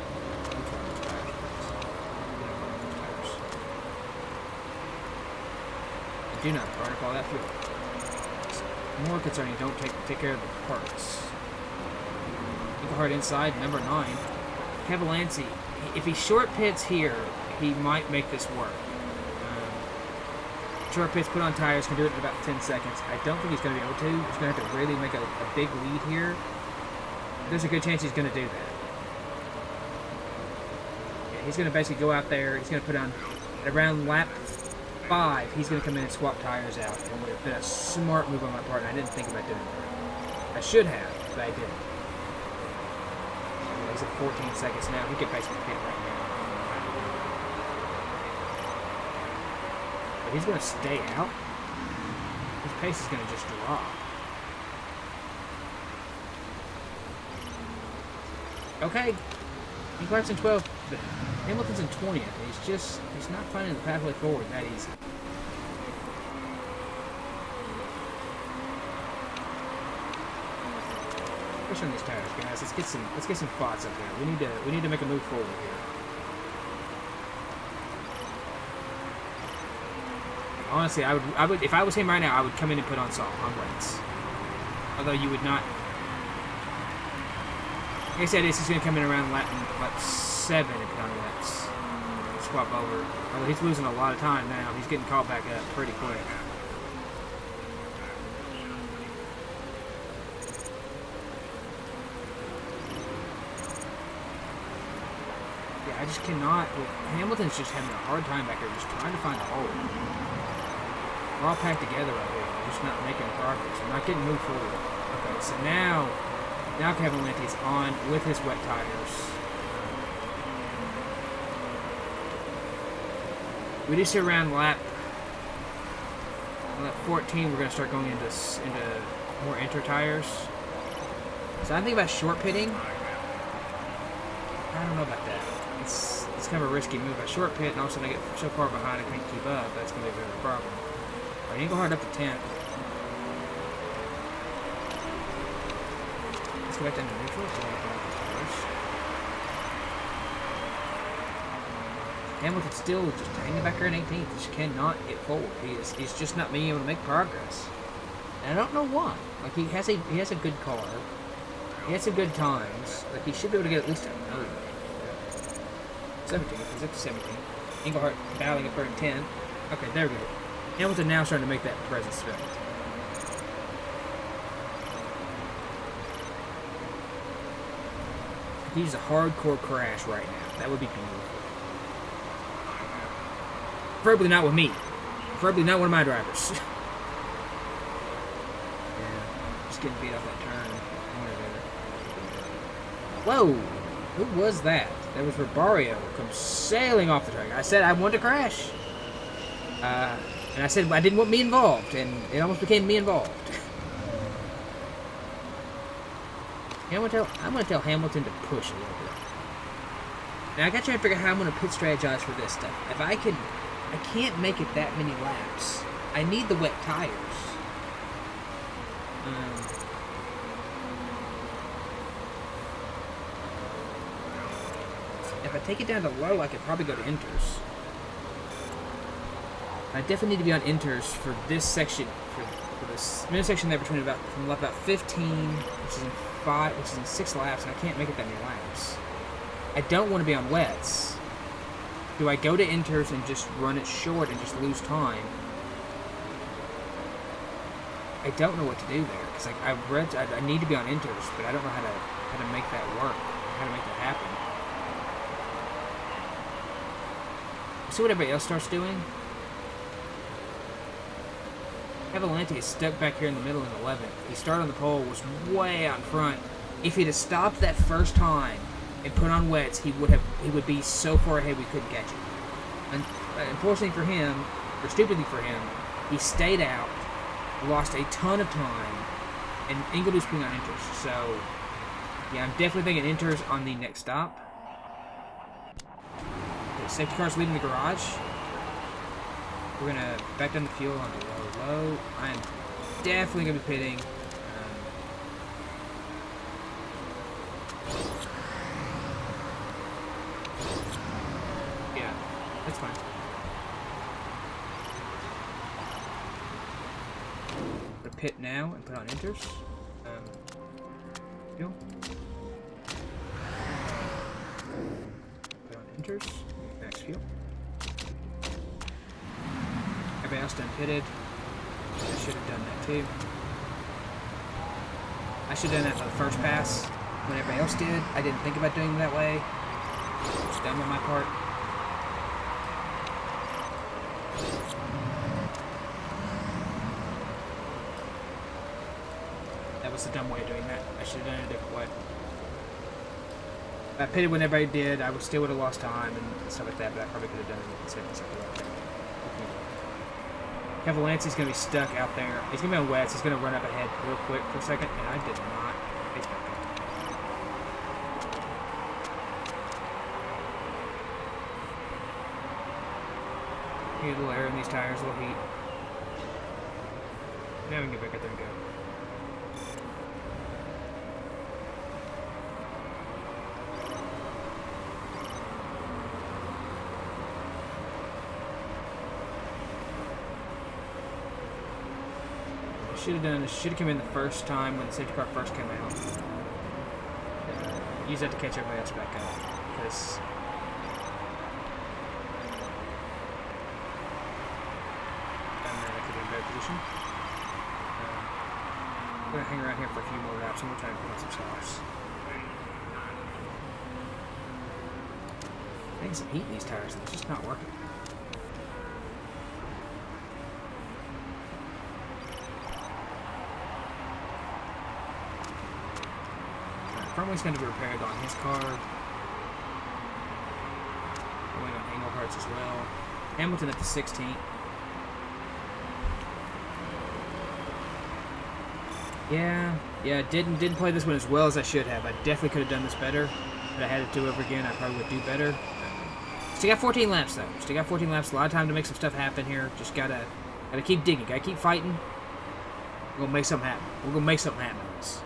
Do not burn up all that fuel. More concerning, don't take care of the parts. Engelhard inside, number 9. Kevalansi, if he short pits here, he might make this work. Short pits, put on tires, can do it in about 10 seconds. I don't think he's going to be able to. He's going to have to really make a big lead here. There's a good chance he's going to do that. he's going to basically go out there. He's going to put on, at around lap 5, he's going to come in and swap tires out. And would have been a smart move on my part, and I didn't think about doing that. I should have, but I didn't. He's at 14 seconds now. He could basically pit right now. But he's going to stay out. His pace is going to just drop. Okay. Clark's in 12th, but Hamilton's in 20th. He's not finding the pathway forward that easy. Push on these tires, guys. Let's get some spots up here. We need to make a move forward here. Honestly, I would if I was him right now, I would come in and put on wets. Although you would not. Like I said, this is going to come in around lap 7 and put on wets. Swap over. Although he's losing a lot of time now. He's getting caught back up pretty quick. Yeah, I just cannot. Hamilton's just having a hard time back there, just trying to find a hole. We're all packed together right here. We're just not making progress. We're not getting moved forward. Okay, so now Cavallanti's on with his wet tires. We do see around lap 14, we're going to start going into more inter tires. So I think about short pitting. I don't know about that. It's kind of a risky move. I short pit, and all of a sudden I get so far behind I can't keep up. That's going to be a bit of a problem. All right, Engelhard up to 10th. Let's go back down to neutral. Hamilton's still just hanging back here in 18th. He just cannot get forward. He's just not being able to make progress. And I don't know why. Like he has a good car. He has some good times. Like he should be able to get at least another. 17. He's up to 17. Engelhard battling up there in 10. Okay, there we go. Hamilton now starting to make that presence felt. He's a hardcore crash right now. That would be beautiful. Preferably not with me. Preferably not one of my drivers. Yeah, just getting beat off that turn. Whoa! Who was that? That was Robario comes sailing off the track. I said I wanted to crash. And I said I didn't want me involved, and it almost became me involved. I'm gonna tell Hamilton to push a little bit. Now I gotta try to figure out how I'm gonna pit strategize for this stuff. I can't make it that many laps. I need the wet tires. If I take it down to low, I could probably go to inters. I definitely need to be on inters for this section, for this intersection there between from lap about 15, which is in 6 laps, and I can't make it that many laps. I don't want to be on wets. Do I go to inters and just run it short and just lose time? I don't know what to do there because I need to be on inters, but I don't know how to make that work, how to make that happen. See what everybody else starts doing? Cavallanti is stuck back here in the middle in 11th. He started on the pole, was way out in front. If he'd have stopped that first time and put on wets, he would be so far ahead we couldn't catch him. Unfortunately for him, or stupidly for him, he stayed out, lost a ton of time, and Ingledew's putting on inters. So, yeah, I'm definitely thinking inters on the next stop. Okay, safety car's leaving the garage. We're going to back down the fuel on the low. I'm definitely going to be pitting. Yeah, that's fine. I'm going to pit now and put on inters. Fuel. Put on inters. Max fuel. Everybody else done pitted. I should have done that too. I should have done that for the first pass when everybody else did. I didn't think about doing it that way. It's dumb on my part. That was the dumb way of doing that. I should have done it a different way. I pitted when everybody did. I still would have lost time and stuff like that, but I probably could have done it and saved myself a lot. Cavalance's going to be stuck out there. He's going to be on wets. He's going to run up ahead real quick for a second, and I did not. He's back up. Get a little air in these tires, a little heat. Now we can get back out there and go. Should have done. Should have come in the first time when the safety car first came out. Use that to catch everybody else back up. Because that could be a better position. I'm gonna hang around here for a few more laps and we'll try and put on some stars. Getting some heat in these tires and it's just not working. Front wing's going to be repaired on his car. Going on Englehart's as well. Hamilton at the 16th. Yeah, didn't play this one as well as I should have. I definitely could have done this better. But I had to do it over again. I probably would do better. Still got 14 laps though. Still got 14 laps. A lot of time to make some stuff happen here. Just gotta keep digging. Gotta keep fighting. We're gonna make something happen. We're gonna make something happen with this.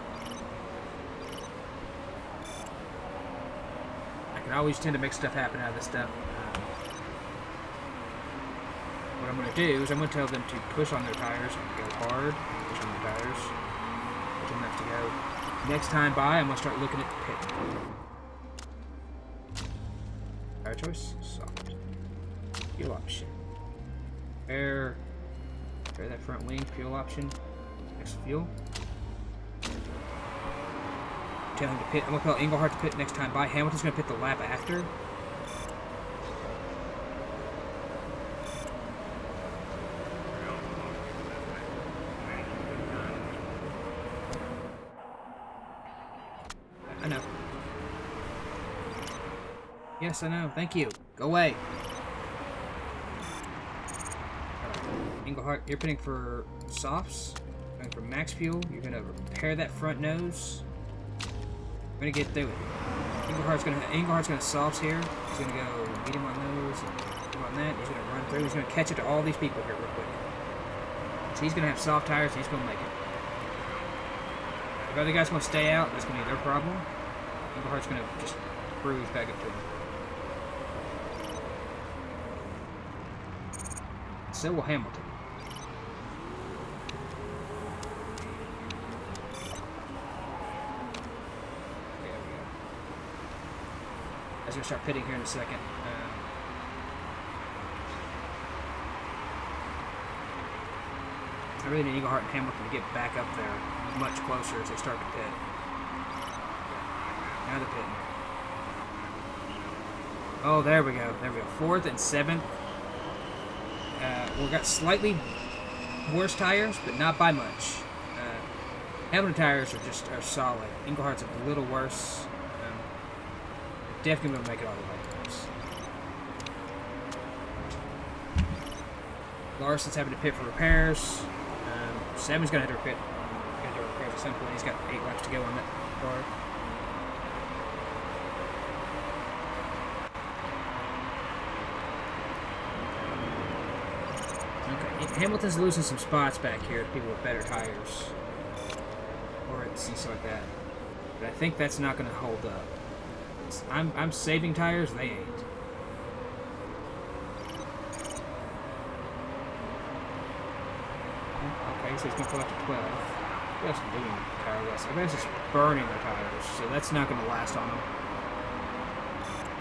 I always tend to make stuff happen out of this stuff. What I'm going to do is I'm going to tell them to push on their tires and go hard. Push on their tires. Push them enough to go. Next time by, I'm going to start looking at pit. Tire choice? Soft. Fuel option. Repair that front wing. Fuel option. Next fuel. Tell him to pit. I'm going to tell Englehart to pit next time by. Hamilton's going to pit the lap after. I know. Yes, I know. Thank you. Go away. Englehart, you're pitting for softs. Going for max fuel. You're going to repair that front nose. We're gonna get through it. Englehart's gonna softs here. He's gonna go medium on those and medium on that. He's gonna run through. He's gonna catch it to all these people here real quick. So he's gonna have soft tires. And he's gonna make it. If other guys want to stay out, that's gonna be their problem. Englehart's gonna just cruise back up to him. So will Hamilton. I was going to start pitting here in a second. I really need Englehart and Hamilton to get back up there much closer as they start to pit. Now they're pitting. Oh, there we go. There we go. 4th and 7th. We've got slightly worse tires, but not by much. Hamilton tires are solid. Englehart's a little worse. Definitely gonna make it all the way. Larson's having to pit for repairs. 7's gonna have to pit. Repairs at some point. He's got 8 laps to go on that car. Okay, Hamilton's losing some spots back here to people with better tires, or stuff like that. But I think that's not gonna hold up. I'm saving tires, they ain't. Okay, so he's going to pull out to 12. What else is doing tireless? I bet it's just burning their tires, so that's not going to last on them.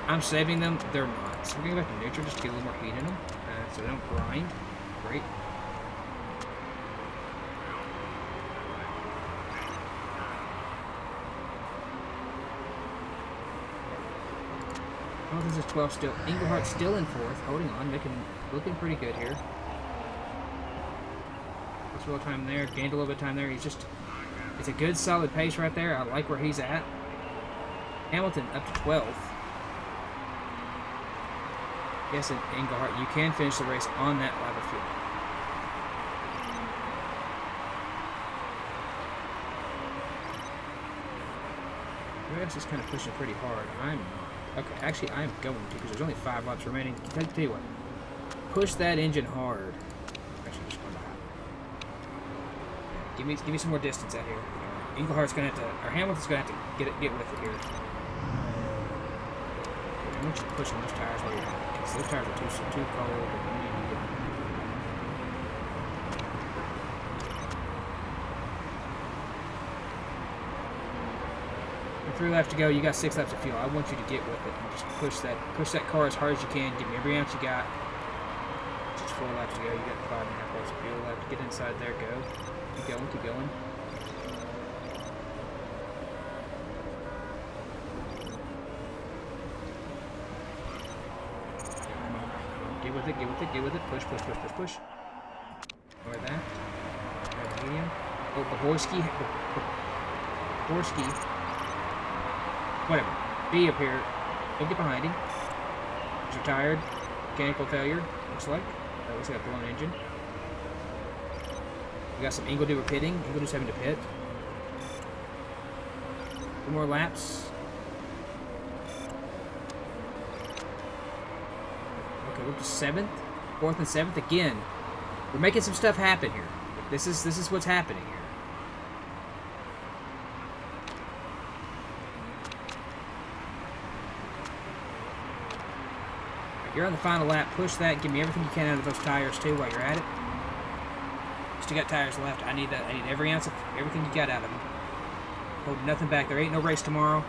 I'm saving them, they're not. So we're going to go back to neutral just to get a little more heat in them, so they don't grind. Great. Hamilton's is 12 still. Englehart's still in 4th. Holding on. Looking pretty good here. Lost a little time there. Gained a little bit of time there. It's a good, solid pace right there. I like where he's at. Hamilton up to 12th. Yes, and Englehart, you can finish the race on that lap of fuel. Revs is kind of pushing pretty hard. I'm not. Okay, actually, I'm going to because there's only 5 laps remaining. Tell you what, push that engine hard. Actually, just going behind. Give me some more distance out here. Englehart's gonna have to, or Hamilton's gonna have to get with it here. I want you to push on those tires while you're at, because those tires are too cold. And you need to get. With 3 laps to go, you got 6 laps of fuel. I want you to get with it and just push that car as hard as you can. Give me every ounce you got. Just 4 laps to go. You got 5.5 laps of fuel left. Get inside there. Go. Keep going. Keep going. Get with it. Push. Or that. Medium. Oh, Bohorski. Whatever. B up here. Don't get behind him. He's retired. Mechanical failure, looks like. That looks like a blown engine. We got some Ingledew pitting. Ingledew's having to pit. 2 more laps. Okay, we're up to 7th. 4th and 7th again. We're making some stuff happen here. This is what's happening here. You're on the final lap. Push that. Give me everything you can out of those tires too while you're at it. Still got tires left. I need every ounce of everything you got out of them. Hold nothing back. There ain't no race tomorrow.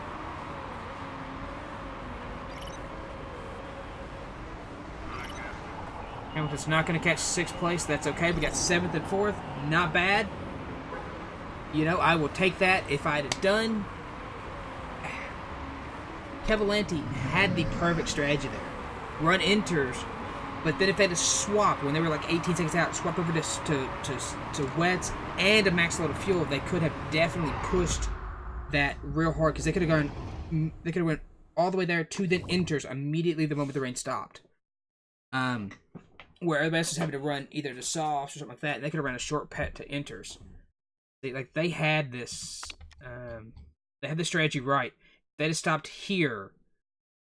Hamilton's not going to catch 6th place. That's okay. We got 7th and 4th. Not bad. You know, I will take that if I'd have done. Kevalanti had the perfect strategy there. Run inters, but then if they had to swap when they were like 18 seconds out, swap over to wets and a max load of fuel, they could have definitely pushed that real hard because they could have went all the way there to then inters immediately the moment the rain stopped. Where everybody else was having to run either to softs or something like that, they could have ran a short pet to inters. They had this, they had the strategy right. If they'd have stopped here.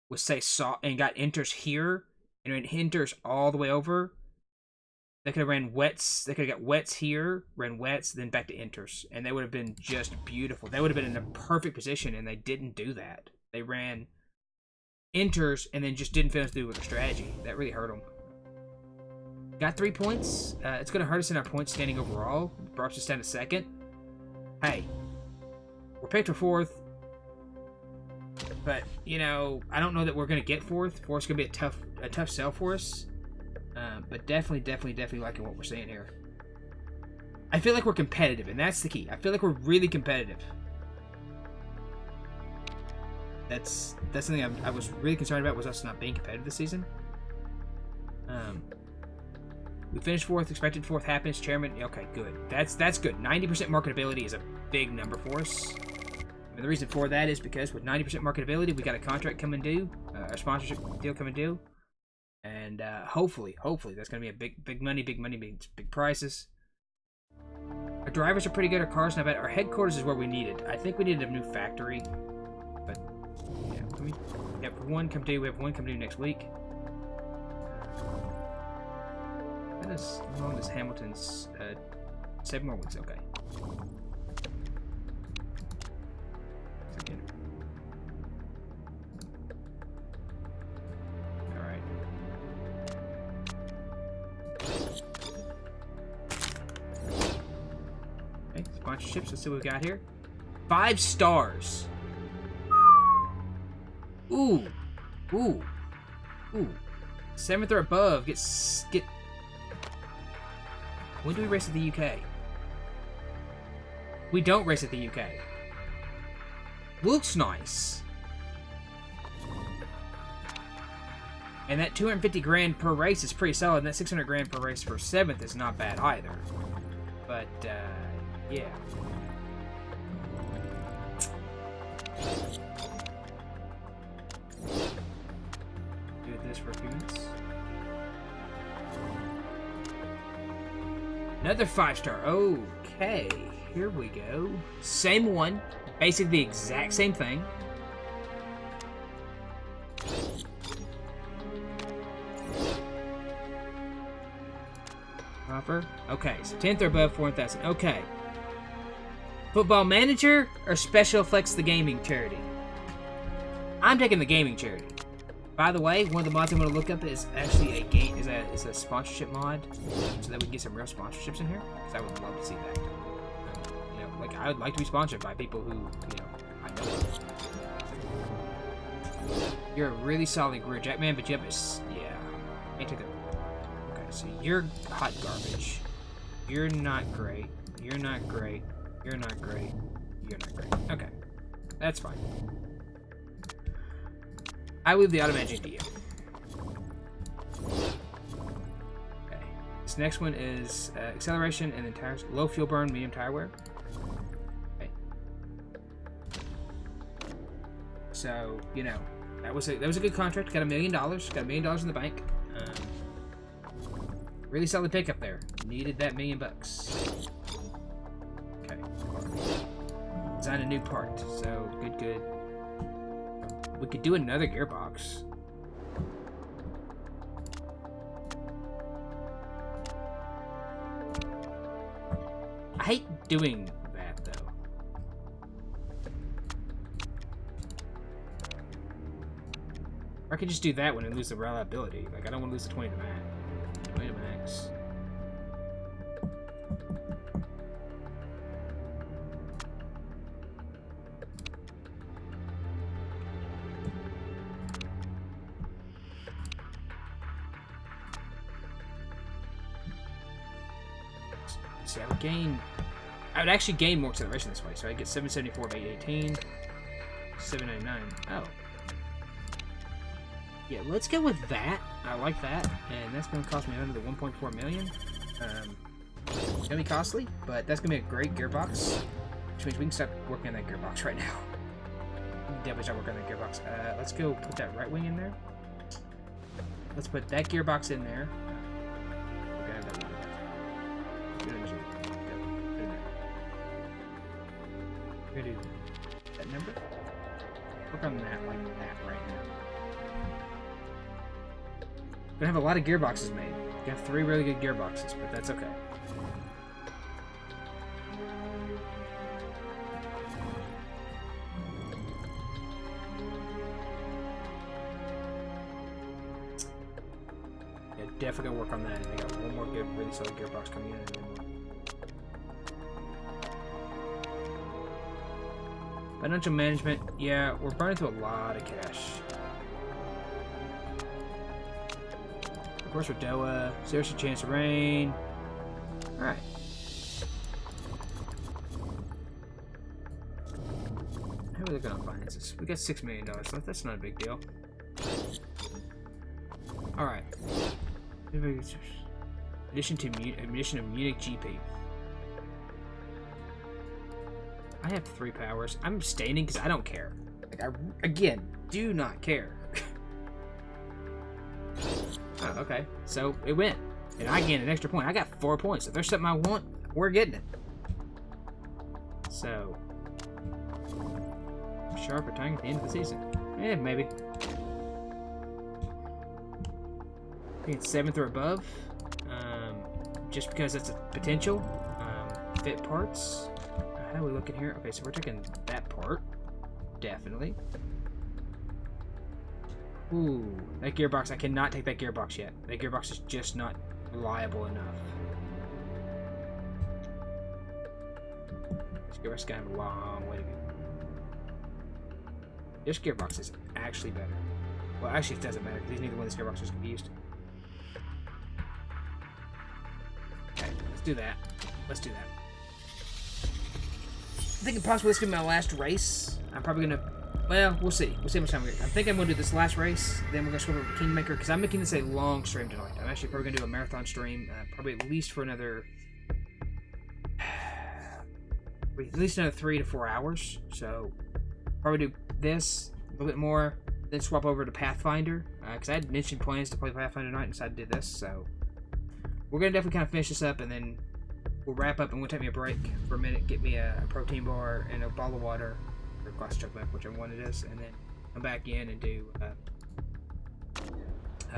Was say soft and got inters here and ran inters all the way over. They could have ran wets. They could have got wets here, ran wets, then back to inters, and they would have been just beautiful. They would have been in a perfect position, and they didn't do that. They ran inters and then just didn't finish through with their strategy. That really hurt them. Got 3 points. It's going to hurt us in our point standing overall. Brought us down to 2nd. Hey, we're picked for 4th. But, you know, I don't know that we're going to get 4th. 4th's going to be a tough sell for us. But definitely liking what we're seeing here. I feel like we're competitive, and that's the key. I feel like we're really competitive. That's something I was really concerned about, was us not being competitive this season. We finished 4th, expected 4th happiness, chairman. Okay, good. That's good. 90% marketability is a big number for us. And the reason for that is because with 90% marketability, we got a contract coming due, a sponsorship deal coming due, and hopefully that's going to be a big money, big prices. Our drivers are pretty good. Our cars not bad. Our headquarters is where we needed. I think we needed a new factory, but yeah, we have one come due. We have one come due next week. That is how long is Hamilton's? 7 more weeks. Okay. Sponsorships. Let's see what we got here. 5 stars. Ooh. 7th or above. Get. When do we race at the UK? We don't race at the UK. Looks nice. And that 250 grand per race is pretty solid, and that 600 grand per race for 7th is not bad either. But, yeah. Do this for a few minutes. Another 5-star. Okay, here we go. Same one. Basically the exact same thing. Proper. Okay, so 10th or above, 4,000. Okay. Football Manager or Special Flex the Gaming Charity? I'm taking the gaming charity. By the way, one of the mods I'm going to look up is actually a game, is a sponsorship mod, so that we can get some real sponsorships in here. Because I would love to see that. You know, like I would like to be sponsored by people who, you know, I know. You're a really solid Greer Jackman, but you have a yeah. Can't take that. Okay, so you're hot garbage. You're not great. You're not great. You're not great. You're not great. Okay, that's fine. I leave the auto managing to you. Okay. This next one is acceleration and then tires. Low fuel burn, medium tire wear. Okay. So you know that was a good contract. Got $1 million. Got $1 million in the bank. Really solid pickup there. Needed that $1 million. Okay. Design a new part. So good. We could do another gearbox. I hate doing that, though. Or I could just do that one and lose the reliability. Like, I don't want to lose the 20 to max. 20 to max. See, I would actually gain more acceleration this way, so I get 774 of 818, 799. Oh. Yeah, let's go with that. I like that, and that's going to cost me under the 1.4 million. It's going to be costly, but that's going to be a great gearbox, which means we can start working on that gearbox right now. Definitely start working on that gearbox. Let's go put that right wing in there. Let's put that gearbox in there. We're going to have that gearbox. We're gonna do that number. Work on that like that right now. Gonna have a lot of gearboxes made. Gonna have 3 really good gearboxes, but that's okay. Yeah, definitely gonna work on that. And I got one more good, really solid gearbox coming in. And then financial management, yeah, we're burning through a lot of cash. Of course, Rodoa, 0% chance of rain. Alright. How are we looking on finances? We got $6 million left. That's not a big deal. Alright. Addition of Munich GP. I have 3 powers. I'm abstaining because I don't care. Like, I, again, do not care. Oh, okay. So, it went. And I gained an extra point. I got 4 points. If there's something I want, we're getting it. So, Sharp retiring at the end of the season. Eh, maybe. Being 7th or above. Just because that's a potential. Fit parts. How are we looking here? Okay, so we're taking that part. Definitely. Ooh, that gearbox. I cannot take that gearbox yet. That gearbox is just not reliable enough. This gearbox got a long way to go. This gearbox is actually better. Well, actually, it doesn't matter because neither one of these gearboxes can be used. Okay, let's do that. Let's do that. I'm thinking possibly this could be my last race. I'm probably gonna Well, we'll see. We'll see how much time we get. I think I'm going to do this last race, then we're going to swap over to Kingmaker, because I'm making this a long stream tonight. I'm actually probably going to do a marathon stream, probably at least for another... at least another 3 to 4 hours. So, probably do this, a little bit more, then swap over to Pathfinder, because I had mentioned plans to play Pathfinder tonight and decided to do this, so... We're going to definitely kind of finish this up, and then we'll wrap up, and we'll take me a break for a minute, get me a protein bar and a bottle of water, or a glass of chocolate, whichever one it is, and then come back in and do,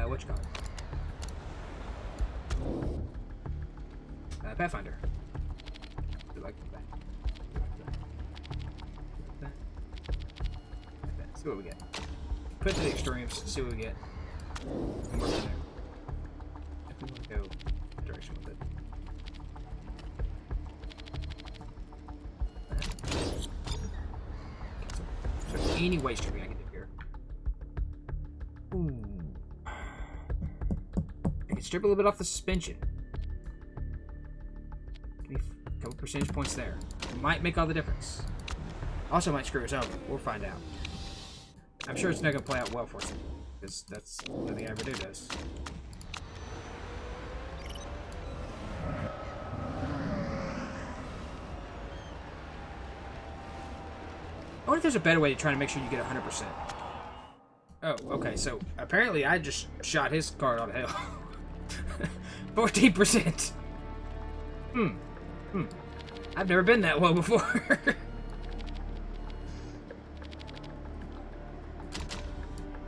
what you call it? Pathfinder. Like that. See what we get. Put it to the extremes, see what we get. And work from there. If we want to go a direction with it. So any weight stripping I can do here. Ooh. I can strip a little bit off the suspension. Give me a couple percentage points there. It might make all the difference. Also might screw us over. We'll find out. I'm sure it's not going to play out well for us. Because that's nothing I ever do does. I wonder if there's a better way to try to make sure you get 100%. Oh, okay, so apparently I just shot his card out of hell. 14%! I've never been that low before. I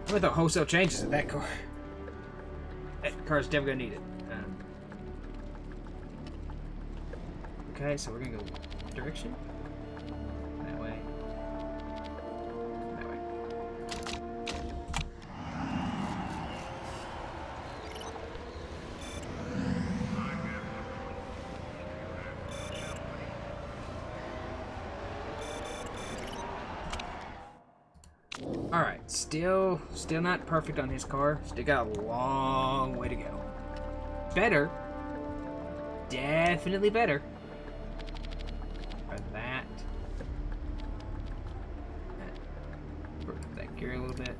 wonder if the wholesale changes in that car. That car's definitely gonna need it. Okay, so we're gonna go direction. That way. That way. Alright, still not perfect on his car. Still got a long way to go. Better. Definitely better. That. Work that gear a little bit.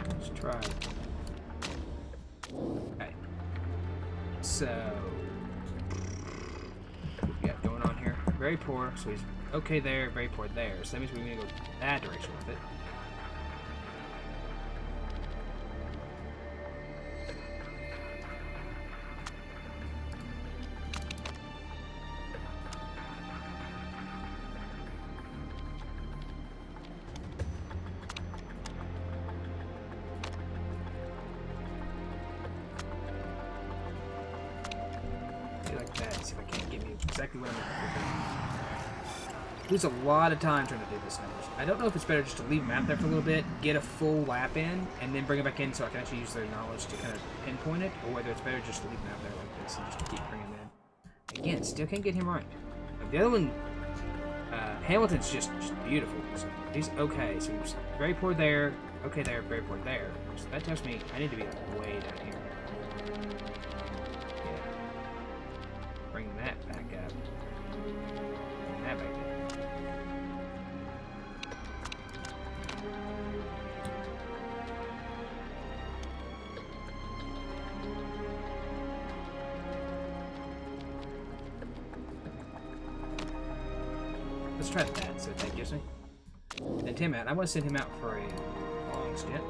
Let's try. Okay. So, what we got going on here? Very poor, so he's okay there, very poor there. So that means we're gonna go that direction with it. Like that, see if I can't give you exactly what I'm looking for. Lose a lot of time trying to do this numbers. I don't know if it's better just to leave them out there for a little bit, get a full lap in, and then bring it back in so I can actually use their knowledge to kind of pinpoint it, or whether it's better just to leave them out there like this and just keep bringing them in. Again, still can't get him right. The other one, Hamilton's just beautiful. So he's okay, so he's very poor there, okay there, very poor there. So that tells me I need to be way down here. Bring that back up. Bring that back in. Let's try that, so that gives me. And Tim out. I want to send him out for a long stint.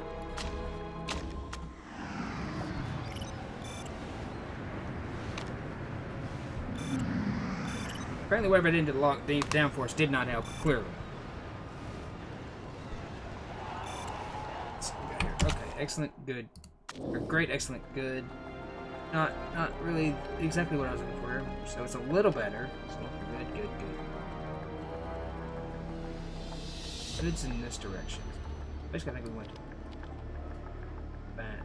Apparently whatever I did to lock the downforce did not help, clearly. Okay, excellent, good. Or great, excellent, good. Not really exactly what I was looking for. So it's a little better. So good, good, good. Good's in this direction. Basically, I think we went back.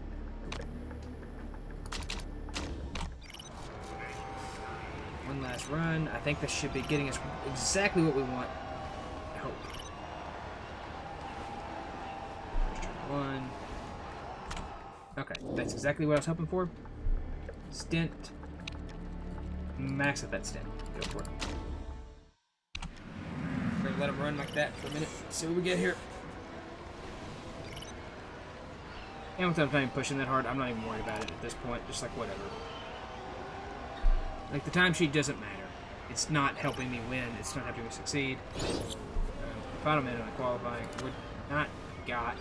One last run. I think this should be getting us exactly what we want. I hope. First turn one. Okay, that's exactly what I was hoping for. Stint. max at that stint. Go for it. We're gonna let him run like that for a minute. See what we get here. And without even pushing that hard, I'm not even worried about it at this point. Just like whatever. Like the timesheet doesn't matter. It's not helping me win. It's not helping me succeed. Final minute on qualifying. We're not got.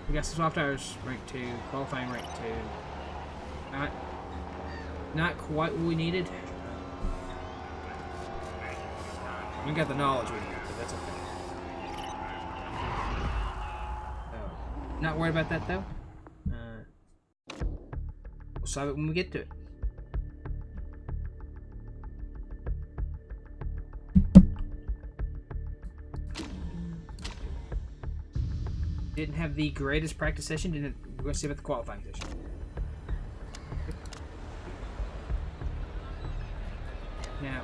We got some soft tires, rank 2. Qualifying, rank 2. Not quite what we needed. We got the knowledge we need, but that's okay. So, not worried about that though. We'll solve it when we get to it. Didn't have the greatest practice session. We're going to see about the qualifying session. Now,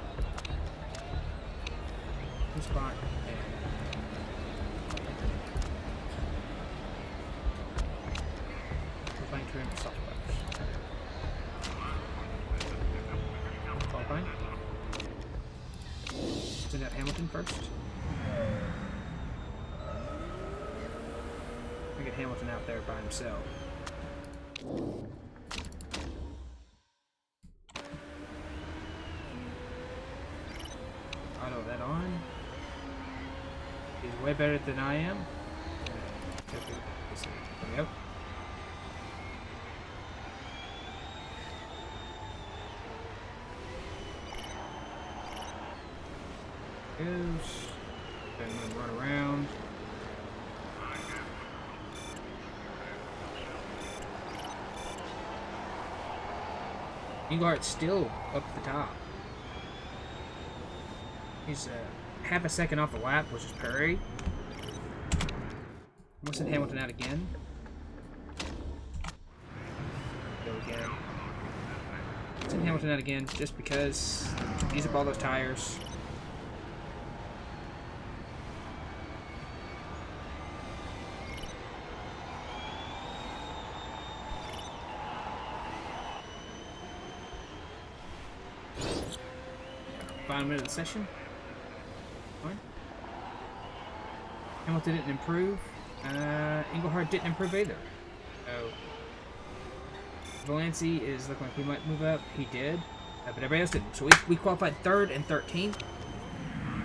this spot qualifying trim soft buttons. Qualifying. Send out Hamilton first. Get Hamilton out there by himself. Auto that on. He's way better than I am. Yep. Goes. Then run around. Engelhart's still up at the top. He's half a second off the lap, which is Perry. We'll send Hamilton out again. Go again. Send Hamilton out again, just because. Use up all those tires. Final minute of the session. Fine. Hamilton didn't improve. Engelhart didn't improve either. So Valenci is looking like he might move up. He did, but everybody else didn't. So we qualified 3rd and 13th.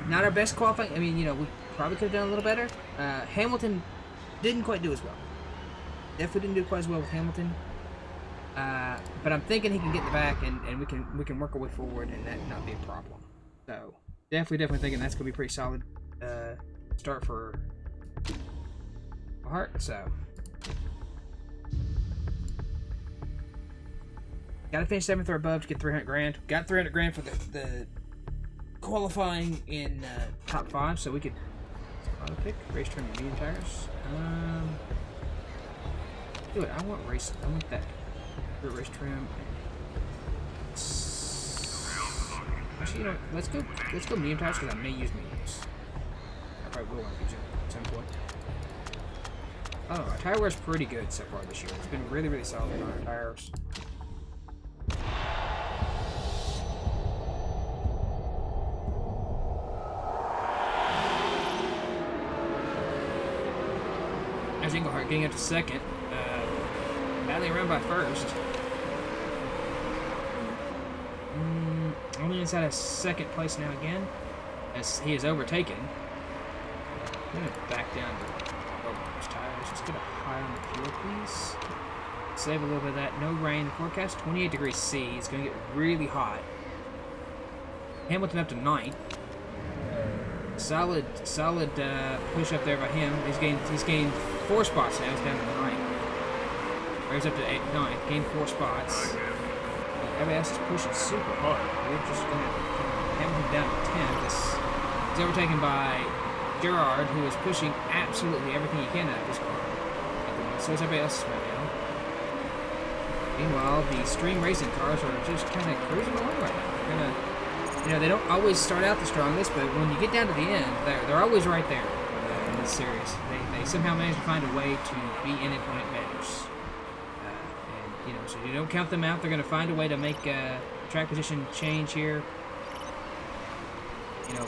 Not our best qualifying. I mean, you know, we probably could have done a little better. Hamilton didn't quite do as well. Definitely didn't do quite as well with Hamilton. But I'm thinking he can get in the back, and we can work our way forward, and that not be a problem. So definitely thinking that's gonna be a pretty solid start for Hart. So gotta finish 7th or above to get 300 grand. Got 300 grand for the qualifying in top 5, so we could auto pick race trim and medium tires. Do it. I want that. Race trim. Actually, you know, let's go medium tires because I may use mediums. I probably will want to use it at some point. I don't know. Our tire wear's pretty good so far this year. It's been really solid on our tires. As Engelhart getting up to 2nd. Battling around by 1st. Only inside of 2nd place now again, as he is overtaken. I'm going to back down to those tires. Let's get a high on the fuel, please. Save a little bit of that. No rain. Forecast 28 degrees C. It's going to get really hot. Hamilton up to 9th. Solid push up there by him. He's gained 4 spots now. He's down to 9th. Raves up to 9th, gained 4 spots. Everybody else is pushing super hard. We're just going to have him down to 10th. He's overtaken by Gerard, who is pushing absolutely everything he can out of this car. So is everybody else right now. Meanwhile, the stream racing cars are just kind of cruising along right now. They're gonna, you know, they don't always start out the strongest, but when you get down to the end, they're always right there in this series. They somehow manage to find a way to be in it when it matters. You know, so you don't count them out. They're going to find a way to make track position change here. You know,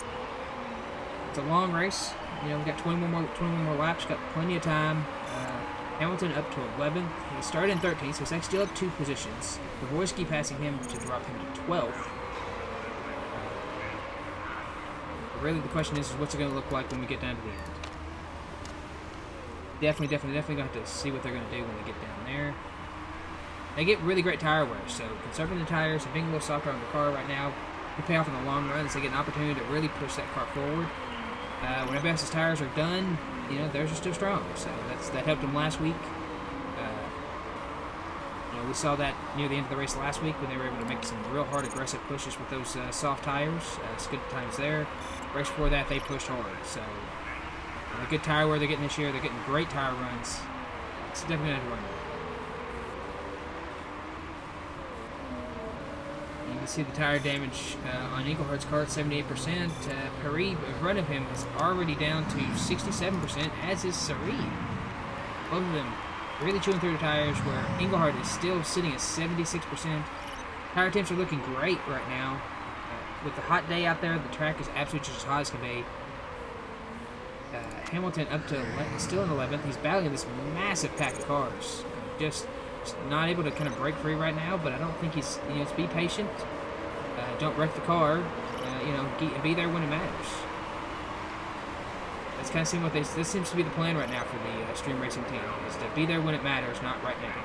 it's a long race. You know, we've got 21 more laps. Got plenty of time. Hamilton up to 11th. He started in 13th, so he's actually still up 2 positions. Dvorsky passing him to drop him to 12th. But really, the question is what's it going to look like when we get down to the end? Definitely going to have to see what they're going to do when they get down there. They get really great tire wear, so conserving the tires and being a little softer on the car right now will pay off in the long run as they get an opportunity to really push that car forward. When everybody else's tires are done, you know, theirs are still strong, so that helped them last week. You know, we saw that near the end of the race last week when they were able to make some real hard, aggressive pushes with those soft tires. It's good times there. Race before that, they pushed hard, so the good tire wear they're getting this year, they're getting great tire runs. It's definitely a run. You can see the tire damage on Englehart's car at 78%. Paris, in front of him, is already down to 67%, as is Suri. Both of them really chewing through the tires, where Englehart is still sitting at 76%. Tire temps are looking great right now. With the hot day out there, the track is absolutely just as hot as can be. Hamilton up to still in 11th. He's battling this massive pack of cars. Just not able to kind of break free right now, but I don't think he's, you know, just be patient. Don't wreck the car. You know, be there when it matters. That's kind of seeing what this seems to be the plan right now for the stream racing team, is to be there when it matters, not right now.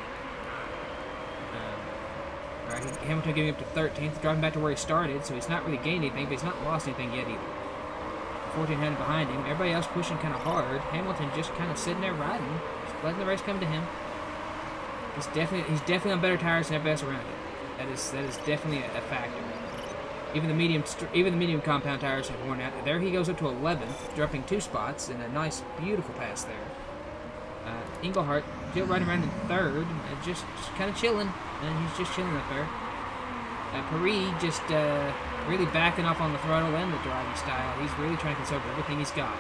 Alright, Hamilton getting up to 13th, driving back to where he started, so he's not really gained anything, but he's not lost anything yet either. 1400 behind him, everybody else pushing kind of hard. Hamilton just kind of sitting there riding, just letting the race come to him. He's definitely on better tires than everybody else around him. That is definitely a factor. Even the medium compound tires have worn out. There he goes up to 11th, dropping 2 spots in a nice, beautiful pass there. Englehart still riding around in 3rd, just kind of chilling, and he's just chilling up there. Paris just really backing off on the throttle and the driving style. He's really trying to conserve everything he's got.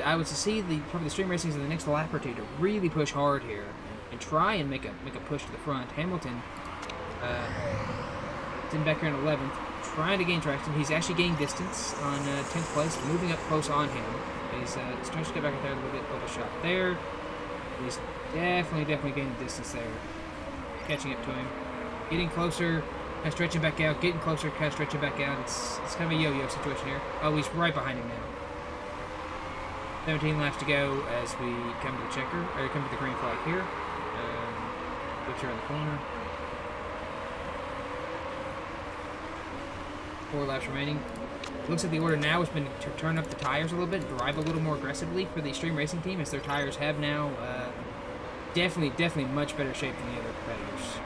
I would see probably the stream racings in the next lap or two to really push hard here and try and make a push to the front. Hamilton sitting back here in 11th, trying to gain traction. He's actually gaining distance on 10th place, moving up close on him. He's starting to get back up there a little bit overshot there. He's definitely gaining distance there, catching up to him, getting closer, kind of stretching back out, getting closer, kind of stretching back out. It's kind of a yo-yo situation here. Oh, he's right behind him now. 17 laps to go as we come to the come to the green flag here. Whips around the corner. 4 laps remaining. Looks like the order now has been to turn up the tires a little bit, drive a little more aggressively for the stream racing team, as their tires have now definitely much better shape than the other competitors.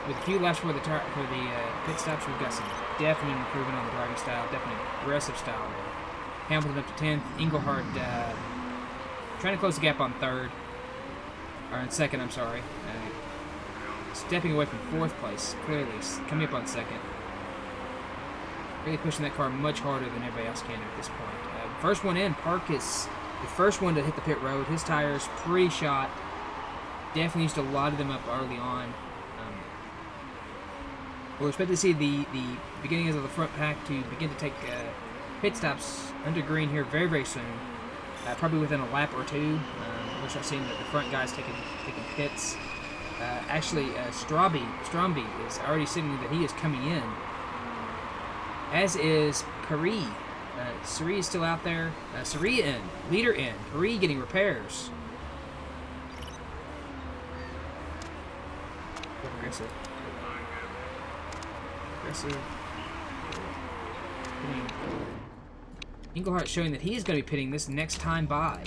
With a few laps for the pit stops, we've got some definite improvement on the driving style, definitely aggressive style there. Hamilton up to 10th. Englehart trying to close the gap on 3rd. Or in 2nd, I'm sorry. Stepping away from 4th place, clearly. Coming up on 2nd. Really pushing that car much harder than everybody else can at this point. First one in, Park is the first one to hit the pit road. His tires pre-shot. Definitely used a lot of them up early on. We'll expect to see the beginnings of the front pack to begin to take pit stops under green here very, very soon. Probably within a lap or two. We'll start seeing the front guys taking pits. Actually, Stromby is already signaling that he is coming in. As is Paris. Suri is still out there. Suri in. Leader in. Paris getting repairs. Aggressive. Englehart showing that he is going to be pitting this next time by.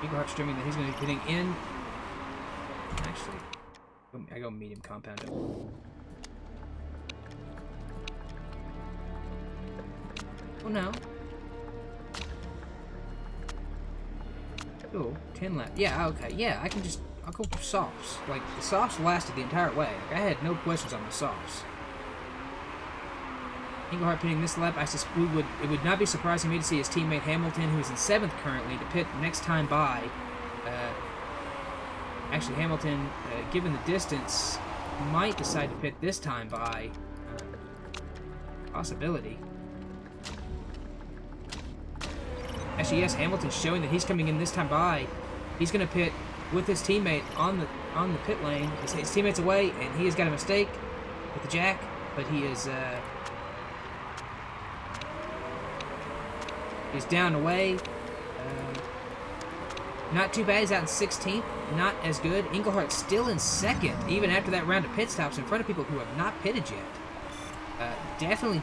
Englehart streaming that he's going to be pitting in. Actually, I go medium compound. Oh no. Oh, 10 laps. Yeah, okay. Yeah, I'll go for softs. Like, the softs lasted the entire way. Like, I had no questions on the softs. Engelhart pitting this lap. It would not be surprising me to see his teammate Hamilton, who is in 7th currently, to pit next time by. Actually, Hamilton, given the distance, might decide to pit this time by. Possibility. Actually, yes, Hamilton's showing that he's coming in this time by. He's going to pit with his teammate on the pit lane. His teammate's away, and he has got a mistake with the jack, but he is he's down away. Not too bad. He's out in 16th. Not as good. Engelhart's still in 2nd, even after that round of pit stops in front of people who have not pitted yet. Definitely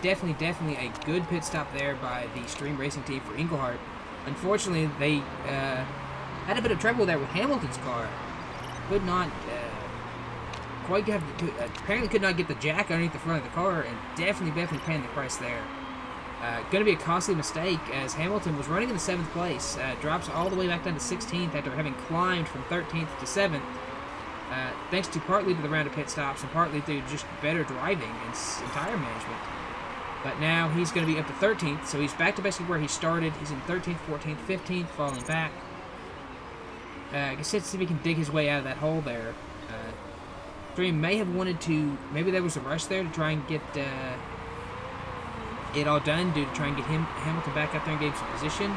a good pit stop there by the Stream Racing team for Engelhart. Unfortunately, they had a bit of trouble there with Hamilton's car. Could not quite have apparently could not get the jack underneath the front of the car, and definitely paying the price there. Going to be a costly mistake, as Hamilton was running in the 7th place, drops all the way back down to 16th after having climbed from 13th to 7th, thanks to partly to the round of pit stops and partly to just better driving and tire management. But now he's going to be up to 13th, so he's back to basically where he started. He's in 13th, 14th, 15th, falling back. I guess let's see if he can dig his way out of that hole there. Dream may have wanted to, maybe there was a rush there to try and get it all done, to try and get Hamilton back up there and get him some position.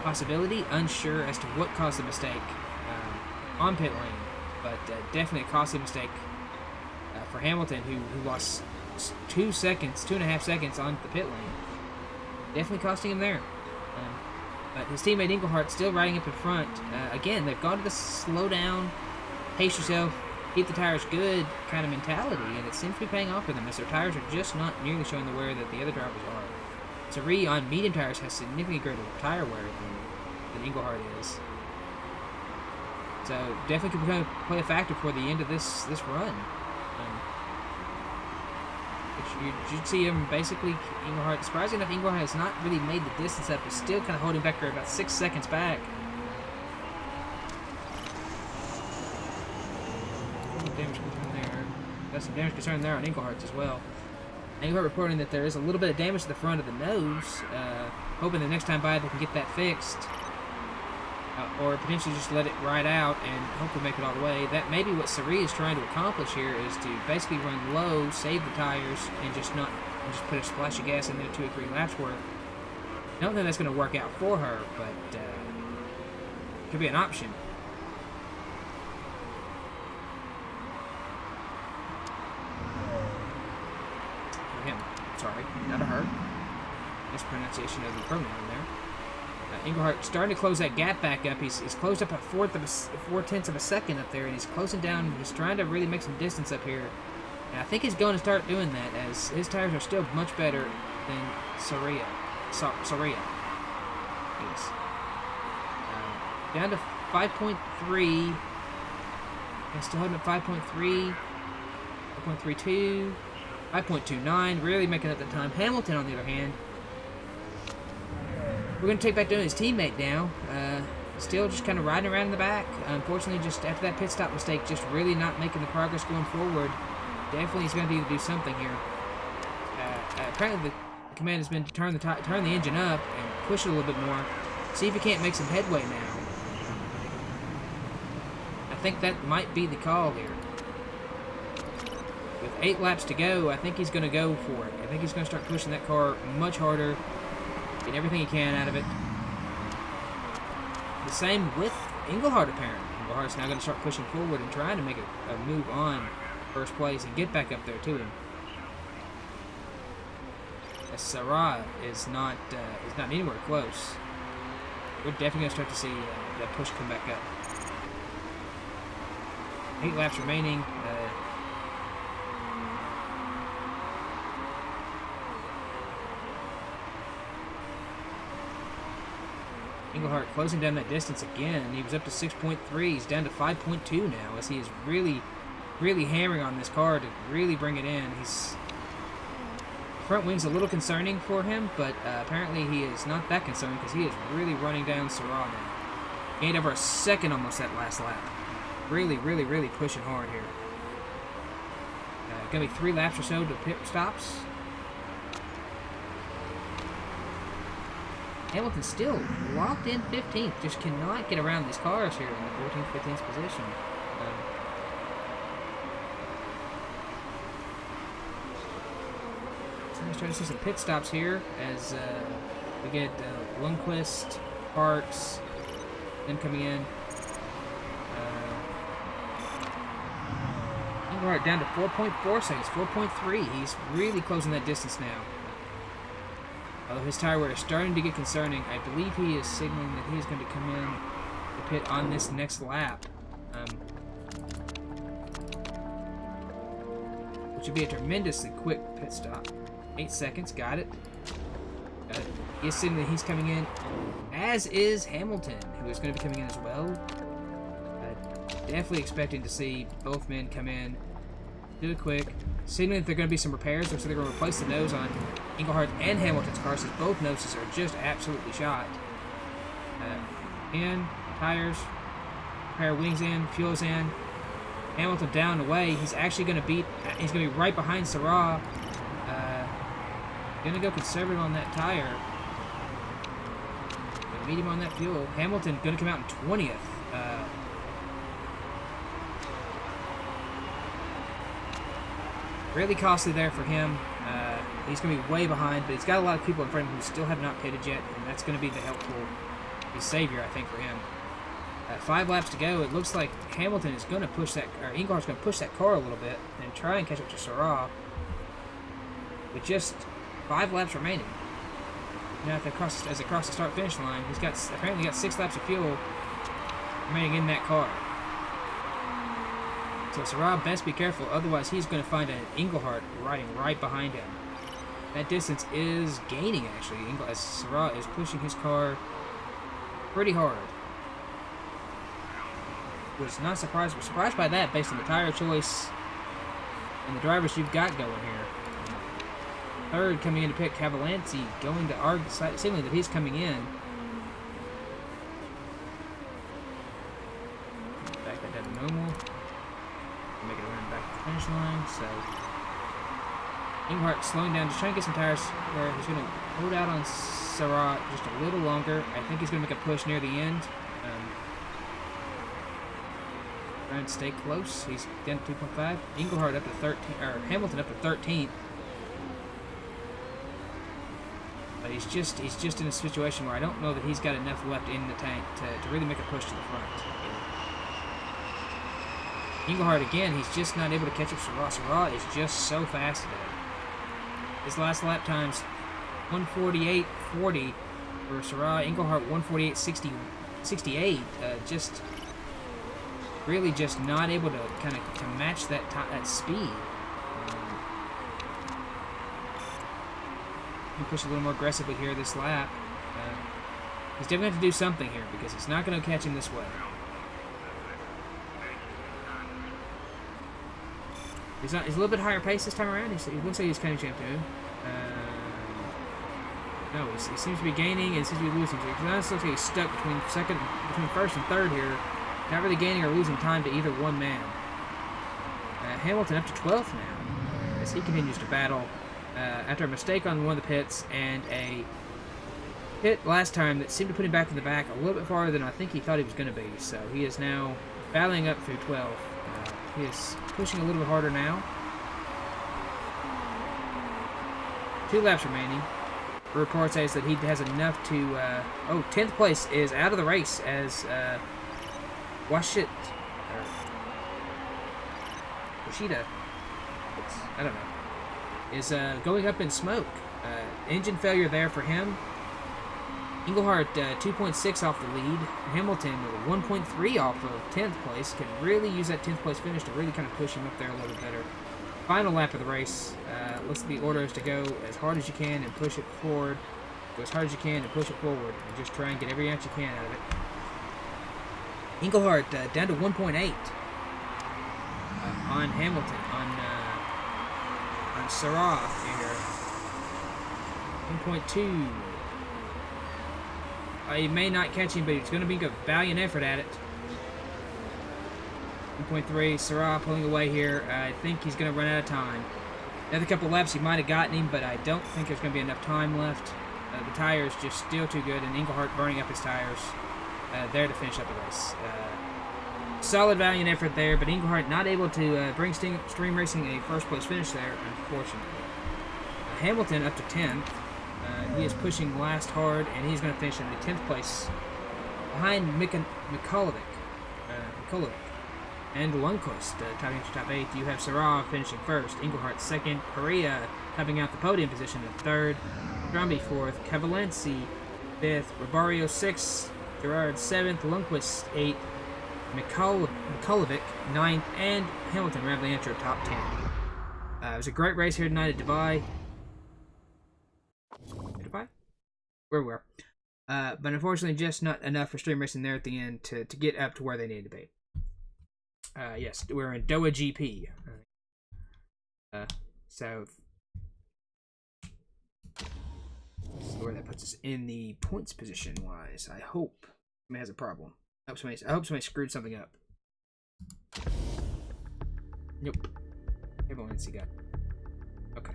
Possibility, unsure as to what caused the mistake on pit lane, but definitely a costly mistake for Hamilton, who lost 2.5 seconds on the pit lane. Definitely costing him there. But his teammate Engelhart still riding up in front. Again, they've gone to the slow down, pace yourself, keep the tires good kind of mentality, and it seems to be paying off for them, as their tires are just not nearly showing the wear that the other drivers are. Sari on medium tires has significantly greater tire wear than Engelhart is. So definitely could play a factor for the end of this run. You'd see him basically, Engelhart, surprisingly enough, Engelhart has not really made the distance up. He's still kind of holding back there about 6 seconds back. Got some damage concern there on Engelhart's as well. Engelhart reporting that there is a little bit of damage to the front of the nose, hoping the next time by they can get that fixed, or potentially just let it ride out and hopefully make it all the way. That may be what Sari is trying to accomplish here, is to basically run low, save the tires, and just put a splash of gas in there 2 or 3 laps worth. I don't think that's going to work out for her, but could be an option. Sorry, not a her. Mispronunciation of the pronoun there. Engelhart starting to close that gap back up. He's closed up at 4/10 of a second up there, and he's closing down. He's trying to really make some distance up here. And I think he's going to start doing that, as his tires are still much better than Soria. Yes. Down to 5.3. And still holding at 5.3, 5.32. 5.29, really making up the time. Hamilton, on the other hand, we're going to take back down his teammate now. Still just kind of riding around in the back. Unfortunately, just after that pit stop mistake, just really not making the progress going forward. Definitely he's going to need to do something here. Apparently the command has been to turn the engine up and push it a little bit more. See if he can't make some headway now. I think that might be the call here. With 8 laps to go, I think he's going to go for it. I think he's going to start pushing that car much harder, get everything he can out of it. The same with Engelhart, apparently. Engelhart's now going to start pushing forward and trying to make a move on first place and get back up there to him. As Sarah is not anywhere close. We're definitely going to start to see that push come back up. 8 laps remaining. Engelhart closing down that distance again. He was up to 6.3. He's down to 5.2 now, as he is really, really hammering on this car to really bring it in. Front wing's a little concerning for him, but apparently he is not that concerned, because he is really running down Sarah now. Gained over a second almost that last lap. Really, really, really pushing hard here. Gonna be 3 laps or so to pit stops. Hamilton's still locked in 15th. Just cannot get around these cars here in the 14th, 15th position. So let's try to see some pit stops here as we get Lundqvist, Parks, them coming in. Right down to 4.4 seconds, 4.3. He's really closing that distance now. Although his tire wear is starting to get concerning, I believe he is signaling that he is going to come in the pit on this next lap. Which would be a tremendously quick pit stop. 8 seconds, got it. He is signaling that he's coming in, as is Hamilton, who is going to be coming in as well. Definitely expecting to see both men come in, do it quick, signaling that there are going to be some repairs, so they're going to replace the nose on Engelhart and Hamilton's cars, since both noses are just absolutely shot. In, tires, repair wings in, fuels in, Hamilton down and away. He's actually going to beat, he's going to be right behind Sarah. Going to go conservative on that tire. Going to beat him on that fuel. Hamilton going to come out in 20th. Really costly there for him. He's going to be way behind, but he's got a lot of people in front of him who still have not pitted yet, and that's going to be the helpful savior, I think, for him. 5 laps to go. It looks like Hamilton is going to push that, or Engelhart's going to push that car a little bit and try and catch up to Sarah with just 5 laps remaining. Now, as they cross the start-finish line, he's apparently got 6 laps of fuel remaining in that car. So Sarah best be careful, otherwise he's going to find an Engelhart riding right behind him. That distance is gaining, actually, as Sarah is pushing his car pretty hard. Was not surprised. We're surprised by that based on the tire choice and the drivers you've got going here. Third coming in to pick Cavalanti, going to argue, signaling that he's coming in. Back that down to normal. Make it around back to the finish line. So Engelhart slowing down, just trying to get some tires where he's going to hold out on Sarah just a little longer. I think he's going to make a push near the end. Trying to stay close. He's down to 2.5. Engelhart up to 13, or Hamilton up to 13th. But he's just in a situation where I don't know that he's got enough left in the tank to really make a push to the front. Engelhart again, he's just not able to catch up Sarah. Sarah is just so fast today. His last lap times 148.40 for Sarah. Engelhart 148.68. Just really just not able to kind of to match that speed. He push a little more aggressively here this lap. He's definitely have to do something here because he's not going to catch him this way. He's a little bit higher pace this time around. He looks like he's kind of champion. No, he seems to be gaining and seems to be losing. So he looks like he's stuck between first and third here. Not really gaining or losing time to either one man. Hamilton up to 12th now as he continues to battle after a mistake on one of the pits and a hit last time that seemed to put him back in the back a little bit farther than I think he thought he was going to be. So he is now battling up through 12th. He is pushing a little bit harder now. 2 laps remaining. The report says that he has enough to... 10th place is out of the race as... Washita. I don't know. Is going up in smoke. Engine failure there for him. Engelhart 2.6 off the lead. Hamilton 1.3 off of 10th place. Can really use that 10th place finish to really kind of push him up there a little bit better. Final lap of the race. Looks like the order is to go as hard as you can and push it forward. Go as hard as you can and push it forward. And just try and get every ounce you can out of it. Engelhart down to 1.8 on Hamilton, on Sarah here. 1.2. He may not catch him, but he's going to be a valiant effort at it. 1.3, Sarah pulling away here. I think he's going to run out of time. Another couple laps, he might have gotten him, but I don't think there's going to be enough time left. The tires just still too good, and Englehart burning up his tires there to finish up the race. Solid valiant effort there, but Englehart not able to bring Stream Racing a first-place finish there, unfortunately. Hamilton up to 10th. He is pushing last hard, and he's going to finish in the 10th place behind Mikolovic and Lundqvist topping into top 8. You have Sarah finishing first, Englehart second, Perea topping out the podium position in third, Drumby fourth, Cavalensi fifth, Ribario sixth, Gerard seventh, Lundqvist eighth, Mikolovic ninth, and Hamilton rapidly entered top 10. It was a great race here tonight at Dubai. Where we were. But unfortunately, just not enough for Stream Racing there at the end to get up to where they need to be. Yes, we're in Doha GP. So where that puts us in the points position wise. I hope somebody has a problem. I hope somebody screwed something up. Nope. Everyone see got. Okay.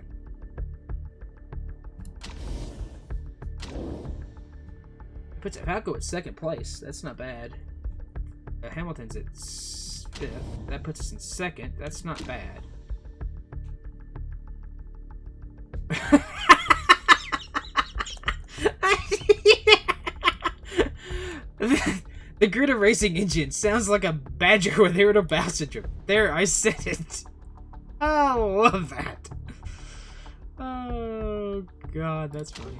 Puts Falco at second place. That's not bad. Hamilton's at 5th. That puts us in second. That's not bad. The Greta Racing engine sounds like a Badger with irritable bowel syndrome. There, I said it. Oh, I love that. Oh, God, that's funny.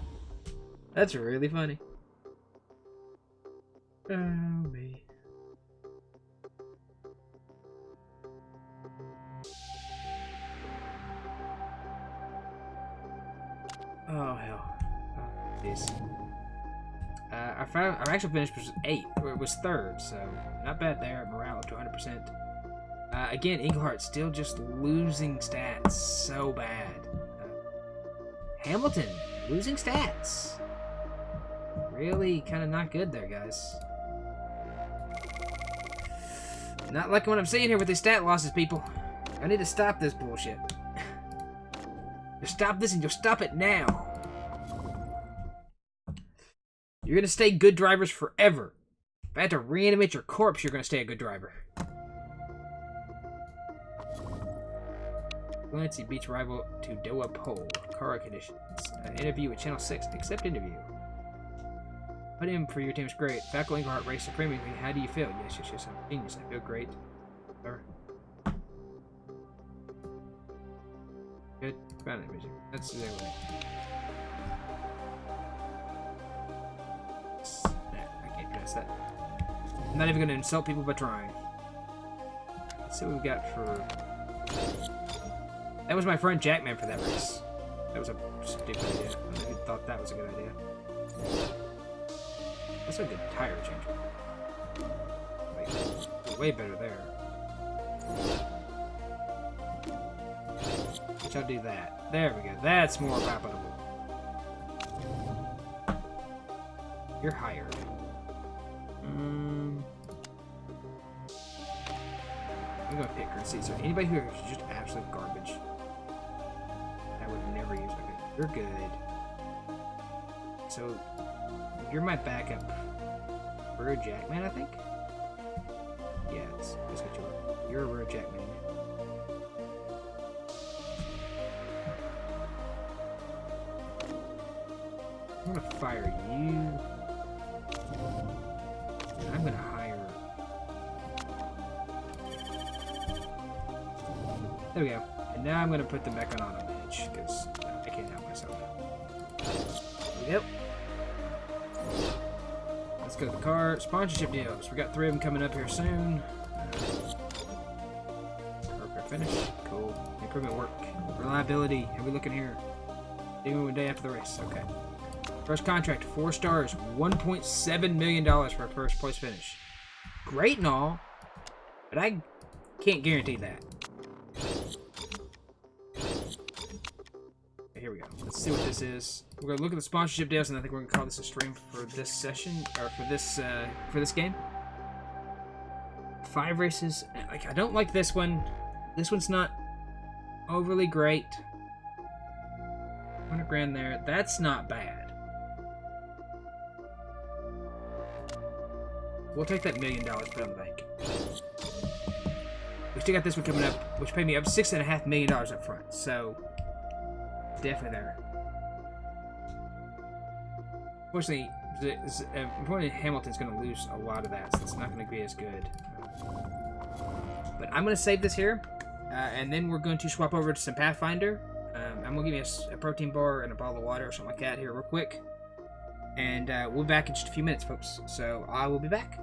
That's really funny. Oh, me. Oh, hell. Oh, jeez. Our actual finish was 8th, or it was 3rd, so not bad there. Morale up to 100%. Again, Englehart still just losing stats so bad. Hamilton losing stats. Really kind of not good there, guys. Not liking what I'm seeing here with these stat losses, people. I need to stop this bullshit. Just stop this and you'll stop it now. You're going to stay good drivers forever. If I had to reanimate your corpse, you're going to stay a good driver. Clancy beats rival to Doha pole. Car conditions. Interview with Channel 6. Accept interview. Put in for your team's great. Falco Englehart raced supremely. How do you feel? Yes, yes, yes. I'm a genius. I feel great. Sir. Good. Found it, music. That's the way. I can't pass that. I'm not even going to insult people by trying. Let's see what we got for... That was my friend Jackman for that race. That was a stupid idea. I don't know who thought that was a good idea. That's a good tire changer. Wait, way better there. Which I'll do that. There we go. That's more palpable. You're hired. I'm gonna pick her and see. So anybody who is just absolute garbage, I would never use. Okay, you're good. So you're my backup. Rear Jackman, I think. Yeah, let's get you. You're a rear Jackman. I'm gonna fire you. And I'm gonna hire. There we go. And now I'm gonna put them back on auto manage because I can't help myself. Yep. Let's go to the car. Sponsorship deals. We got 3 of them coming up here soon. Repair finish. Cool. Improvement work. Reliability. How are we looking here? Even one day after the race. Okay. First contract, 4 stars, $1.7 million for a first place finish. Great and all, but I can't guarantee that. Okay, here we go. Let's see what this is. We're gonna look at the sponsorship deals, and I think we're gonna call this a stream for this session or for this game. 5 races. Like, I don't like this one. This one's not overly great. 100 grand there. That's not bad. We'll take that $1 million, put it on the bank. We still got this one coming up, which paid me up $6.5 million up front. So, definitely there. Unfortunately, Hamilton's going to lose a lot of that, so it's not going to be as good. But I'm going to save this here, and then we're going to swap over to some Pathfinder. I'm going to give you a protein bar and a bottle of water or something like that here real quick. And we'll be back in just a few minutes, folks. So I will be back.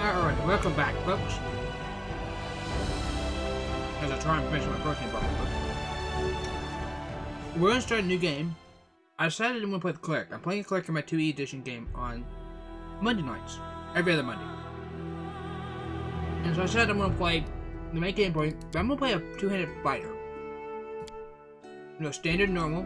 Alright, welcome back, folks. As I try and finish my protein bar. We're gonna start a new game. I decided I'm gonna play the Cleric. I'm playing a Cleric in my 2E edition game on Monday nights. Every other Monday. And so I said I'm gonna play the main game point, but I'm gonna play a two-handed fighter. You know, standard, normal.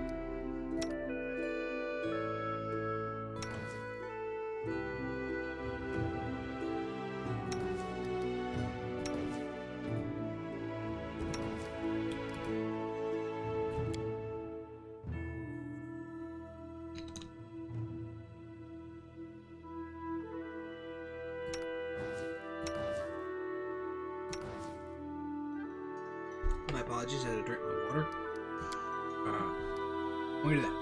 My apologies, I had to drink my water. Let me do that.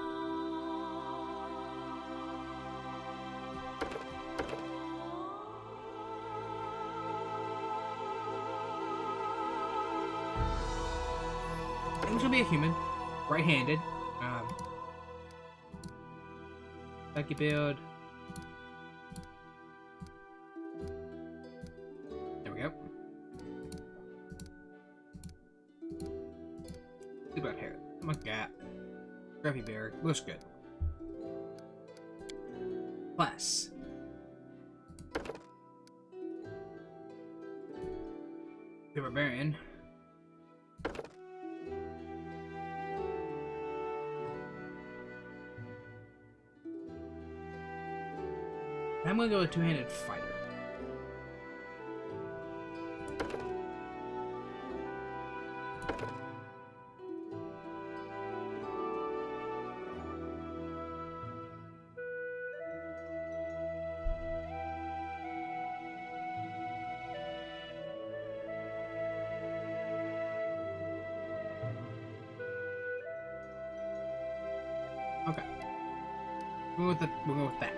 He's gonna be a human, right-handed. Lucky build. There we go. Think about hair. Oh my god. Scrappy bear. Looks good. Plus. The barbarian. I'm gonna go with two-handed fighter. Okay. We'll go with that. Yeah.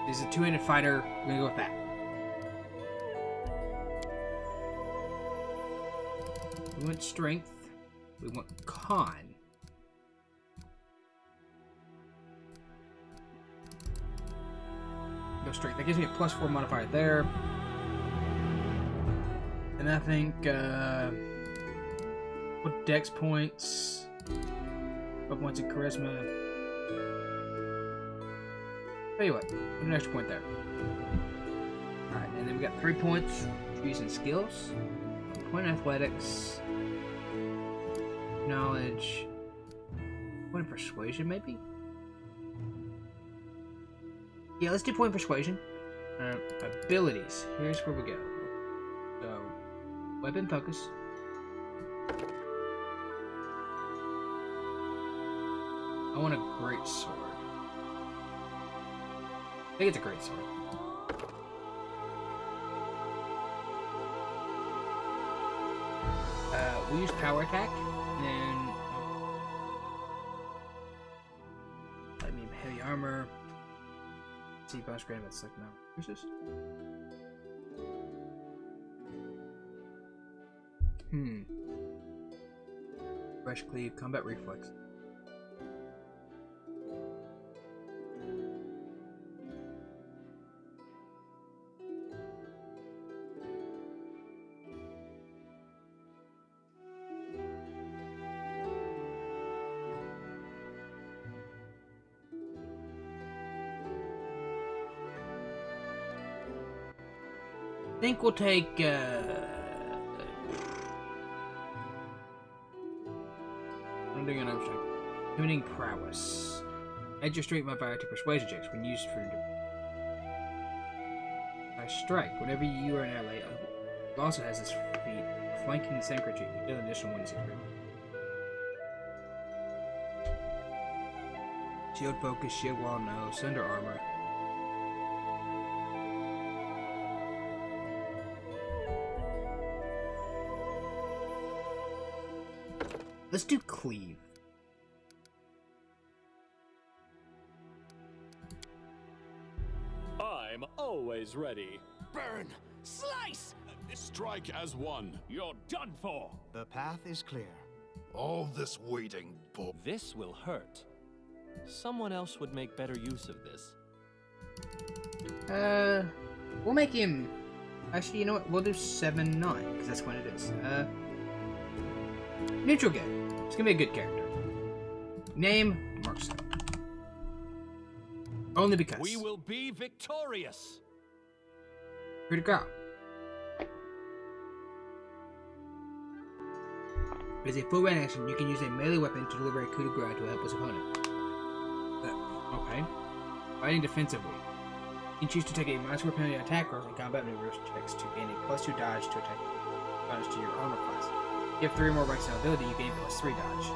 This is a two-handed fighter. We're gonna go with that. We want strength. We want con. No strength. That gives me a +4 modifier there. And I think what dex points? 12 points of charisma. Tell you what, put an extra point there. Alright, and then we got 3 points using skills, 1 point in athletics, knowledge, 1 point in persuasion maybe? Yeah, let's do 1 point in persuasion. Abilities, here's where we go. So, weapon focus. I want a great sword. I think it's a great sword. We use power attack, and I mean heavy armor. See bonus grade, that's like now. Where's this? Fresh cleave, combat reflex. I think we'll take I'm doing an option. Tuning prowess. Add your strength modifier to persuasion checks when used for by strike. Whenever you are an ally, it also has this feat. Flanking the same creature, you deal an additional 1d6. Shield focus, shield wall, no. Sunder armor. Let's do cleave. I'm always ready. Burn! Slice! Strike as one. You're done for. The path is clear. All this waiting, Bob. This will hurt. Someone else would make better use of this. We'll make him... Actually, you know what? We'll do 7-9, because that's when it is. Neutral good. It's gonna be a good character. Name, Markson. Only because. We will be victorious. Coup de grace. As a full round action, you can use a melee weapon to deliver a coup de grace to a helpless opponent. Okay. Fighting defensively. You can choose to take a -4 penalty on attack rolls and combat maneuvers checks to gain a +2 dodge to attack bonus to your armor class. If you have 3 or more ranks in ability, you gain +3 dodge.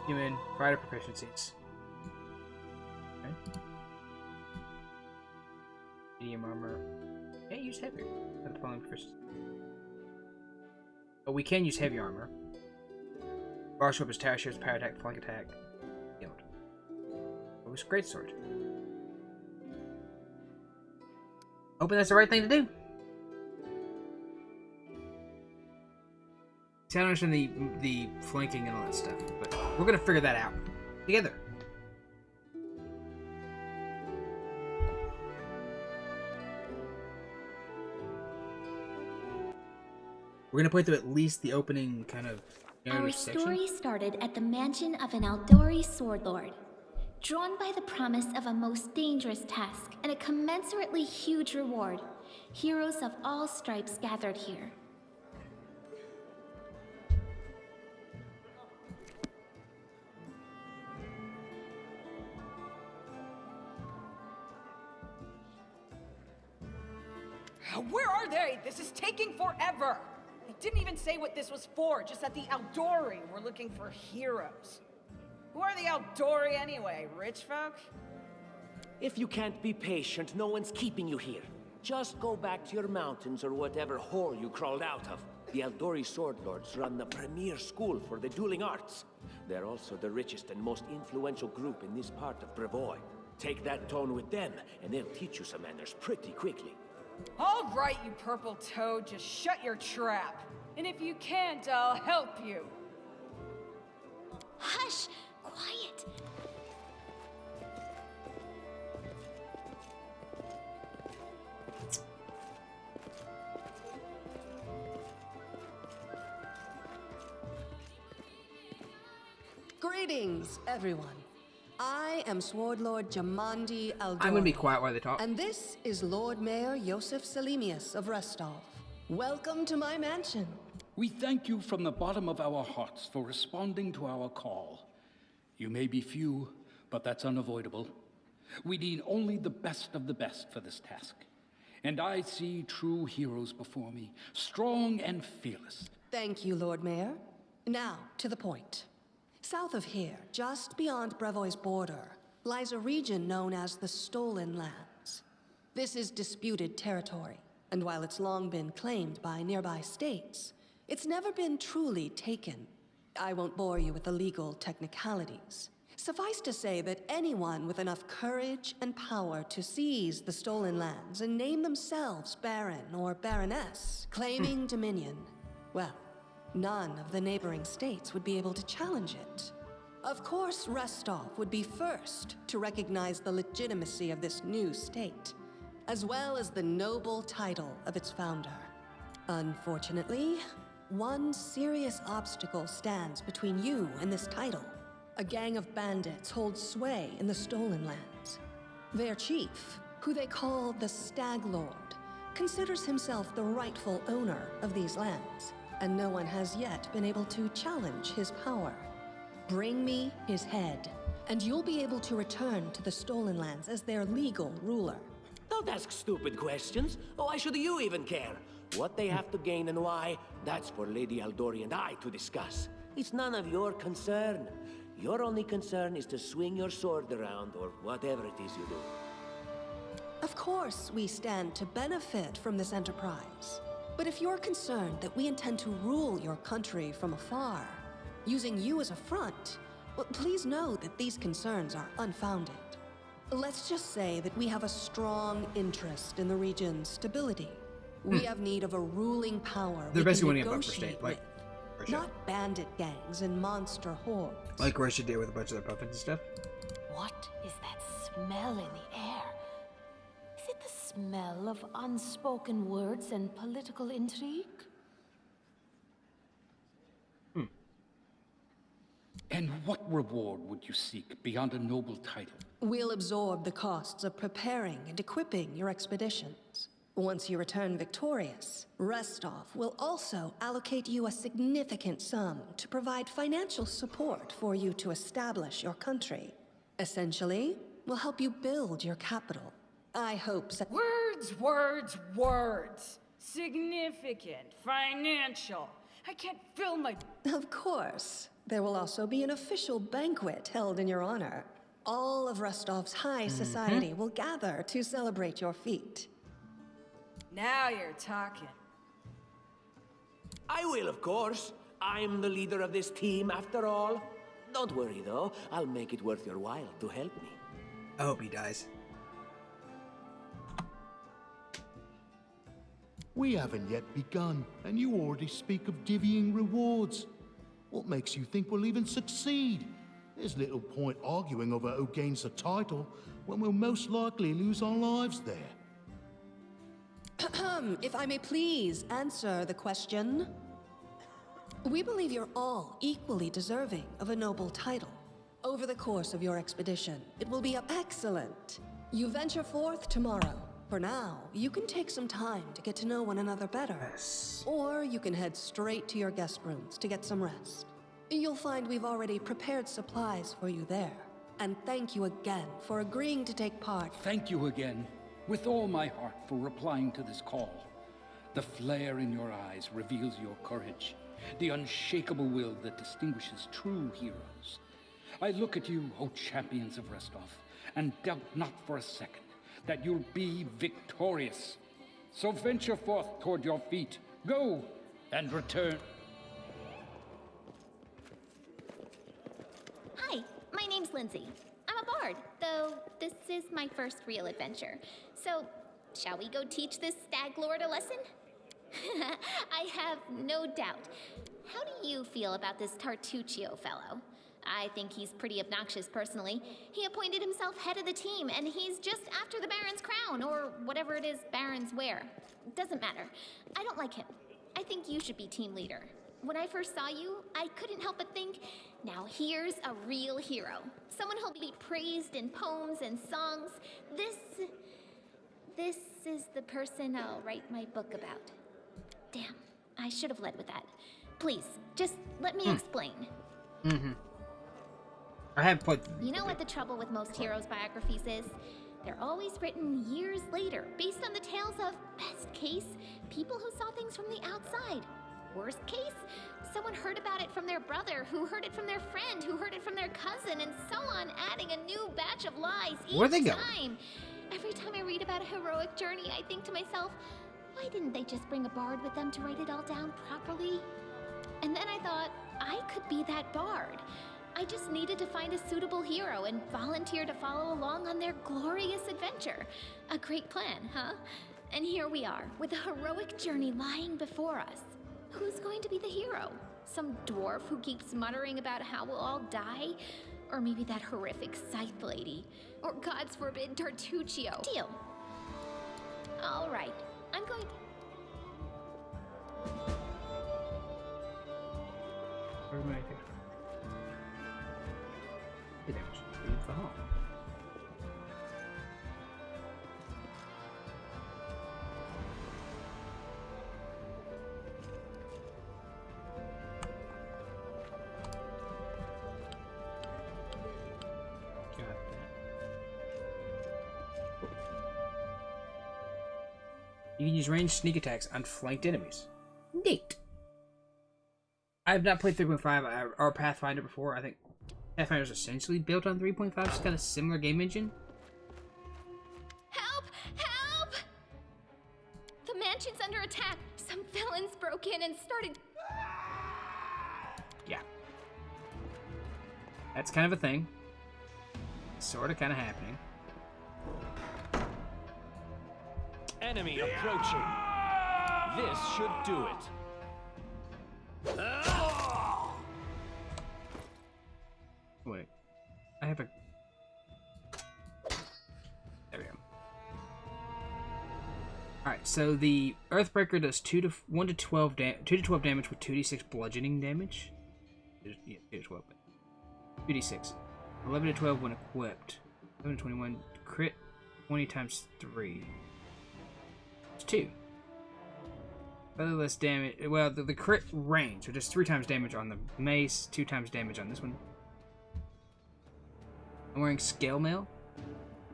Human fighter proficiencies. Okay. Medium armor. Can't use heavier. Not the following proficiency. But we can use heavy armor. Bar sword is tower shields, power attack, flank attack. Healed. It was greatsword. Hoping that's the right thing to do. See, I don't understand the flanking and all that stuff, but we're gonna figure that out together. We're gonna play through at least the opening kind of Our section. story started at the mansion of an Aldori sword lord. Drawn by the promise of a most dangerous task and a commensurately huge reward, heroes of all stripes gathered here. Where are they? This is taking forever. They didn't even say what this was for, just that the Aldori were looking for heroes. Who are the Aldori anyway? Rich folk? If you can't be patient, no one's keeping you here. Just go back to your mountains or whatever hole you crawled out of. The Aldori Sword Lords run the premier school for the dueling arts. They're also the richest and most influential group in this part of Brevoy. Take that tone with them, and they'll teach you some manners pretty quickly. All right, you purple toad, just shut your trap. And if you can't, I'll help you. Hush! Quiet! Greetings, everyone. I am Sword Lord Jamandi Aldori. I'm gonna be quiet while they talk. And this is Lord Mayor Yosef Selimius of Restov. Welcome to my mansion. We thank you from the bottom of our hearts for responding to our call. You may be few, but that's unavoidable. We need only the best of the best for this task. And I see true heroes before me, strong and fearless. Thank you, Lord Mayor. Now, to the point. South of here, just beyond Brevoy's border, lies a region known as the Stolen Lands. This is disputed territory, and while it's long been claimed by nearby states, it's never been truly taken. I won't bore you with the legal technicalities. Suffice to say that anyone with enough courage and power to seize the Stolen Lands and name themselves Baron or Baroness, claiming dominion, well, none of the neighboring states would be able to challenge it. Of course, Restov would be first to recognize the legitimacy of this new state, as well as the noble title of its founder. Unfortunately, one serious obstacle stands between you and this title. A gang of bandits holds sway in the Stolen Lands. Their chief, who they call the Stag Lord, considers himself the rightful owner of these lands, and no one has yet been able to challenge his power. Bring me his head, and you'll be able to return to the Stolen Lands as their legal ruler. Don't ask stupid questions. Why should you even care? What they have to gain and why, that's for Lady Aldori and I to discuss. It's none of your concern. Your only concern is to swing your sword around, or whatever it is you do. Of course, we stand to benefit from this enterprise. But if you're concerned that we intend to rule your country from afar, using you as a front, well, please know that these concerns are unfounded. Let's just say that we have a strong interest in the region's stability. We have need of a ruling power They're we basically can winning a buffer negotiate state, like with, Russia. not bandit gangs and monster hordes. Like Russia did with a bunch of their puppets and stuff. What is that smell in the air? Is it the smell of unspoken words and political intrigue? And what reward would you seek beyond a noble title? We'll absorb the costs of preparing and equipping your expeditions. Once you return victorious, Restov will also allocate you a significant sum to provide financial support for you to establish your country. Essentially, we'll help you build your capital. I hope so. Words, words, words. Significant, financial. I can't fill my... Of course. There will also be an official banquet held in your honor. All of Rostov's high society will gather to celebrate your feat. Now you're talking. I will, of course. I'm the leader of this team, after all. Don't worry, though. I'll make it worth your while to help me. I hope he dies. We haven't yet begun, and you already speak of divvying rewards. What makes you think we'll even succeed? There's little point arguing over who gains the title when we'll most likely lose our lives there. If I may please answer the question. We believe you're all equally deserving of a noble title. Over the course of your expedition, it will be excellent. You venture forth tomorrow. For now, you can take some time to get to know one another better. Yes. Or you can head straight to your guest rooms to get some rest. You'll find we've already prepared supplies for you there. And thank you again for agreeing to take part. Thank you again, with all my heart, for replying to this call. The flare in your eyes reveals your courage, the unshakable will that distinguishes true heroes. I look at you, O champions of Restov, and doubt not for a second that you'll be victorious. So venture forth toward your feet. Go and return. Hi, my name's Lindsay. I'm a bard, though this is my first real adventure. So, shall we go teach this stag lord a lesson? I have no doubt. How do you feel about this Tartuccio fellow? I think he's pretty obnoxious personally. He appointed himself head of the team, and he's just after the Baron's crown, or whatever it is barons wear. Doesn't matter. I don't like him. I think you should be team leader. When I first saw you, I couldn't help but think, now here's a real hero. Someone who'll be praised in poems and songs. This is the person I'll write my book about. Damn, I should have led with that. Please, just let me explain. I have played. You know what the trouble with most heroes' biographies is? They're always written years later, based on the tales of, best case, people who saw things from the outside. Worst case, someone heard about it from their brother, who heard it from their friend, who heard it from their cousin, and so on, adding a new batch of lies each time. Every time I read about a heroic journey, I think to myself, why didn't they just bring a bard with them to write it all down properly? And then I thought, I could be that bard. I just needed to find a suitable hero and volunteer to follow along on their glorious adventure. A great plan, huh? And here we are, with a heroic journey lying before us. Who's going to be the hero? Some dwarf who keeps muttering about how we'll all die? Or maybe that horrific scythe lady? Or God's forbid, Tartuccio? Deal. All right, I'm going to... It actually leave the hall. Got that. You can use ranged sneak attacks on flanked enemies. Neat. I have not played 3.5 or Pathfinder before. I think Pathfinder is essentially built on 3.5. It's got a similar game engine. Help! Help! The mansion's under attack. Some villains broke in and started... Yeah. That's kind of a thing. Sort of kind of happening. Enemy approaching. This should do it. Wait. I have a... There we go. Alright, so the Earthbreaker does 2 to 12 damage with 2d6 bludgeoning damage. Yeah, 2 to 12. 2d6. 11 to 12 when equipped. 11 to 21 crit 20 times 3. It's 2. Other less damage. Well, the crit range, so just 3 times damage on the mace, 2 times damage on this one. I'm wearing scale mail.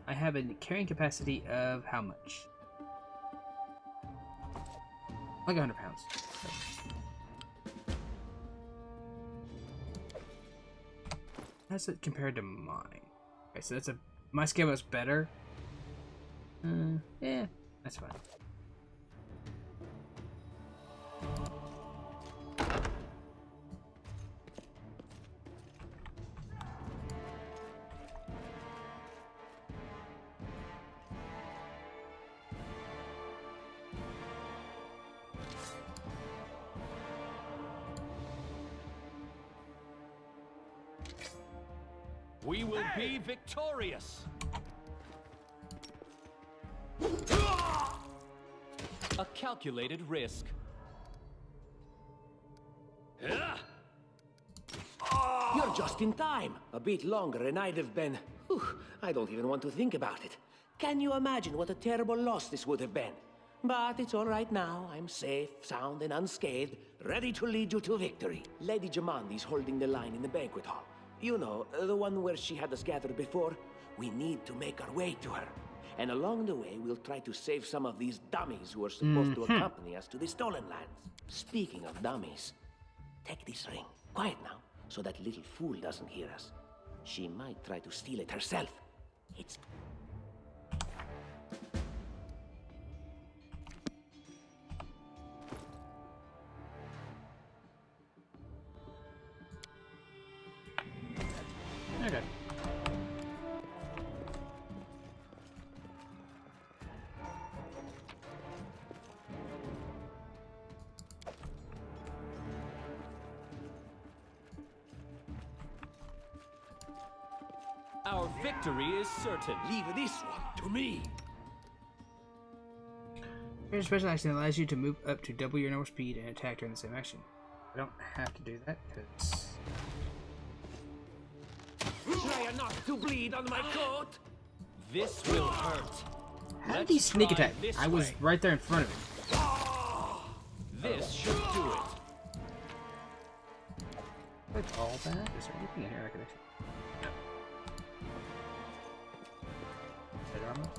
I have a carrying capacity of how much? Like 100 pounds. How's it compared to mine? Okay, so that's my scale was better. Yeah, that's fine. We will be victorious. A calculated risk. You're just in time. A bit longer and I'd have been... Whew, I don't even want to think about it. Can you imagine what a terrible loss this would have been? But it's all right now. I'm safe, sound, and unscathed, ready to lead you to victory. Lady Jamandi's holding the line in the banquet hall. You know, the one where she had us gathered before. We need to make our way to her. And along the way, we'll try to save some of these dummies who are supposed to accompany us to the stolen lands. Speaking of dummies, take this ring. Quiet now, so that little fool doesn't hear us. She might try to steal it herself. It's... Okay. Our victory is certain. Leave this one to me. Your special action allows you to move up to double your normal speed and attack during the same action. I don't have to do that because... Try not to bleed on my coat. This will hurt. How did he sneak try attack? this I was way. right there in front of him. This should do it. That's all that? Is there anything in here I could actually... Set armor?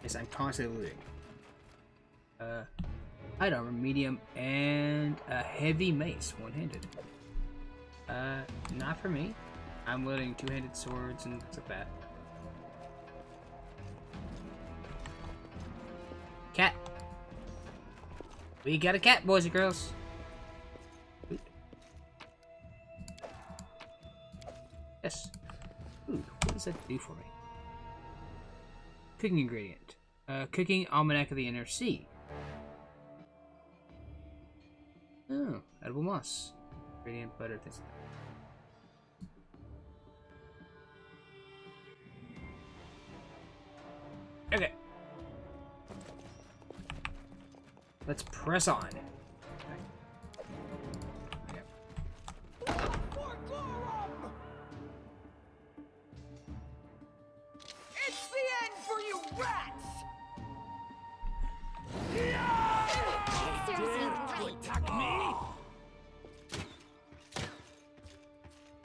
Yes, I'm constantly looting. Light armor, medium, and a heavy mace, one-handed. Not for me. I'm loading two-handed swords and things like that. Cat. We got a cat, boys and girls. Food. Yes. Food. What does that do for me? Cooking ingredient. Cooking Almanac of the Inner Sea. Oh, edible moss. Ingredient, butter, things like that. Okay. Let's press on. Okay. It's the end for you rats! Serves you right.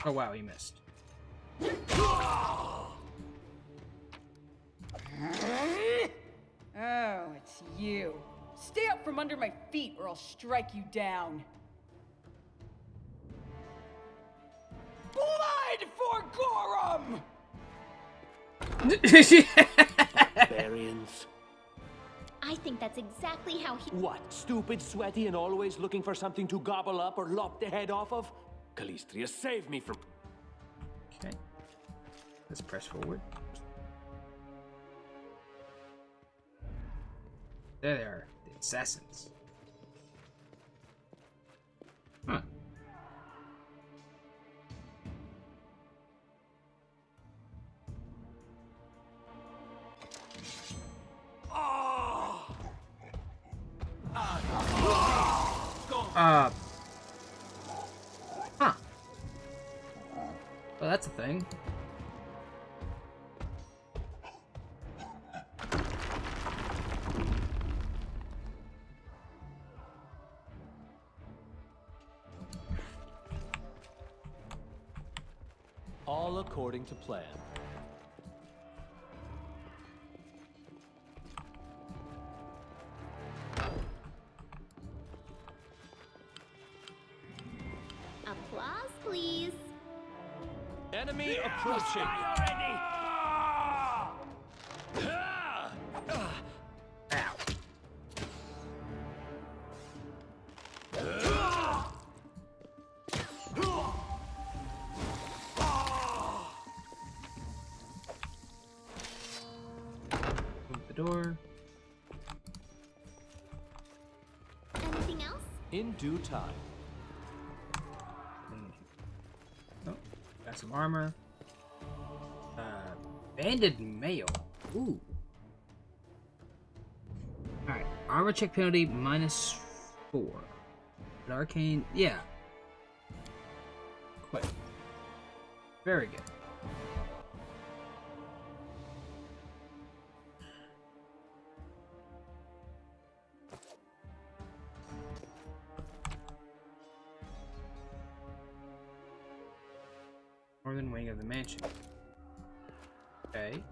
Oh wow, he missed. Oh, it's you. Stay up from under my feet or I'll strike you down. Blood for Gorum! Barbarians. I think that's exactly how he... What, stupid, sweaty, and always looking for something to gobble up or lop the head off of? Calistria, save me from... Okay. Let's press forward. There they are, the assassins. Huh. Huh. Well, that's a thing. All according to plan. Applause, please. Enemy approaching. Ow. Move the door. Anything else? In due time. Oh, got some armor. Banded mail. Ooh. Alright, armor check penalty -4. But arcane, yeah. Quite. Very good. Northern wing of the mansion. Okay.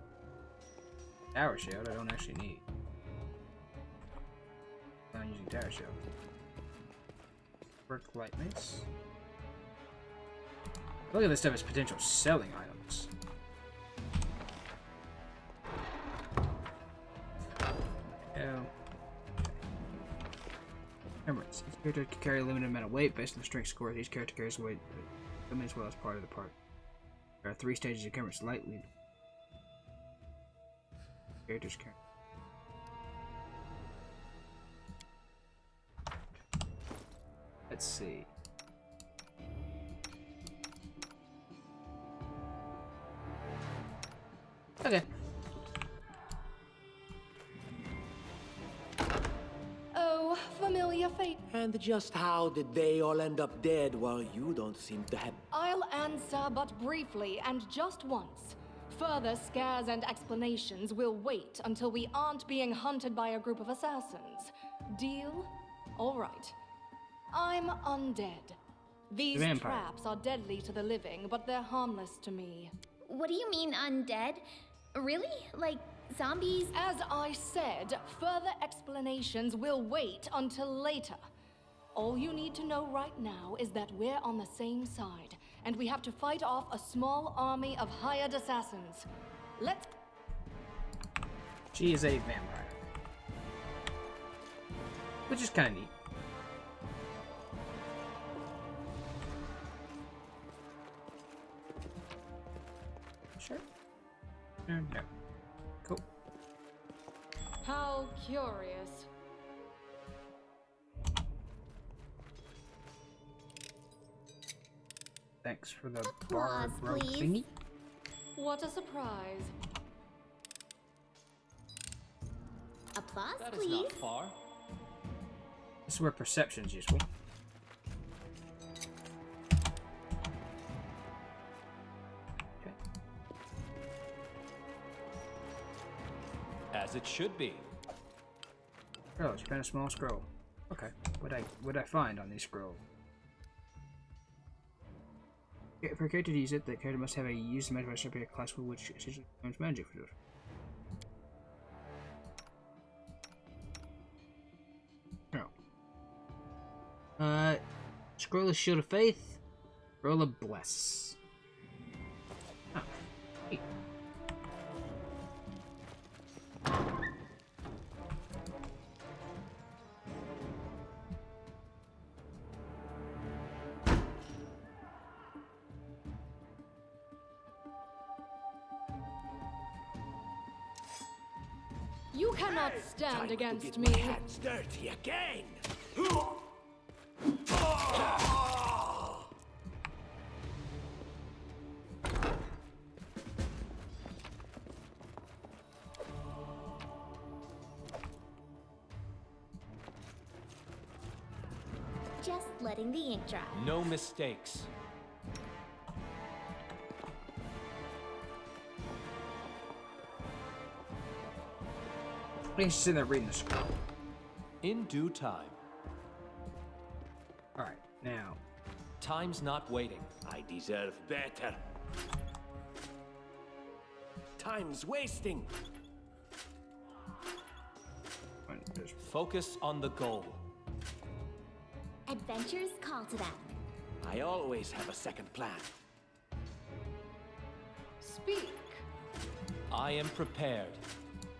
Tower shield I don't actually need. I'm not using tower shield. Work light mace. Look at this stuff as potential selling items. Oh. Remember, each character can carry a limited amount of weight based on the strength score. Each character carries weight as well as part of the part. There are 3 stages of camera slightly. Characters carry. Let's see. Okay. Oh, familiar fate. And just how did they all end up dead while you don't seem to have... I'll answer but briefly and just once. Further scares and explanations will wait until we aren't being hunted by a group of assassins. Deal? All right. I'm undead. These Vampire. traps are deadly to the living, but they're harmless to me. What do you mean undead? Really? Like zombies? As I said, further explanations will wait until later. All you need to know right now is that we're on the same side, and we have to fight off a small army of hired assassins. Let's... She is a vampire. Which is kind of neat. Sure. No. Cool. How curious. Thanks for the Applause, bar rope please. thingy. What a surprise. Applause, That is please. not far. This is where perception is useful. Okay. As it should be. Oh, you found a small scroll. Okay. What'd I find on these scrolls? For a character to use it, the character must have a used magic by a class for which essentially becomes magic for it. No. Scroll of Shield of Faith. Scroll of Bless. Oh. Hey. You cannot Time stand to against get me. my hands dirty again. Just letting the ink dry. No mistakes. I think she's sitting there reading the scroll. In due time. Alright, now. Time's not waiting. I deserve better. Time's wasting. Focus on the goal. Adventures call to them. I always have a second plan. Speak. I am prepared.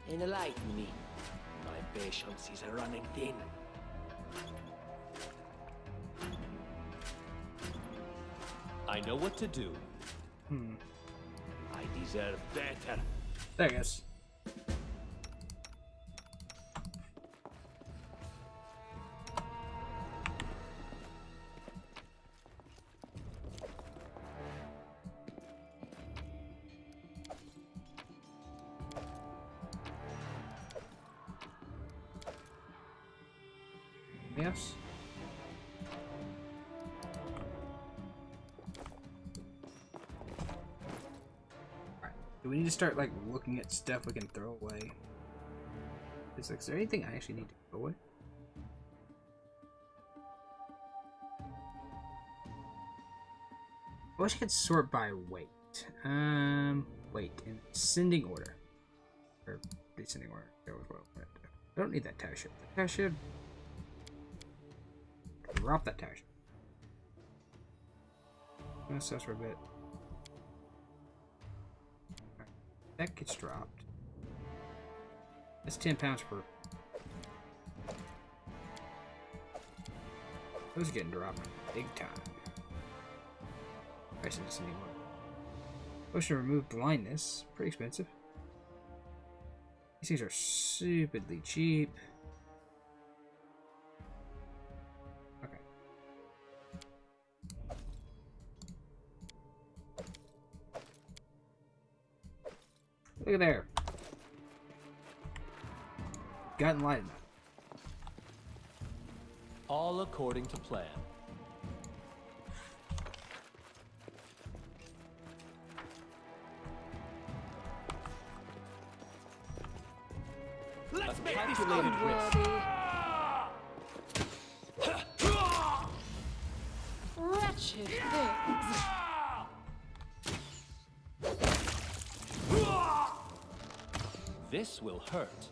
Enlighten me. My patience is running thin. I know what to do. I deserve better. There it goes. Yes. Alright. Do we need to start like looking at stuff we can throw away? Is there anything I actually need to throw away? I wish I could sort by weight. Weight in ascending order. Or descending order. That was what I wanted. I don't need that tower ship. The tower ship. Drop that tower ship. That's for a bit. Right. That gets dropped. That's 10 pounds per. Those are getting dropped big time. Price of descending order. Potion to remove blindness. Pretty expensive. These things are stupidly cheap. Okay. Look at there. Got enlightenment. All according to plan. Let's A make this calculated risk. Wretched things. This will hurt.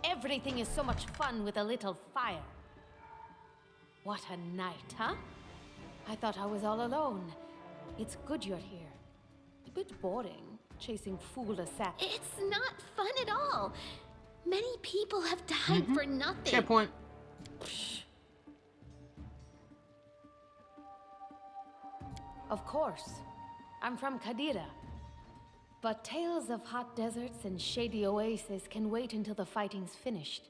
Everything is so much fun with a little fire. What a night, huh? I thought I was all alone. It's good you're here. A bit boring, chasing fool assassins. It's not fun at all. Many people have died for nothing. Fair point. Of course. I'm from Kadira. But tales of hot deserts and shady oases can wait until the fighting's finished.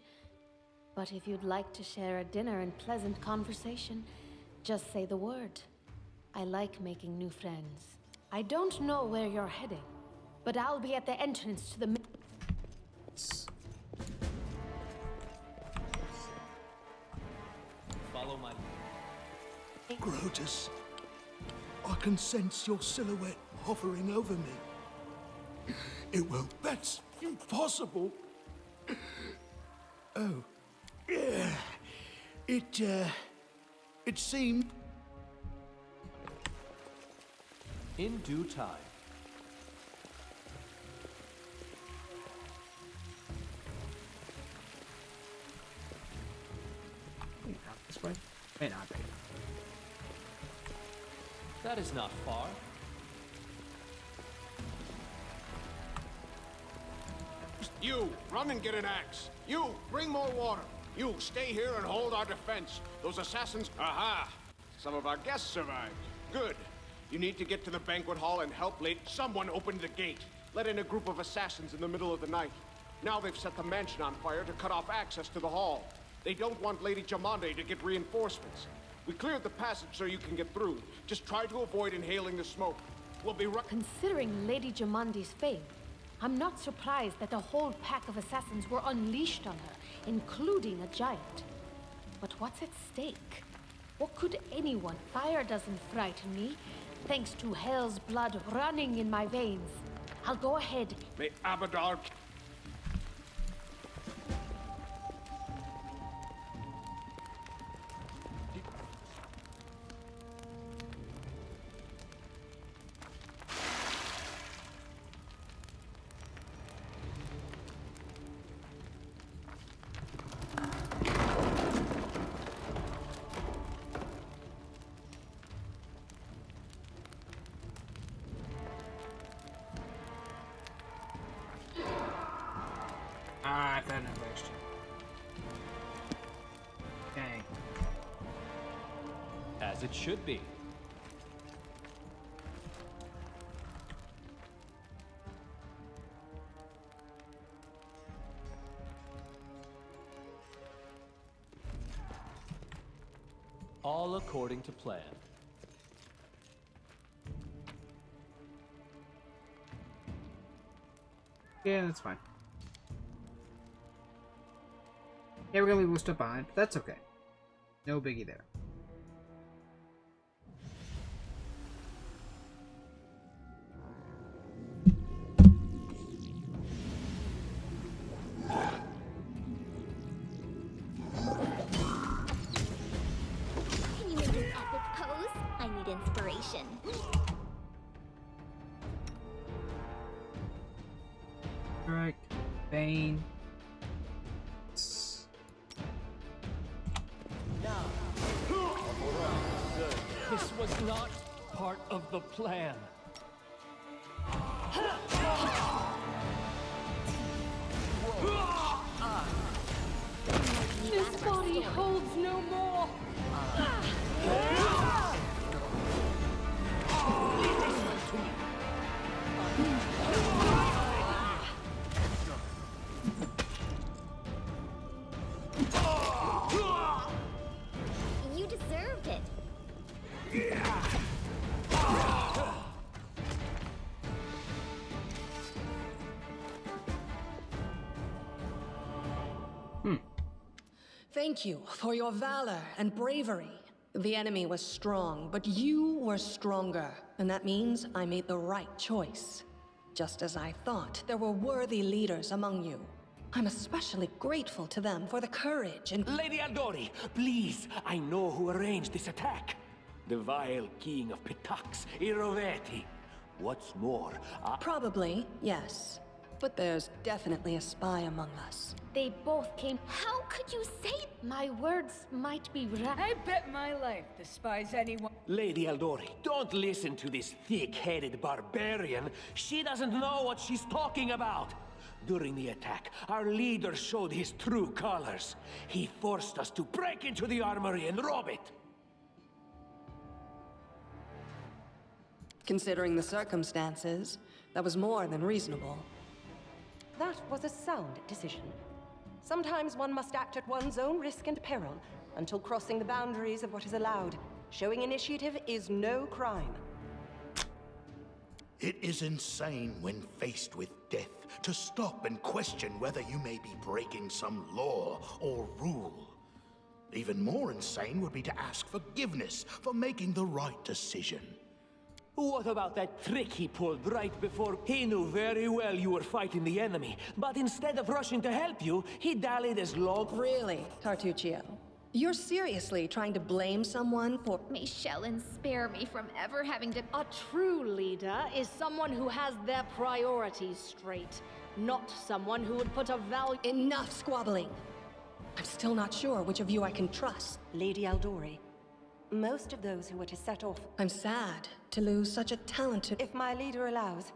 But if you'd like to share a dinner and pleasant conversation, just say the word. I like making new friends. I don't know where you're heading, but I'll be at the entrance to the... Follow my lead. Grotus, I can sense your silhouette hovering over me. That's impossible. Oh. Yeah. It seemed... In due time. This way? May not be. That is not far. You, run and get an axe. You, bring more water. You, stay here and hold our defense. Those assassins... Aha! Some of our guests survived. Good. You need to get to the banquet hall and help someone open the gate. Let in a group of assassins in the middle of the night. Now they've set the mansion on fire to cut off access to the hall. They don't want Lady Jamande to get reinforcements. We cleared the passage so you can get through. Just try to avoid inhaling the smoke. We'll be right. Considering Lady Jamandi's fame, I'm not surprised that a whole pack of assassins were unleashed on her, including a giant. But what's at stake? What could anyone? Fire doesn't frighten me, thanks to hell's blood running in my veins. I'll go ahead. May Abadar... I've had enough extra. Dang. As it should be. All according to plan. Yeah, that's fine. Yeah, we're gonna leave a little stuff behind, but that's okay. No biggie there. Can you make an epic pose? I need inspiration. Alright, Bane. This was not part of the plan. This body holds no more. You deserved it. Thank you for your valor and bravery. The enemy was strong, but you were stronger. And that means I made the right choice. Just as I thought, there were worthy leaders among you. I'm especially grateful to them for the courage and— Lady Aldori, please, I know who arranged this attack. The vile king of Pitax, Iroveti. What's more, Probably, yes. But there's definitely a spy among us. They both came. How could you say? My words might be right. I bet my life despise anyone. Lady Aldori, don't listen to this thick-headed barbarian. She doesn't know what she's talking about. During the attack, our leader showed his true colors. He forced us to break into the armory and rob it. Considering the circumstances, that was more than reasonable. That was a sound decision. Sometimes one must act at one's own risk and peril, until crossing the boundaries of what is allowed. Showing initiative is no crime. It is insane when faced with death to stop and question whether you may be breaking some law or rule. Even more insane would be to ask forgiveness for making the right decision. What about that trick he pulled right before? He knew very well you were fighting the enemy, but instead of rushing to help you, he dallied as long— Really, Tartuccio? You're seriously trying to blame someone for— May Shellen spare me from ever having to— A true leader is someone who has their priorities straight, not someone who would put a value— Enough squabbling! I'm still not sure which of you I can trust. Lady Aldori, most of those who were to set off— I'm sad to lose such a talented— If my leader allows,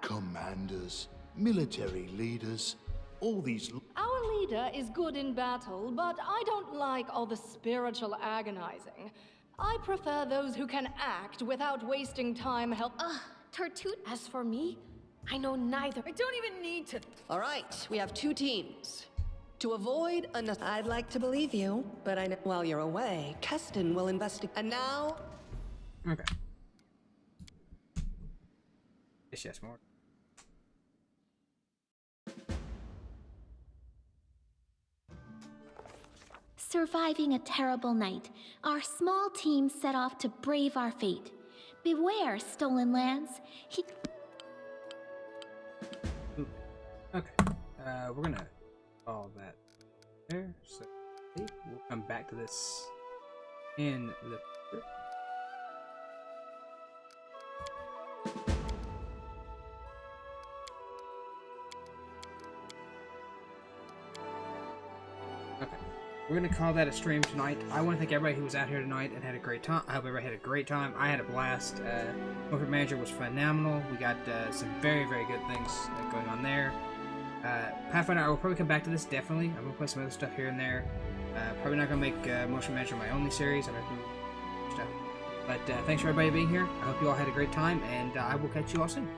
Commanders, military leaders, all these... Our leader is good in battle, but I don't like all the spiritual agonizing. I prefer those who can act without wasting time Tartut. As for me, I know neither. I don't even need to. All right, we have 2 teams. To avoid I'd like to believe you, but I know while you're away, Keston will investigate. And now... Okay. Yes, more. Surviving a terrible night, our small team set off to brave our fate. Beware, stolen lands. Okay. We're gonna all that there. So we'll come back to this in the. Okay. We're gonna call that a stream tonight. I want to thank everybody who was out here tonight and had a great time. I hope everybody had a great time. I had a blast. Motorsport Manager was phenomenal. We got some very, very good things going on there. Pathfinder, I will probably come back to this, definitely. I'm going to play some other stuff here and there. Probably not going to make Motion Manager my only series. I'm going to do stuff. But thanks for everybody being here. I hope you all had a great time, and I will catch you all soon.